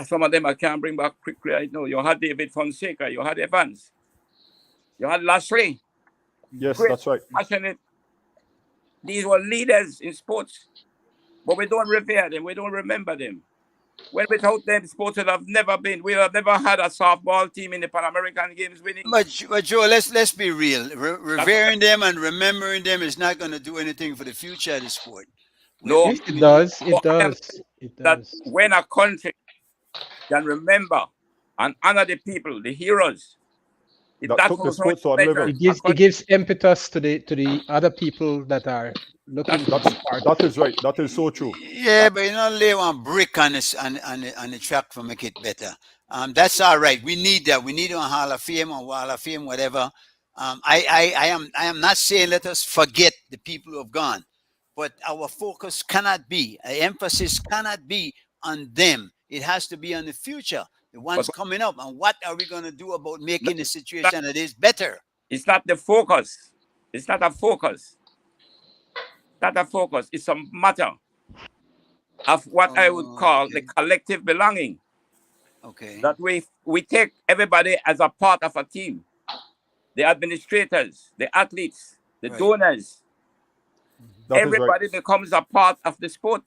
some of them I can't bring back quickly right now. You had David Fonseca, you had Evans, you had Lashley. Yes, Great, that's right. passionate. These were leaders in sports, but we don't revere them. We don't remember them. When without them, sports would have never been. We would have never had a softball team in the Pan American Games winning. But Joe, let's be real. Revering them and remembering them is not going to do anything for the future of the sport. No, Yes, it does. It But I am does. It that does. when a country can remember and honor the people, the heroes, That took the sports to another level. It gives impetus to the other people that are looking. That is right. That is so true. Yeah, but you know, lay one brick on this on the track for make it better. That's all right. We need that. We need a Hall of Fame or Wall of Fame, whatever. I am not saying let us forget the people who have gone, but our focus cannot be, emphasis cannot be on them. It has to be on the future, the ones coming up, and what are we going to do about making the situation that is better? It's not the focus. It's not a focus. Not a focus. It's a matter of what I would call the collective belonging. Okay. That we take everybody as a part of a team. The administrators, the athletes, the donors. Everybody becomes a part of the sport.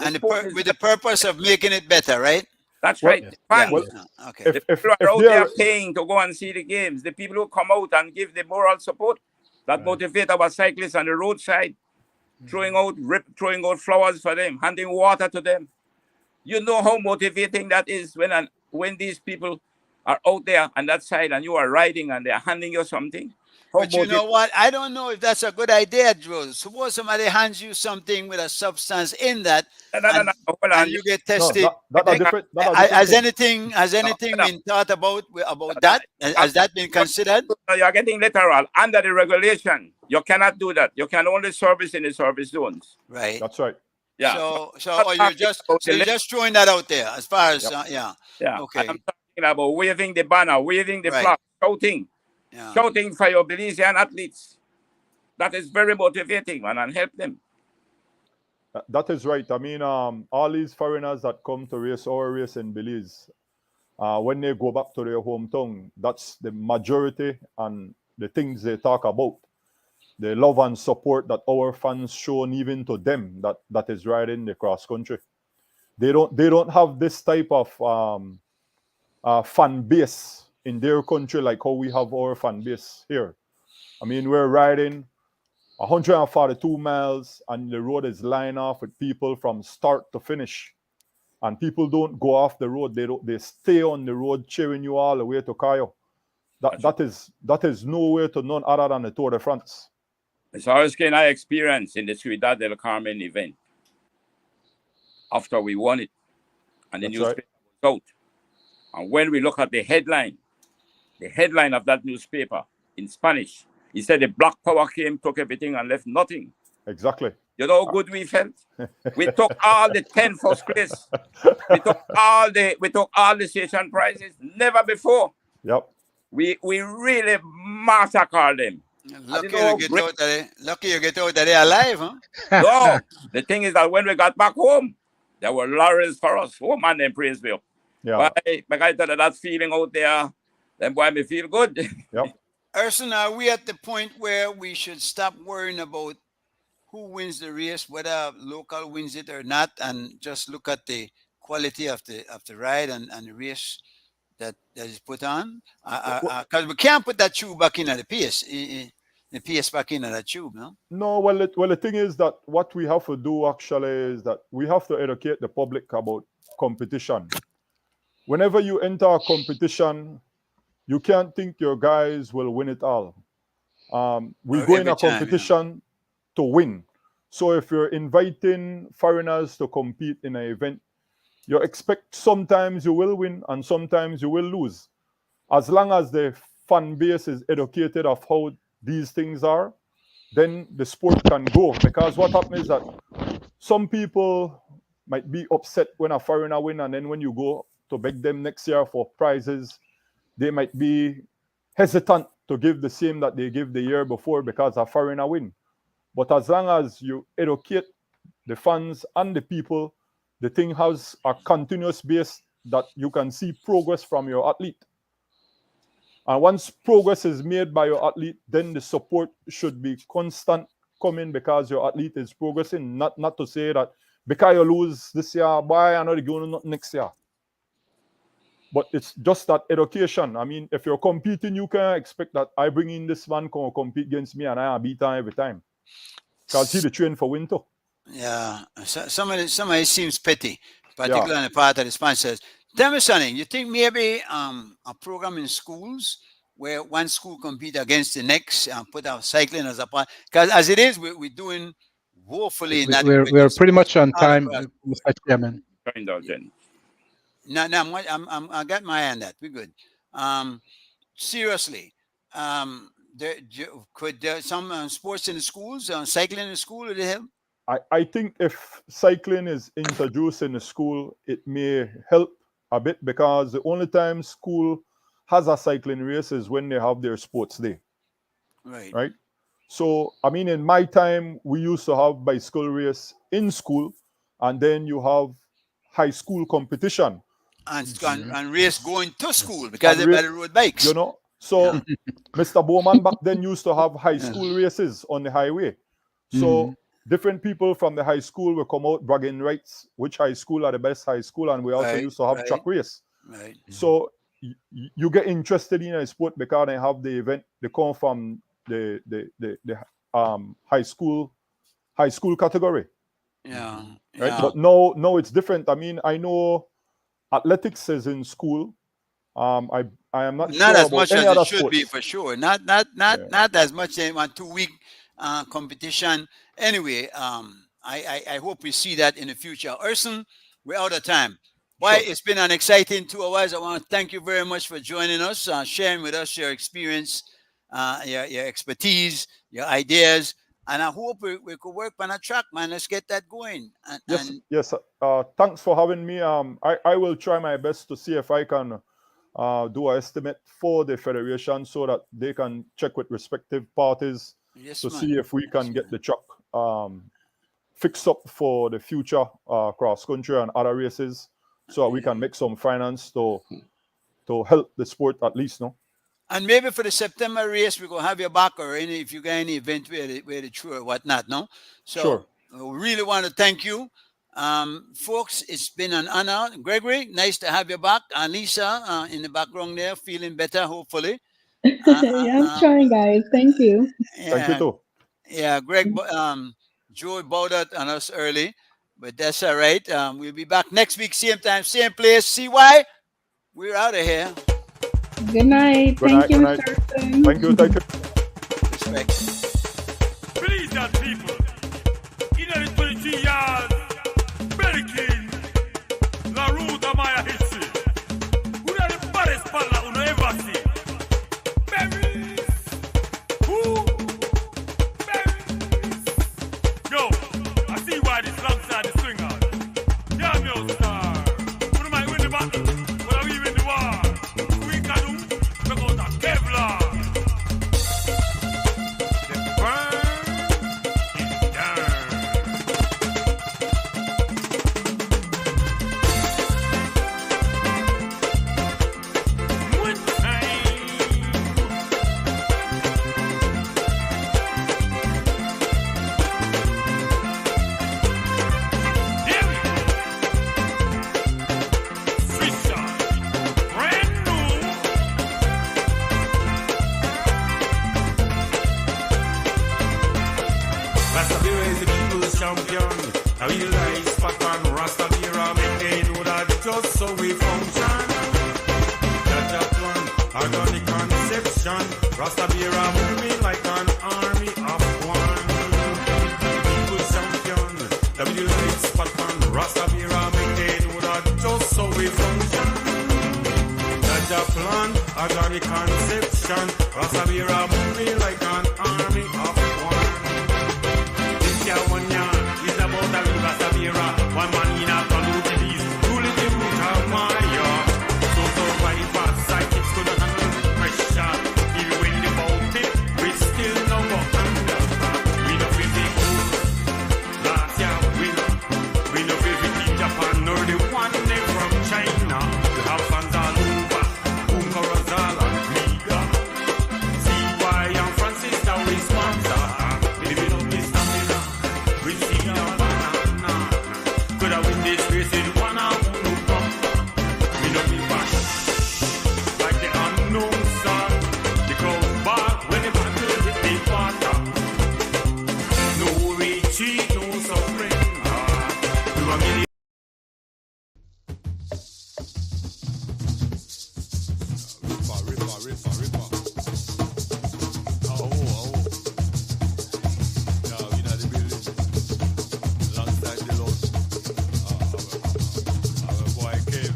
And with the purpose of making it better, right? That's right. Fans. Okay. The people are out there paying to go and see the games. The people who come out and give the moral support that motivate our cyclists on the roadside, throwing out flowers for them, handing water to them. You know how motivating that is when these people are out there on that side and you are riding and they are handing you something. But you know what? I don't know if that's a good idea, Joe. Suppose somebody hands you something with a substance in that, and you get tested. Has anything been thought about that? Has that been considered? You are getting literal. Under the regulation, you cannot do that. You can only service in the service zones. Right. That's right. Yeah. So you're just throwing that out there as far as Yeah. Okay. I'm talking about waving the banner, waving the flag, shouting for your Belizean athletes. That is very motivating, man, and help them. That is right. I mean, all these foreigners that come to race our race in Belize, when they go back to their hometown, that's the majority and the things they talk about. The love and support that our fans shown even to them that is riding the cross country. They don't have this type of fan base in their country like how we have our fan base here. I mean, we're riding 142 miles and the road is lined off with people from start to finish. And people don't go off the road. They stay on the road cheering you all the way to Cayo. That is nowhere to none other than the Tour de France. It's Hurricane I experienced in the Ciudad del Carmen event after we won it. And the newspaper was out. And when we look at the headline of that newspaper in Spanish, he said the Black Power came, took everything and left nothing. Exactly. You know how good we felt? We took all the 10 first place. We took all the station prizes. Never before. Yep. We really massacred them. Lucky you get out of there alive, huh? No. The thing is that when we got back home, there were laurels for us. Oh man, in Princeville. Yeah. But I tell you that feeling out there, then boy, me feel good. Yep. Urson, are we at the point where we should stop worrying about who wins the race, whether local wins it or not, and just look at the quality of the ride and the race that is put on? Because we can't put that tube back in at the PS back in at that tube, no? No, well, the thing is that what we have to do actually is that we have to educate the public about competition. Whenever you enter a competition, you can't think your guys will win it all. We go in a competition to win. So if you're inviting foreigners to compete in an event, you expect sometimes you will win and sometimes you will lose. As long as the fan base is educated of how these things are, then the sport can go. Because what happens is that some people might be upset when a foreigner win, and then when you go to beg them next year for prizes, they might be hesitant to give the same that they give the year before because a foreigner win. But as long as you educate the fans and the people, the thing has a continuous base that you can see progress from your athlete. And once progress is made by your athlete, then the support should be constant coming because your athlete is progressing. Not to say that because you lose this year, boy, I'm not going to next year. But it's just that education. I mean, if you're competing, you can expect that I bring in this man can compete against me and I beat him every time. Because he the train for winter. Yeah, some of it seems petty, particularly on the part of the sponsors. Tell me something. You think maybe a program in schools where one school compete against the next and put out cycling as a part? Because as it is, we're doing woefully. We're pretty much on time, Mr. Chairman. Kind of then. No, I got my eye on that. We're good. Seriously, could some sports in the schools, cycling in the school, would it help? I think if cycling is introduced in the school, it may help a bit because the only time school has a cycling race is when they have their sports day. Right? So, I mean, in my time, we used to have bicycle race in school, and then you have high school competition. And race going to school because they better road bikes. You know, so Mr. Bowman back then used to have high school races on the highway. So different people from the high school will come out bragging rights, which high school are the best high school, and we also used to have track race. So you get interested in a sport because they have the event. They come from the high school category. Yeah. Right. But no, it's different. I mean, I know athletics is in school. I am not sure as about much any as other it should sports. be for sure. Not as much in one 2-week competition. Anyway, I hope we see that in the future. Urson, we're out of time. Why It's been an exciting 2 hours. I want to thank you very much for joining us, sharing with us your experience, your expertise, your ideas. And I hope we could work on a track, man. Let's get that going. Yes. Thanks for having me. I will try my best to see if I can do an estimate for the federation so that they can check with respective parties to see if we can get the track fixed up for the future cross country and other races, so that we can make some finance to help the sport at least, no. And maybe for the September race, we're going to have your back, or if you got any event where the true or whatnot, no? So sure. We really want to thank you. Folks, it's been an honor. Gregory, nice to have you back. And Lisa in the background there, feeling better, hopefully. Yeah, I'm trying, guys. Thank you. Yeah, thank you, too. Yeah, Joe bowed out on us early, but that's all right. We'll be back next week, same time, same place. CY, we're out of here. Good night. Thank you, Mr. Urson. Thank you. Respect. Please, that people. In the 23 yards, Berkin, La Ruta Maya history. Who are the baddest pala you ever see? Berries. Who? Berries. Yo, I see why this alongside the swingers. Damn your star. Who am I win the battle? What are we win the war? Kevlar. The burn is done. One time. There we go. Swiss brand new. Rastabira is the people's champion. I realize Pac-Man Rastabira make they know that just so we function. Jaja plan, organic conception. Rastabira moving like an army of one. People's champion. I realize Pac-Man Rastabira make they know that just so we function. Jaja plan, organic conception. Rastabira moving like an army of one. One yarn is about a little Rastabira. One man in a collusion, truly the root of my yard. So survivors, psychics could handle pressure. Ripper. Oh. Yeah, we in the building. Alongside the Lord. Our boy Cave.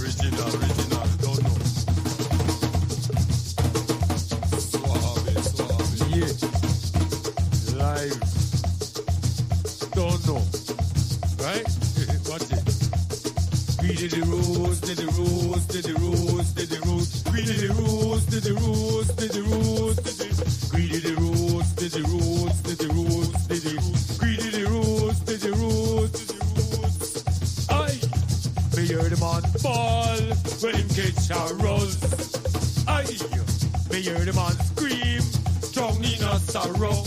Original, don't know. Suave. Yeah. Live. Don't know. Right? Watch it. We did the rules, did the rules, did the rules, did the rules. We did the rules, did the rules, did the rules, did the we did the rules, did the rules, did the rules, did the we did the rules, did the rules, did the rules. Aye, me hear the man fall when him catch a rose. Aye, me hear the man scream, drown in a sorrow.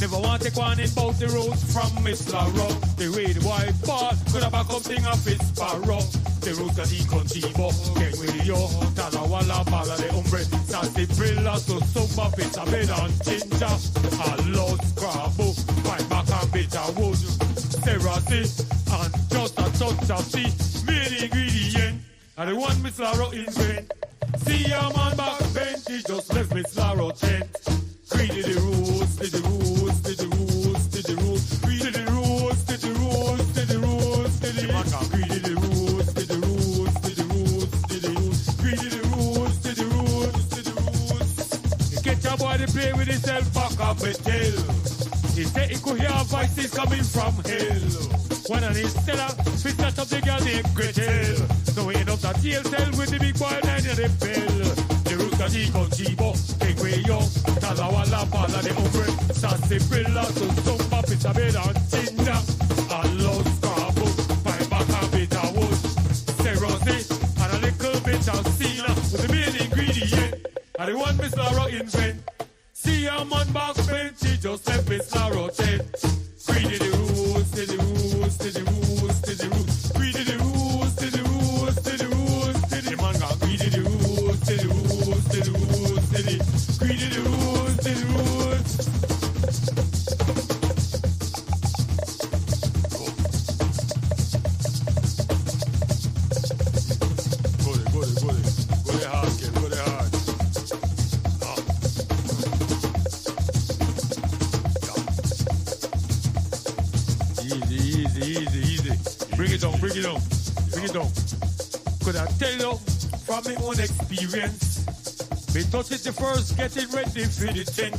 Never want to take one in both the roads from Miss Larrow. The way the white ball could have back up thing of his sparrow. The road that he contivo, que yo, Talawala, Bala de Hombre, Santi Brilla, so Sumba, Pita, Beda, Ginger, a lost crabo, my back and bitter wood, Serati, and just a touch of tea, main ingredient, and the one Miss Larrow invent. See a man back bench, he just left Miss Larrow tent. Greedy the rules, did the rules, did the rules, did the rules. Greedy the rules, did the rules, did the rules, did the rules. Greedy the rules, did the rules, did the rules, did the rules. Greedy the rules, did the rules, did the rules. You get your boy to play with himself back up a tail. He said he could hear voices coming from hell. When an instead he snatch up the girl named Gretel. So he end up that jail cell with the big boy line in the bell. The rules that he contivo, take way young. Talawala, Bala de Hombre, Santi Brilla, so Sumba, Pita, Beda, Ginger, a low scrabble, my back and bitter wood, Serosy, and a little bit of Cena, with the main ingredient, and the one Miss Larrow invent. See a man back bench, he just left Miss Larrow tent. Greedy the rules, did the rules, did the rules, did the rules, greedy the rules, did the rules, did the rules, did the man got greedy the rules, did the rules, did the rules, did the greedy the rules, did the rules. Go there hard, kid, go there hard. Easy. Bring it down. Could I tell you from my own experience? Me touch it the first, getting ready for the tent.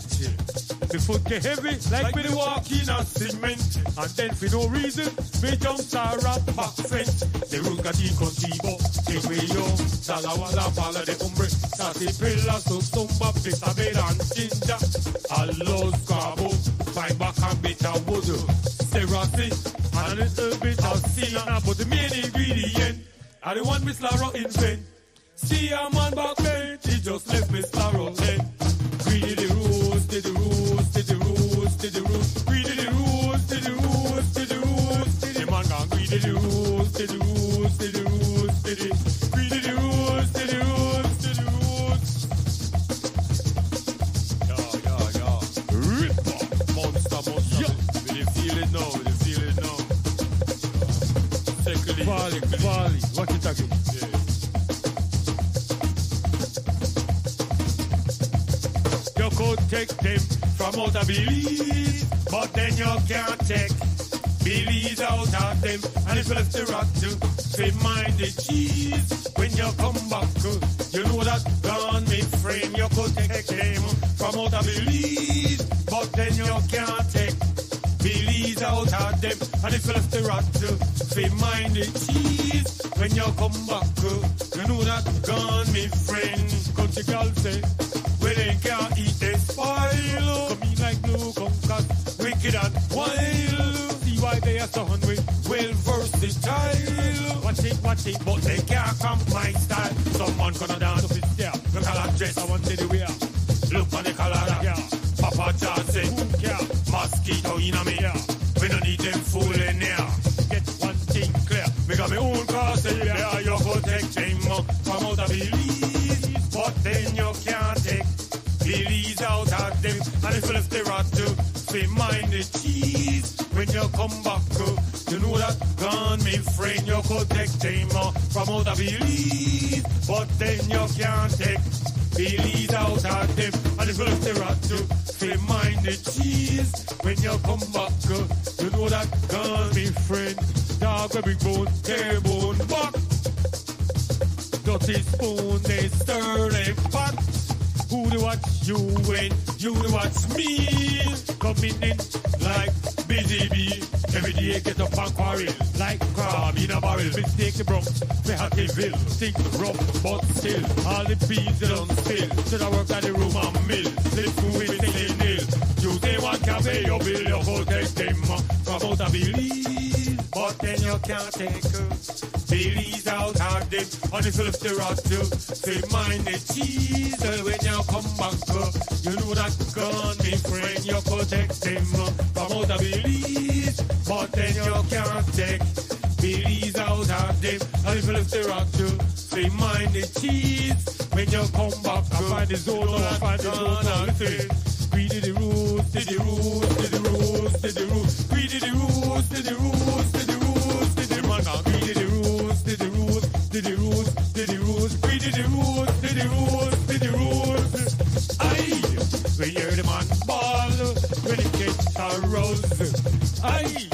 Me foot get heavy, like me the walk in a cement. And then for no reason, me jump a rap back fence. The root got the contivo, take way yo. Talawala, Bala de Hombre, Santi Brilla, so Sumba, Pita, Beda, and Ginger. A low scrabble, my back and bitter wood. Serati, and a little bit of Cena, but the main ingredient, I the one Miss Larrow invent. See a man back bench, he just left Miss Larrow tent. Greedy the rules, did the rules, did the rules, did the rules. Greedy the rules, did the rules, did the rules, did the man gone greedy the rules, did the rules, did the rules, did the greedy the rules, did the rules, did the rules. Yeah. Ripper, monster. Yeah. Will you feel it now? Volley, watch it again. Yeah. You could take them from out of Belize, but then you can't take Belize out of them. And if you left the rock to say mind the cheese, when you come back, you know that gone me friend. You could take them from out of Belize, but then you can't take Belize out of them. And if you left the rock to say mind the cheese, when you come back, you know that gone me friend. Country girl say, well they can't eat they spoil. Come in like blue conquer, wicked and wild. See why they are so hungry, well versatile. Watch it, but they can't come my style. Someone gonna dance up his stare. Look at that dress, I want to the wear. Look on the color, yeah. Papa John say, yeah. Mosquito in a me, yeah. We don't need them fooling here. Get one thing clear, me got my own car, say yeah. You go take them from out of Belize, but then you can't take Belize out of them. And if you left the rat to say mind the cheese, when you come back, you know that gone me friend, you could take them from out of Belize, but then you can't take Belize out of them. And if you look the rat to say mind the cheese, when you come back, you know that girl, me friend. Dog a big bone, hair bone, back. Dirty spoon, they stir the pot. Who do watch you when you do watch me? Coming in like busy bee. Every day get up and quarrel like crab in a barrel. Mistake the Bronx, they have the bill. Think rough, but still all the beans they don't spill. Should I work at the room and mill? Live through it, singing nil. You say one can pay your bill, you go take them from out of Belize, but then you can't take Belize out of them. And if you lift the rod to say mind the cheese, when you come back, you know that gun, me friend, you protect them from out of Belize, but then you can't take Belize out of them. And if you lift the rod to say mind the cheese, when you come back, I find the zone, I find the zone. We did the rules, did the rules, did the rules, did the rules. We did the rules, did the rules, did the rules, did the man. We did the rules, did the rules, did the rules, did the rules. We did the rules, did the rules, did the rules. Aye, we hear the man ball when it gets aroused. Aye,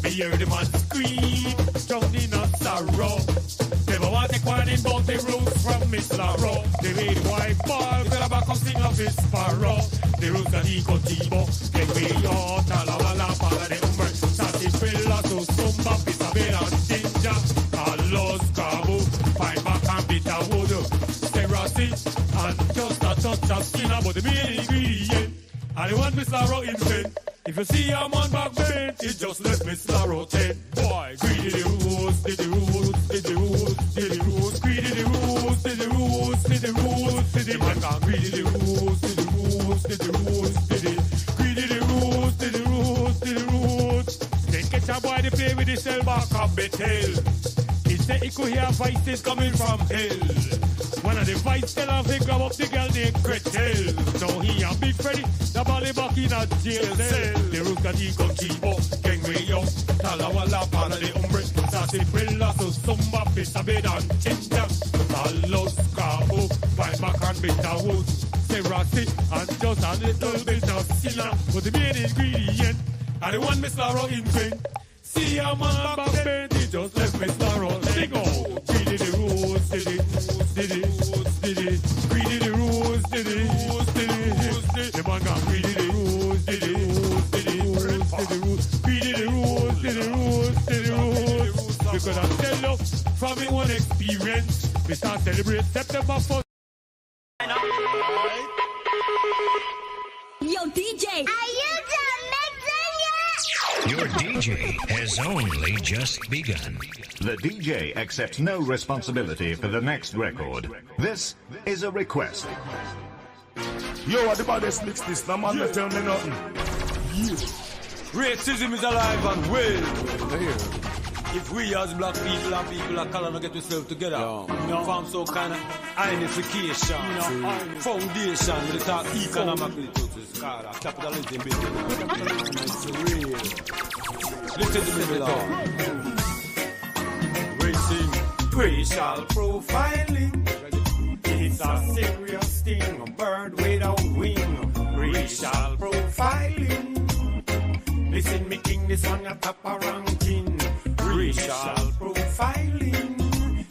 we hear the man scream, drowning in sorrow. Never want to one in both the rules from Miss Larrow. They made white ball, fell back and sing of his sparrow. The rules that he contigo, que yo, talawala, para de hombre, sati pela, so sumba, pita, vera, tinja, a los cabo, five back and bitter wood, serasi, and just a touch of skin, but the main ingredient, and the one Miss Larrow invent. If you see a man back bent, it just let Miss Larrow take. Boy, greedy the rules, did the rules, did the rules, did the rules, greedy the rules, did the rules, did the rules, did the man got greedy the rules, did the rules, did the rules, did it, greedy the rules, did the rules, did the rules. Then catch a boy to play with the cell back of Bethel. He said he could hear voices coming from hell. One of the vice tell him he grab up the girl named Gretel. Now he and Big Freddy, the bally back in a jail cell. The rules that he got keep up, gang way up. Talawala, para de hombre, sarsaparilla, so sumba, pita, bed and ginger. Talos, cabo, five back and bitter wood. Serasi, and just a little bit of sinner. But the main ingredient, and the one Miss Larrow invent. See a man back bend, he just left Miss Larrow. They go, greedy the rules, did it, did it, did it, greedy the rules, did it, did it, the man got greedy the rules, did it, did it, did the rules, greedy the rules, did the rules, did the rules. Because I tell you, from my own experience, we start celebrate September 1st. Yo, DJ, are you done mixing yet? Your DJ has only just begun. The DJ accepts no responsibility for the next record. This is a request. Yo, what the baddest mix this? No man, tell me nothing. Yeah. Racism is alive and well. If we as black people and people of color don't get ourselves together, form some kind of unification, foundation, we talk economically to this kind of capitalism business. It's real. Listen to me, Lord. Racial profiling. It's a serious thing. A bird without wing. Racial profiling. Listen, me king, this one a top of ranking. Racial profiling.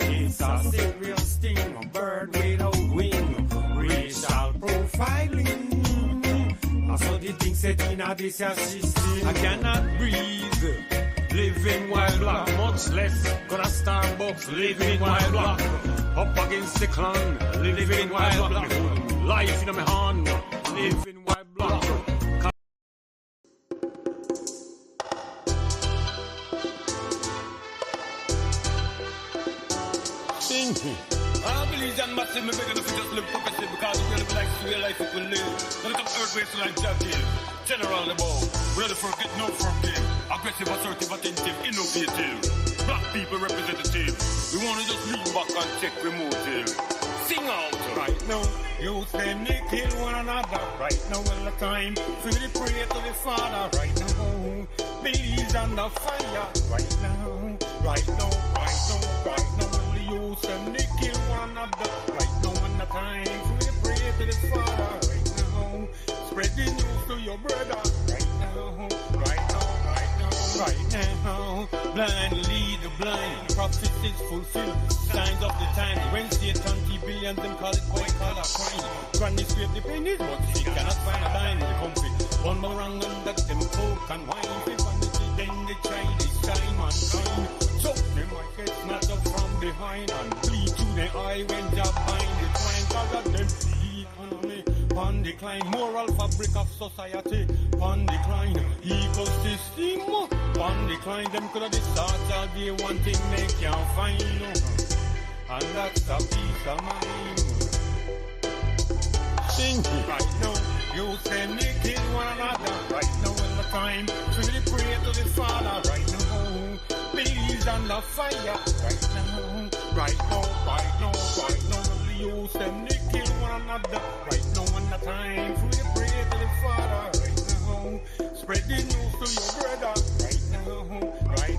It's a serious thing. A bird without wing. Racial profiling. I saw the thing set in a this system. I cannot breathe. Living while black, much less gonna Starbucks. Living while black, up against the clan. Living while black, life in my hand. Living while black. I believe that massive, me begging if you just live progressive because we really like to real life if we live. Let them earthquakes like Jack Hill. General the ball, ready for forget, no forgive. Aggressive, assertive, attentive, innovative. Black people representative. We want to just lean back and check remotive. Sing out right now. Youth them they kill one another. Right now all the time. Feel the prayer to the Father. Right now. Believes under fire. Right now. Right now, only you and they kill one another. Right now, when the time for the pray to the Father. Right now, spread the news to your brother. Right now, blind lead the blind. Prophecies fulfilled. Signs of the time. When Satan keep billions, them call it white collar crime. Granny scrape the pennies, but she cannot find a line in the country. One more wrong and that them coke and wine. If vanity, then they try this time mankind. So them might get snatched up from behind and bleed to the eye when job bind the twine. Cause of them economy on decline. Moral fabric of society on decline. Ecosystem on decline. Them could have started all day one thing they can't find. And that's a peace of mind. Sing right now. You say they kill one another. Right now is the time to really pray to the Father. Right now, please under fire. Right now. Only you say they kill one another. Right now is the time to really pray to the Father. Right now, spread the news to your brother. Right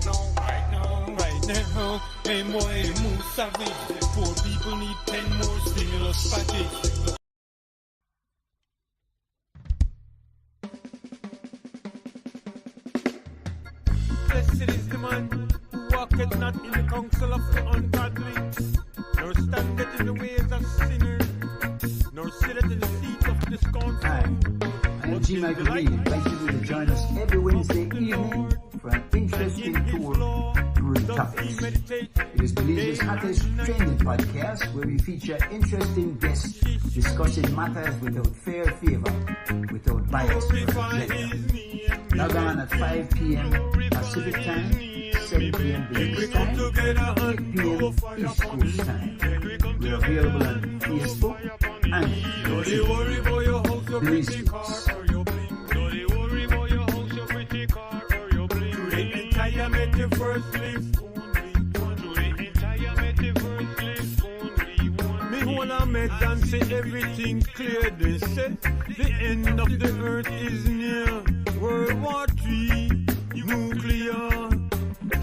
now. Hey boy, they move savage. Poor people need 10 more stimulus package. Blessed is the man who walketh not in the counsel of the ungodly, nor standeth in the ways of sinners, nor sitteth in the seat of the scornful. Hi, I am G. Michael Reed, inviting you to join us every Wednesday evening for an interesting tour through the topics. It is Belize's hottest trending podcast where we feature interesting guests discussing matters without fair favor, without bias or agenda. Log on at 5 p.m. Pacific time, 7 p.m. Belize time, 8 p.m. East Coast time. We are available on Facebook and YouTube. Belize News. And say everything clear. They said the end of the earth is near. World War III, nuclear.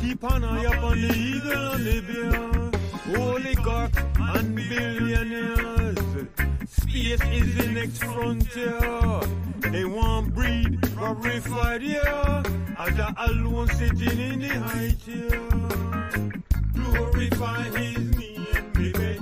Keep an eye up on the eagle and the bear. Oligarchs and billionaires. Space is the next frontier. They want breed glorified here. As a alone sitting in the high chair. Glorify his name, me begging.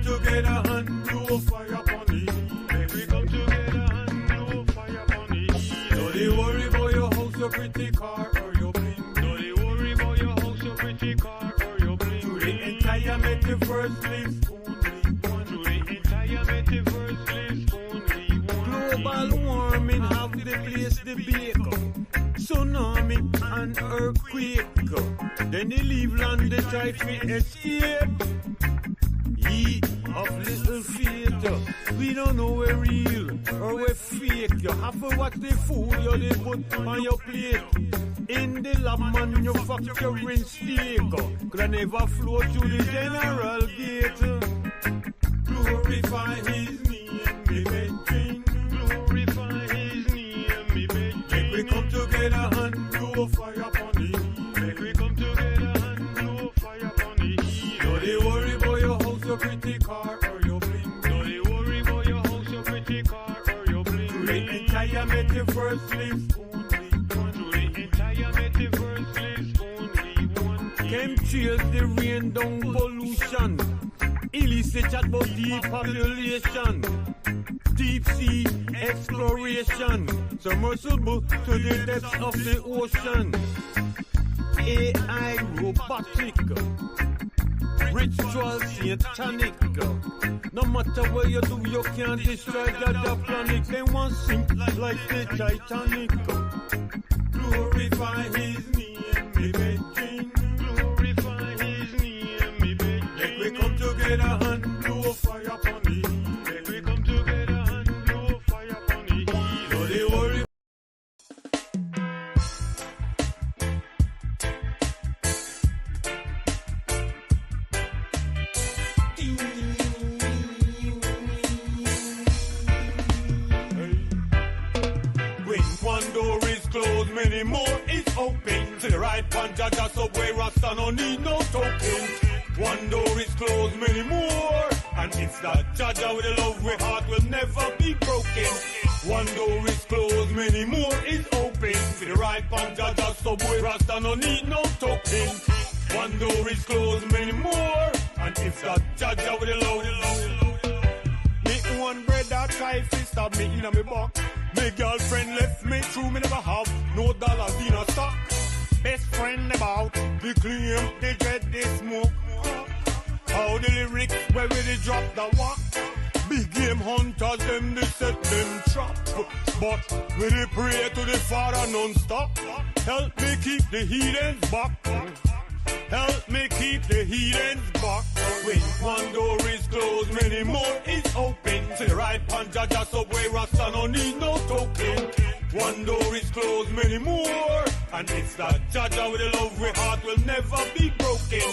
Together and do fire upon it. Make we come together and do fire upon it. Don't they worry about your house, your pretty car, or your bling. Don't they worry about your house, your pretty car, or your bling. To the entire metaverse list, only one. To the entire metaverse list, only one. Global warming have the place the bake. Tsunami and earthquake. Then they leave land, they try to escape. Of little faith, we don't know we're real or we're fake. You have to watch the food you they put on your plate. In the lab manufacturing steak, could never flow through the general gate. Glorify his name, me begging. Glorify his name, me begging. Make we come together and do fire upon it. Make we come together and do fire upon it. Don't they worry about your house, your pretty car, or your bling. Don't they worry about your house, your pretty car, or your bling. To the entire metaverse list, only one. To the entire metaverse list, only one. Chemtrails, the rain down pollution. Illicit chat about depopulation. Deep sea exploration. Submersible to the depths of the ocean. AI robotic. Ritual satanic. No matter where you do, you can't destroy the other planet. They want sink like the Titanic. Glorify his name, me begging. Glorify his name, me begging. Make we come together and do a fire upon it. Make we come together and do a fire upon it. Don't they worry. When one door is closed, many more is open. To the right, Panjaja subway, Rasta no need no token. One door is closed, many more. And it's that Jaja with the love we heart will never be broken. One door is closed, many more is open. To the right, Panjaja subway, Rasta no need no token. One door is closed, many more. And it's that Jaja with the love. Me one brother try to stab me in a me back. My girlfriend left me true, me never have no dollars in a stock. Best friend about the claim, they dread, they smoke. How the lyrics, where will they drop the walk? Big game hunters, them they set them trap. But we they pray to the Father non-stop. Help me keep the heathens back. Help me keep the heathens back. When one door is closed, many more is open. To the right, Panjaja subway, Rasta no need no token. One door is closed, many more. And it's that Jaja with the love we heart will never be broken.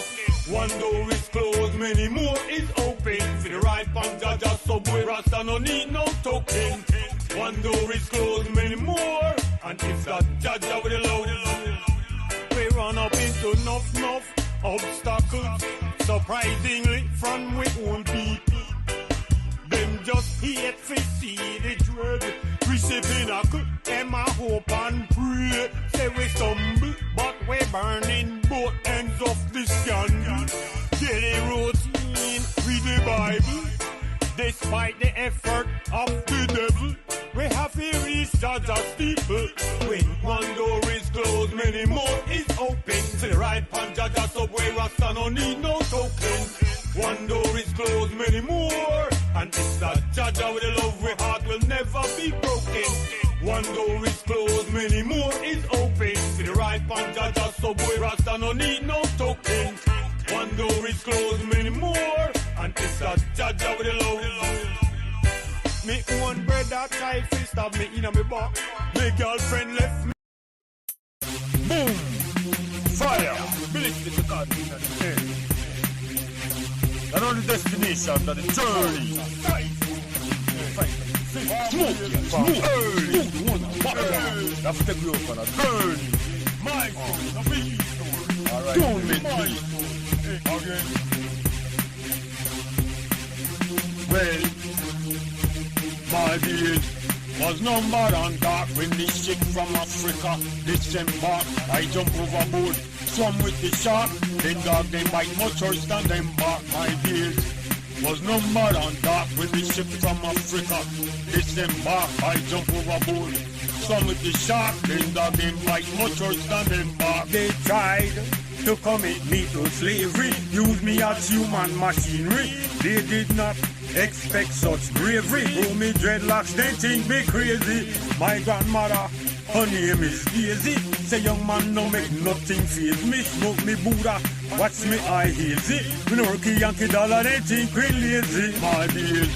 One door is closed, many more is open. To the right, Panjaja subway, Rasta no need no token. One door is closed, many more. And it's that Jaja with the love. We run up into enough obstacles. Surprisingly, from we own people. Them just hate to see the dread. We say pinnacle, them a hope and pray. Say we stumble, but we burning both ends of the scandal. Daily routine, read the Bible. Despite the effort of the devil, we have to reach Jaja's steeple. When one door is closed, many more is open. To the right, Panjaja subway, Rasta no need no token. One door is closed, many more. And it's that Jaja with the love we heart will never be broken. One door is closed, many more is open. To the right, Panjaja subway, Rasta no need no token. One door is closed, many more. And it's that Jaja with the love. Me one brother try to stab me in a me back. My girlfriend left me. Boom! Fire! Ballistic attack in the air. Not only destination, but the journey. Smoke, smoke, early. You have to take me up on a journey. My son, don't make me. Again. Well, my days was numbered and dark when the ship from Africa disembarked. I jump overboard, swam with the shark, then dog them bite much worse than them bark. My days was numbered and dark when the ship from Africa disembarked. I jump overboard, swam with the shark, then dog them bite much worse than them bark. They tried to commit me to slavery, use me as human machinery. They did not expect such bravery. Oh, me dreadlocks, they think me crazy. My grandmother, her name is Daisy. Say young man, no make nothing faze me. Smoke me Buddha, watch me eye hazy. Me no rookie Yankee dollar, they think we lazy. My days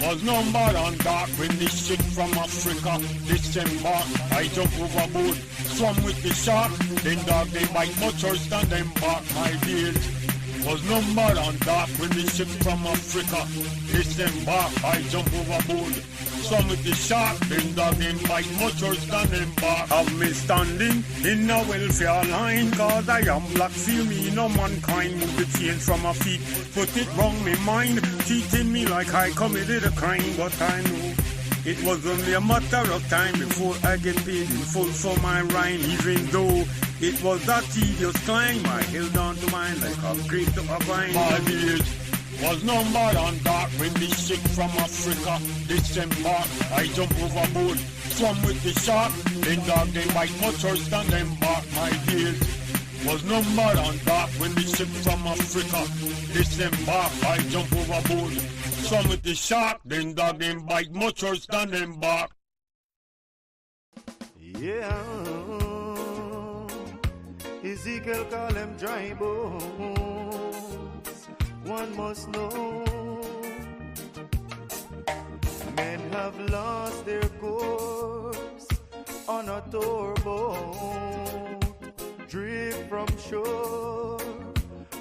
was numbered and dark when the ship from Africa disembarked. I jump overboard, swam with the shark, then dog they bite much worse than them bark. My days was numbered and dark when the ship from Africa disembarked. I jump overboard, swam with the shark, then dog them bite much worse than them bark. Have me standing in a welfare line, cause I am black, feel me no mankind. Move the chains from my feet, put it wrong me mind, cheating me like I committed a crime. But I know it was only a matter of time before I get paid in full for my rhyme. Even though it was a tedious climb, I held on to mine like a grape to a vine. My days was numbered and dark when the ship from Africa disembarked. I jump overboard, swam with the shark, then dog them bite much worse than them bark. My days was numbered and dark when the ship from Africa disembarked. I jump overboard, swam with the shark, then dog them bite much worse than them bark. Yeah, Ezekiel call them dry bones. One must know, men have lost their course on a torboat, drift from shore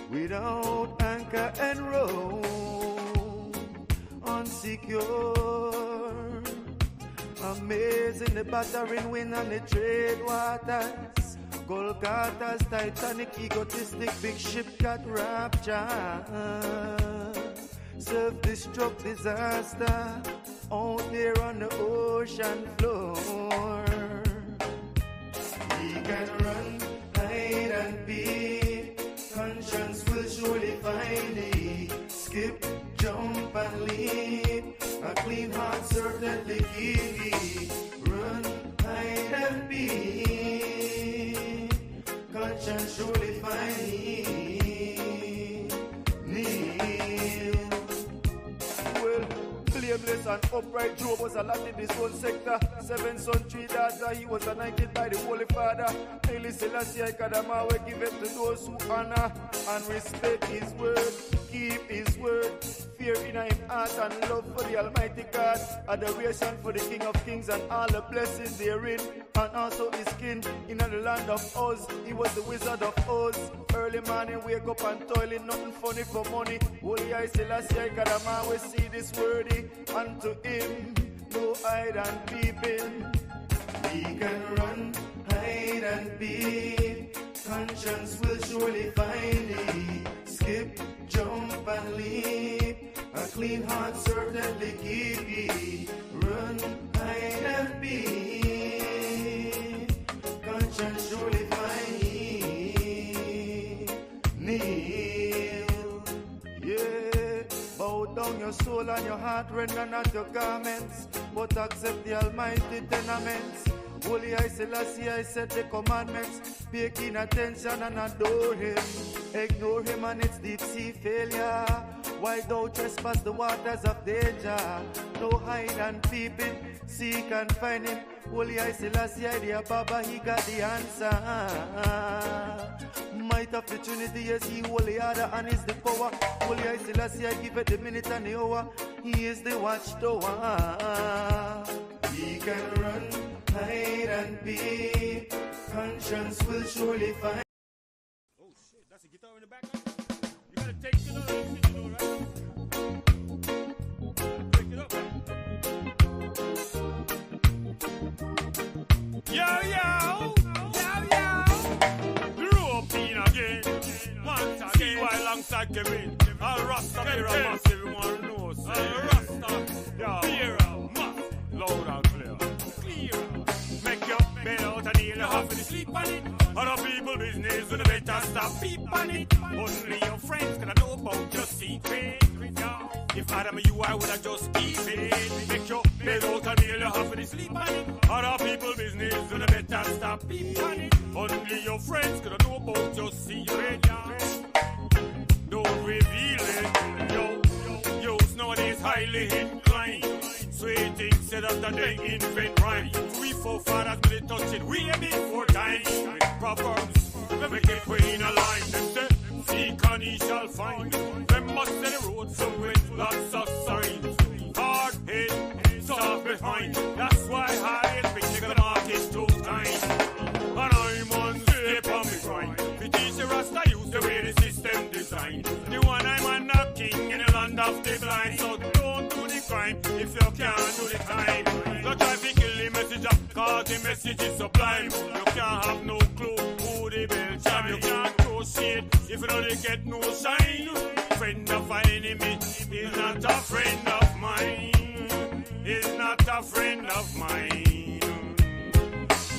without anchor and rope, unsecure Amazing the battering wind and the trade waters. Golgotha's Titanic, egotistic big ship got rapture. Self-destruct disaster out there on the ocean floor. We can run, hide and peek. Conscience will surely find thee. Skip, jump and leap. A clean heart certainly give thee. Run, hide and peek. Conscience surely find thee. Kneel. Well, blameless and upright Job was a lot in his own sector. 7 sons, 3 daughters, he was anointed by the Holy Father. Haile Selassie, Kadama, we give it to those who honor and respect his word, keep his word, fear in him heart and love for the Almighty God, adoration for the King of Kings and all the blessings therein, and also his kin in the land of Oz. He was the Wizard of Oz. Early morning, wake up and toiling, nothing funny for money. Holy Haile Selassie, Kadama, we see this worthy unto him. No hide and peeping. We can run, hide and peep. Conscience will surely find thee. Skip, jump and leap. A clean heart certainly give thee. Run, hide and peep. Conscience surely find thee. Kneel, yeah. Bow down your soul and your heart, render not your garments, but accept the Almighty tenements. Holy Haile Selassie, I set the commandments. Pay keen attention and adore him. Ignore him and it's deep sea failure. Why thou trespass the waters of danger? No hide and peeping, seek and find him. Holy Haile Selassie, the Baba, he got the answer. Might of the Trinity, yes, he holy order and is the power. Holy Haile Selassie, I give it the minute and the hour. He is the watchtower. He can run, hide and peep. Conscience will surely find. Oh shit, that's a guitar in the background. You gotta take it up, you know, right? Break it up. Yo, yo, yo, yo. The rope in again. Once again, CY alongside Kevin. All Rasta, Beera, everyone knows. All Rasta, yeah, Beera, loud and clear. Make your bed out and kneel, you have to sleep on it. Other people business, you better stop peep on it. Only your friends can know about your secret. If Adam you, I would have just keep it. Make your bed out and kneel, you have to sleep on it. Other people business, you better stop peep on it. Only your friends can know about your secret. Don't reveal it. Yo, nowadays highly inclined. Sweet things said after they invent rhyme. We forefathers really touch it way before time. With proverbs, we make it in a line. Them say, seek and ye shall find. Them must say the road so with lots of signs. Hard head, soft behind. That's why I pick the market too kind. And I'm on step on me grind. We teach the Rasta use the way the system designed. The one I'm on a king in the land of the blind. So don't do the crime if you can't do the time. Don't try to kill the messenger, cause the message is sublime. You can't have no clue who the bell chime. You can't throw shade if you don't get no shine. Friend of an enemy is not a friend of mine. Is not a friend of mine.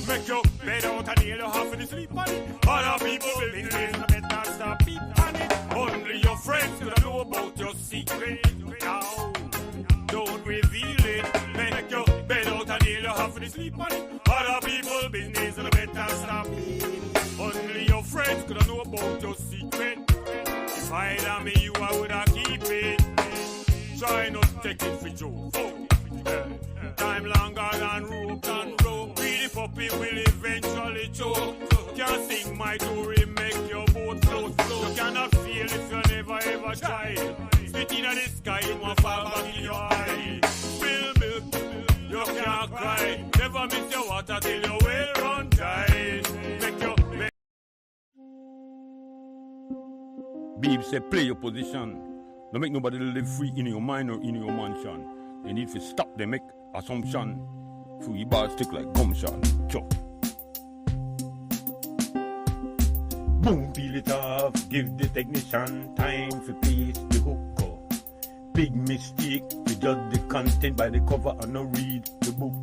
Make your bed out and kneel, you have to sleep on it. Other people will be doing the better stop peep on it. Only your friends will know about your secret. Now, don't reveal it. Make your bed out and kneel, you have to sleep on it. Other people business will better stop peep. Only your friends could know about your secret. If I had me, you I would have keep it. Try not to take it for joke. Time longer than rope and rope. The puppy will eventually choke. Can't sing my story, make your boat float. You cannot feel if you never ever try. Spit in the sky, it won't fall back in your eye. Spill milk, you can't cry. Never miss your water till your well run dry. Make your Beeb said, play your position. Don't make nobody live free in your mind or in your mansion. They need to stop, they make assumption. Free bars stick like gumshot. Chop. Boom, peel it off. Give the technician time for piece the hook up. Big mistake. We judge the content by the cover and not read the book.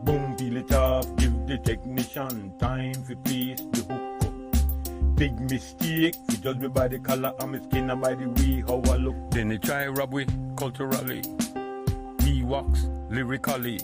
Boom, peel it off. Give the technician time for piece the hook up. Big mistake. We judge me by the color of my skin and by the way how I look. Then they try rob we culturally. We wax lyrically.